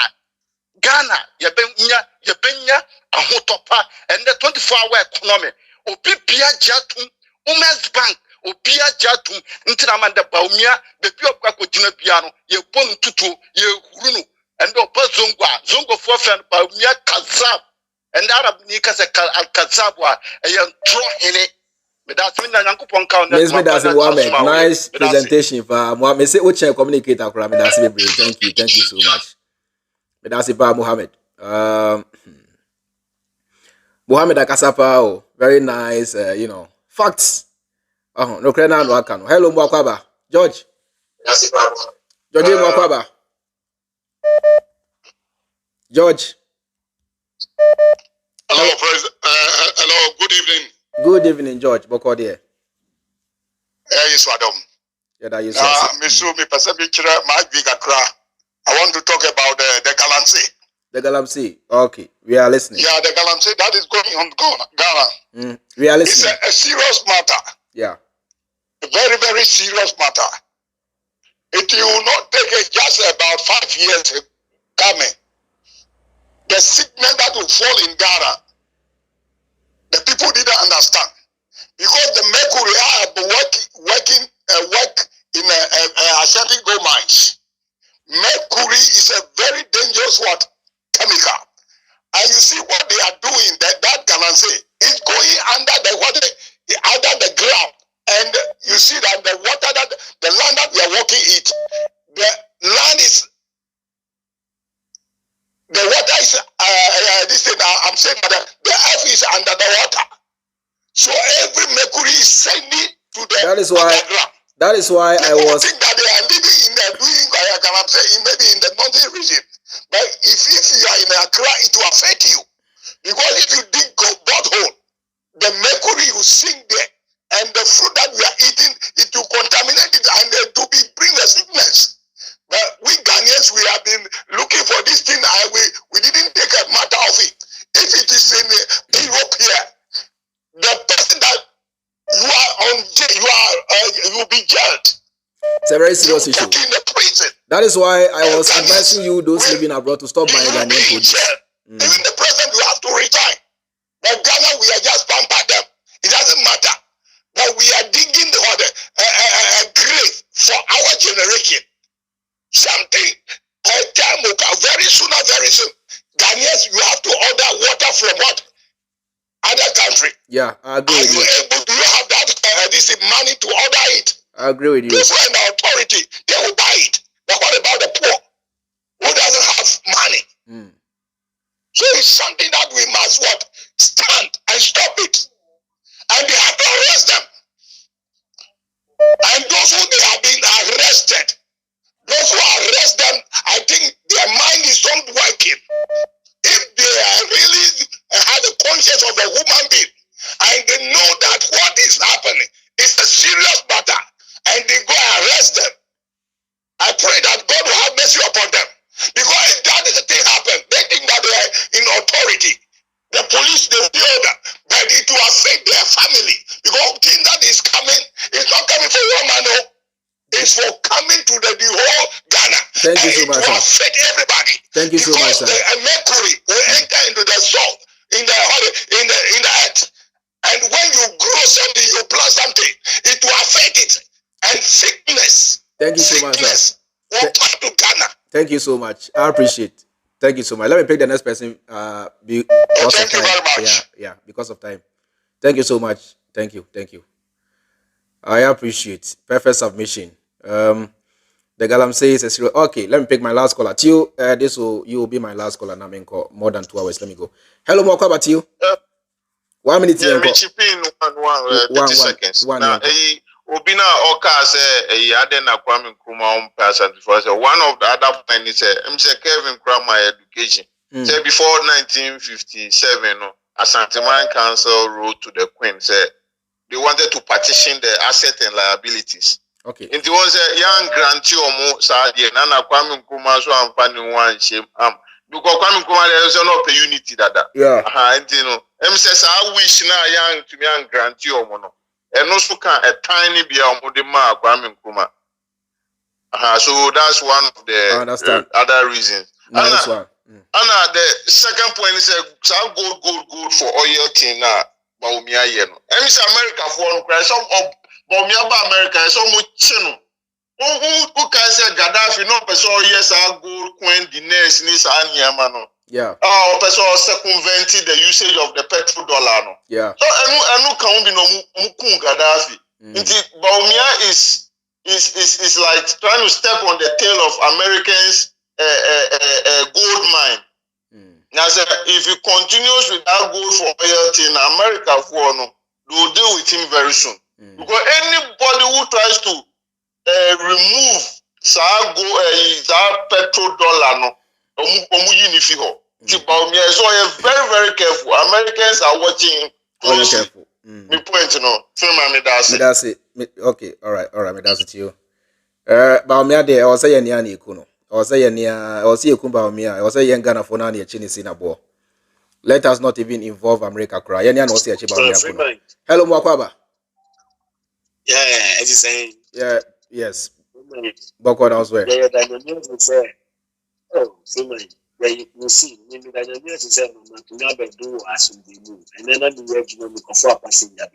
Ghana yebenya ahotopa and the 24-hour economy obi bia jatum Women's Bank obia jatum ntiramanda baumia bebi okwa jina bia no ye bom tutu ye hurunu and the Zongo for fan by Mia Kazab and Arab Nikas Kazabwa, a young draw in it. But that's when Uncle Ponka. Nice presentation for Mohammed. Say, Ochen communicator. Thank you so much. But that's about Mohammed. Mohammed Akasapa, very nice, facts. No crana no akano. Hello, Mwakwaba. George. George Mwakwaba. George. Hello, hello, good evening. Good evening, George. Boko there. Yes, madam. I want to talk about the galamsey. The galamsey. Okay, we are listening. Yeah, the galamsey that is going on Ghana. We are listening. It's a serious matter. Yeah. A very, very serious matter. It will not take just about 5 years coming. The sickness that will fall in Ghana, the people didn't understand. Because the mercury have been work in Ashanti gold mines. Mercury is a very dangerous chemical. And you see what they are doing, that galamsey is going under the ground. And you see that the water the land that we are working it, the land is the water is this thing I'm saying that the earth is under the water. So every mercury is sending to the underground. That is why People I was think that they are living in the doing like I'm saying, maybe in the northern region. But if you are in Accra, it will affect you. Because if you dig a butthole, the mercury you sink there, and the fruit that we are eating, it will contaminate it and it will bring the sickness. But we Ghanaians, we have been looking for this thing and we didn't take a matter of it. If it is in Europe here, the person that you are on, you will be jailed. It's a very serious issue. In the prison. That is why I was advising you, those living abroad, to stop buying Ghanaian produce. Even the president will have to resign. But Ghana, we are just pampered them. It doesn't matter. But we are digging a grave for our generation. Something, very soon, Ghanaians, you have to order water from what? Other country. Yeah, I agree with you. Do you have that this money to order it? I agree with you. People in the authority, they will buy it. But what about the poor who doesn't have money? So it's something that we must stand and stop it. And they have to arrest them. And those who they have been arrested, those who arrest them, I think their mind is not working. If they are really have the conscience of a human being, and they know that what is happening is a serious matter, and they go and arrest them, I pray that God will have mercy upon them. Because if that is the thing happen, they think that they are in authority. The police, they feel that, but it will affect their family. Because the thing that is coming is not coming for one man, no. It's for coming to the whole Ghana. Thank you so much, sir. It will affect everybody. Thank you so much, sir. The mercury will enter into the soul, in the earth. And when you grow something, you plant something, it will affect it. And sickness. Thank you so much, sir. Will come to Ghana. Thank you so much. I appreciate it. Thank you so much. Let me pick the next person. Because of time. Yeah, because of time. Thank you so much. Thank you. I appreciate perfect submission. The galamsey is a serious. Okay, let me pick my last caller. Tio, you will be my last caller. Now, more than 2 hours. Let me go. Hello, Moko, about you. 1 minute. Yeah, me chip in 30 seconds. Now, Obina Oka say Adena Kwame Nkrumah person before. So one of the other points is Kevin Nkrumah education. Say before 1957, Asante Man Council wrote to the Queen say they wanted to partition the asset and liabilities. Okay. It was a young grantee or Sadia Nana Kwame Nkrumah so I'm finding one shame. Because Kwame Nkrumah there is no pay unity that. Yeah. Says I wish now young to young grantee or mono. And also can a tiny be a modema Kwame Nkrumah. So that's one of the other reasons. Nice one. Anna, the second point is some gold for oil thing now. Baumia yeno. America for cry some of Baumia America so much chino. Who can say Gaddafi no person yes I gold coin the next nis and yamano. Yeah. Person circumvented the usage of the petrodollar no. Yeah. So I know can be no mukun Gaddafi. Baumia is like trying to step on the tail of Americans gold mine. Now, if he continues with that gold for oil thing, America for no, they will deal with him very soon. Because anybody who tries to remove that petrodollar no, so very, very careful. Americans are watching closely. Very careful. Me point, Freemind, that's it. Okay, all right, that's it to you. Baumia de, I was saying Niani Kuno. I was saying Baumia, I was saying Ghana for Nani Chinisina. Let us not even involve America cry. Hello, Mwakwaba. Yeah, as you saying. Yeah, yes. Boko elsewhere. Yeah, oh, Freemind. You see, maybe that the news is saying, never do as we do. And then I'm the economic of our passenger.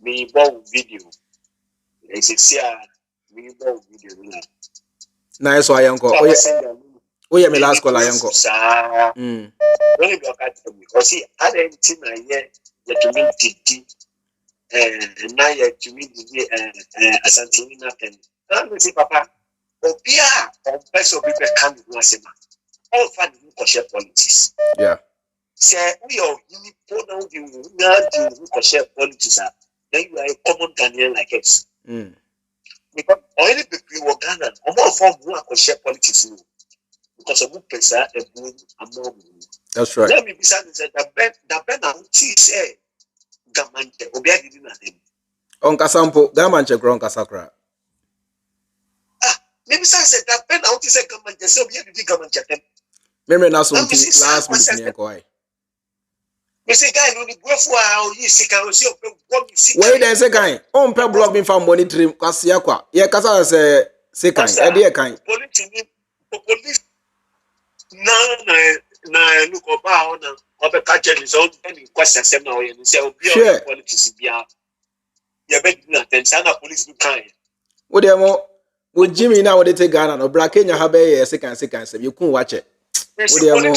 Me bought video. It's a CR. Me bought video. Nice, so I uncle. Oh, yeah, my last call, I uncle. When you look at me, because see, I didn't see my year that you mean TT. And now you're to me, Asante nothing. I'm say, Papa, oh, yeah, or best of people can't do a all fun share politics. Yeah. Say we are uniform you share politics. Then you are a common Ghanaian like us. because already be Ghana, almost form who share politics because of who pesa a boom among. That's right. Let me be sad that Ben say Gamante Obia didn't him. On Casampo, Gamanche Gron Casacra. Maybe said that Ben out is a Gamante, so we have to Gamante. Memory Nassau last minute. You say, guy, no, go for how you see. Wait, there's a guy. On per block me from monitoring Casiaqua. Yeah, Casa say, second, a dear kind. Police. Na look about the catcher is all any question. Same now, and say, sure, politics be out. You bet nothing. Sana police be kind. What do you with Jimmy now? They take Ghana no black Kenya have a second. You couldn't watch it. What do you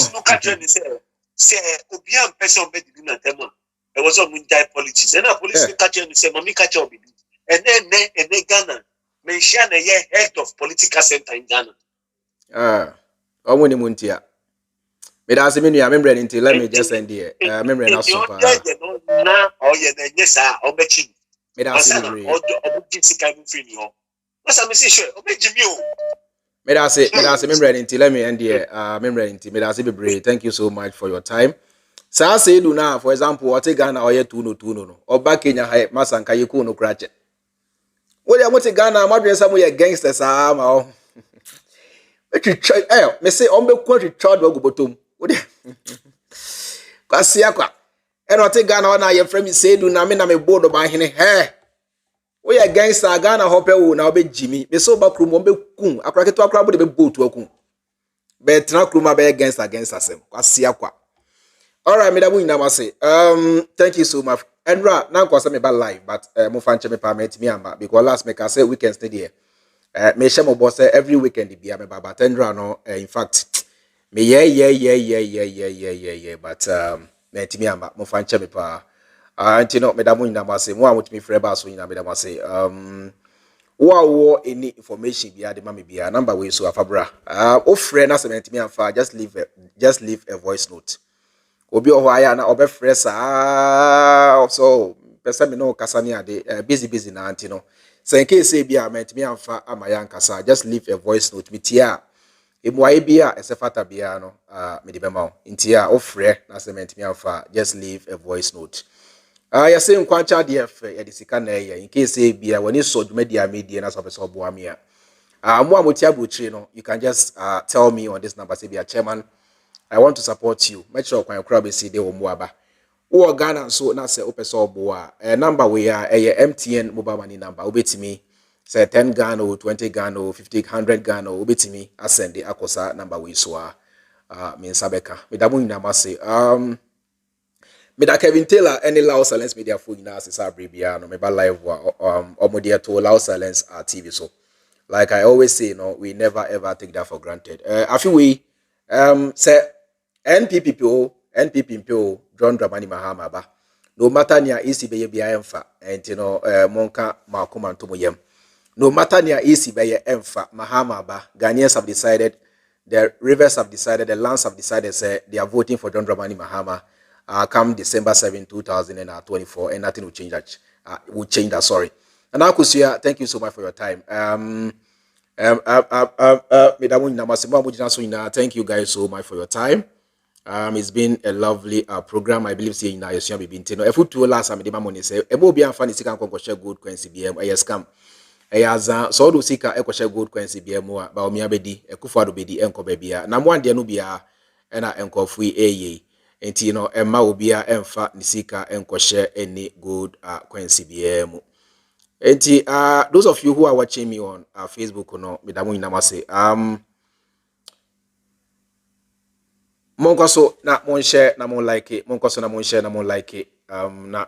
say Obian person be doing at them. There was a military politics. And a police catcher and say, Mammy catcher be. And then Ghana mention a year head of political center in Ghana. I want him Muntia. But as a menu, I remember until let me just end here. I remember not so far. Now, or yes, sir, or betting. But as a menu, what's a message? But as a member until let me end here. Member until me as a brave. Thank you so much for your time. So I say do now, for example, what Ghana or two no, or back in your high Masanka you no cratch. What I want to Ghana, my dress somewhere gangsters are. But you try, me say, on the country child will go bottom. What Kasiakwa. And I take Ghana now, your friend say, do not mean I'm a board of my hair. We are gangster Ghana hopper now be Jimmy. Me so back room on be coon. I crack it to a crowd with a boat to a coon. But now Kruma be against us. Kasiakwa. All right, Madam Winama say, thank you so much. And right now, cause I'm about live, but Mufanche me permit me because last make I say weekend stay there. Me share my boss every weekend be am baba tendra no in fact me yeah but me timi amba mo fanche me pa anti no me da mo nyina say mo amot me frɛ ba so nyina me da say wo any information be ade ma me bia number we so afabra o frɛ na se me timi amfa just leave a voice note obi o ho aya na obe frɛ sa so person me no kasa ni ade busy na anti no. So in case say be a meant me amfa amayan kasa, just leave a voice note me tia. Emwa bia esefata bia no me de bema ntia ofre na se meant me amfa, just leave a voice note. Ya say nkwancha df ya disika na ye in case say bia when you so media na so person obo amia. Mo amotia brochire no, you can just tell me on this number say be a chairman, I want to support you. Make sure kwan kra be see dey omo aba. Wo Ghana so na se opese oboa number we are MTN mobile money number obetimi say 10 Ghana or 20 Ghana or 50 100 Ghana obetimi asend the akosa number we so me nsabeka me da munina ma say me da Kevin Taylor any Loud Silence media phone na se sabrebia no me ba live omodia to Loud Silence TV so like I always say we never ever take that for granted afi we say NPP John Dramani Mahama ba. No matter near easy be bia emfa and monka makoma ntomoyem. No matter near easy be emfa Mahama ba. Ghanaians have decided, the rivers have decided, the lands have decided say they are voting for John Dramani Mahama come December 7, 2024 and nothing will change that. Sorry. And Akusia, thank you so much for your time. Thank you guys so much for your time. It's been a lovely program. I believe saying now you be been if you two last time the money say ebo bi amfa ni sika nkonko share gold coin CBM scam za so do sika share gold coin CBM ba omi abedi Akufo Addo bedi enko ba bia na mo ande no bia na enko fu eye enti emma obia emfa ni sika share any gold coin CBM enti those of you who are watching me on Facebook me da mo nyina say Monkoso na mon share na mon like it. Monkoso na mon share na mon like it. Na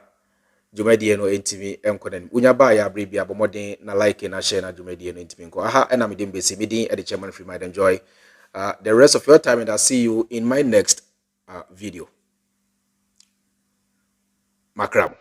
Jumedie no entimi enkonen. Unya ba ya brebi abomodin na like na share na Jumedie no entimi enko. Aha ena midin besi midin the chairman Freemind enjoy the rest of your time and I'll see you in my next video. Makram.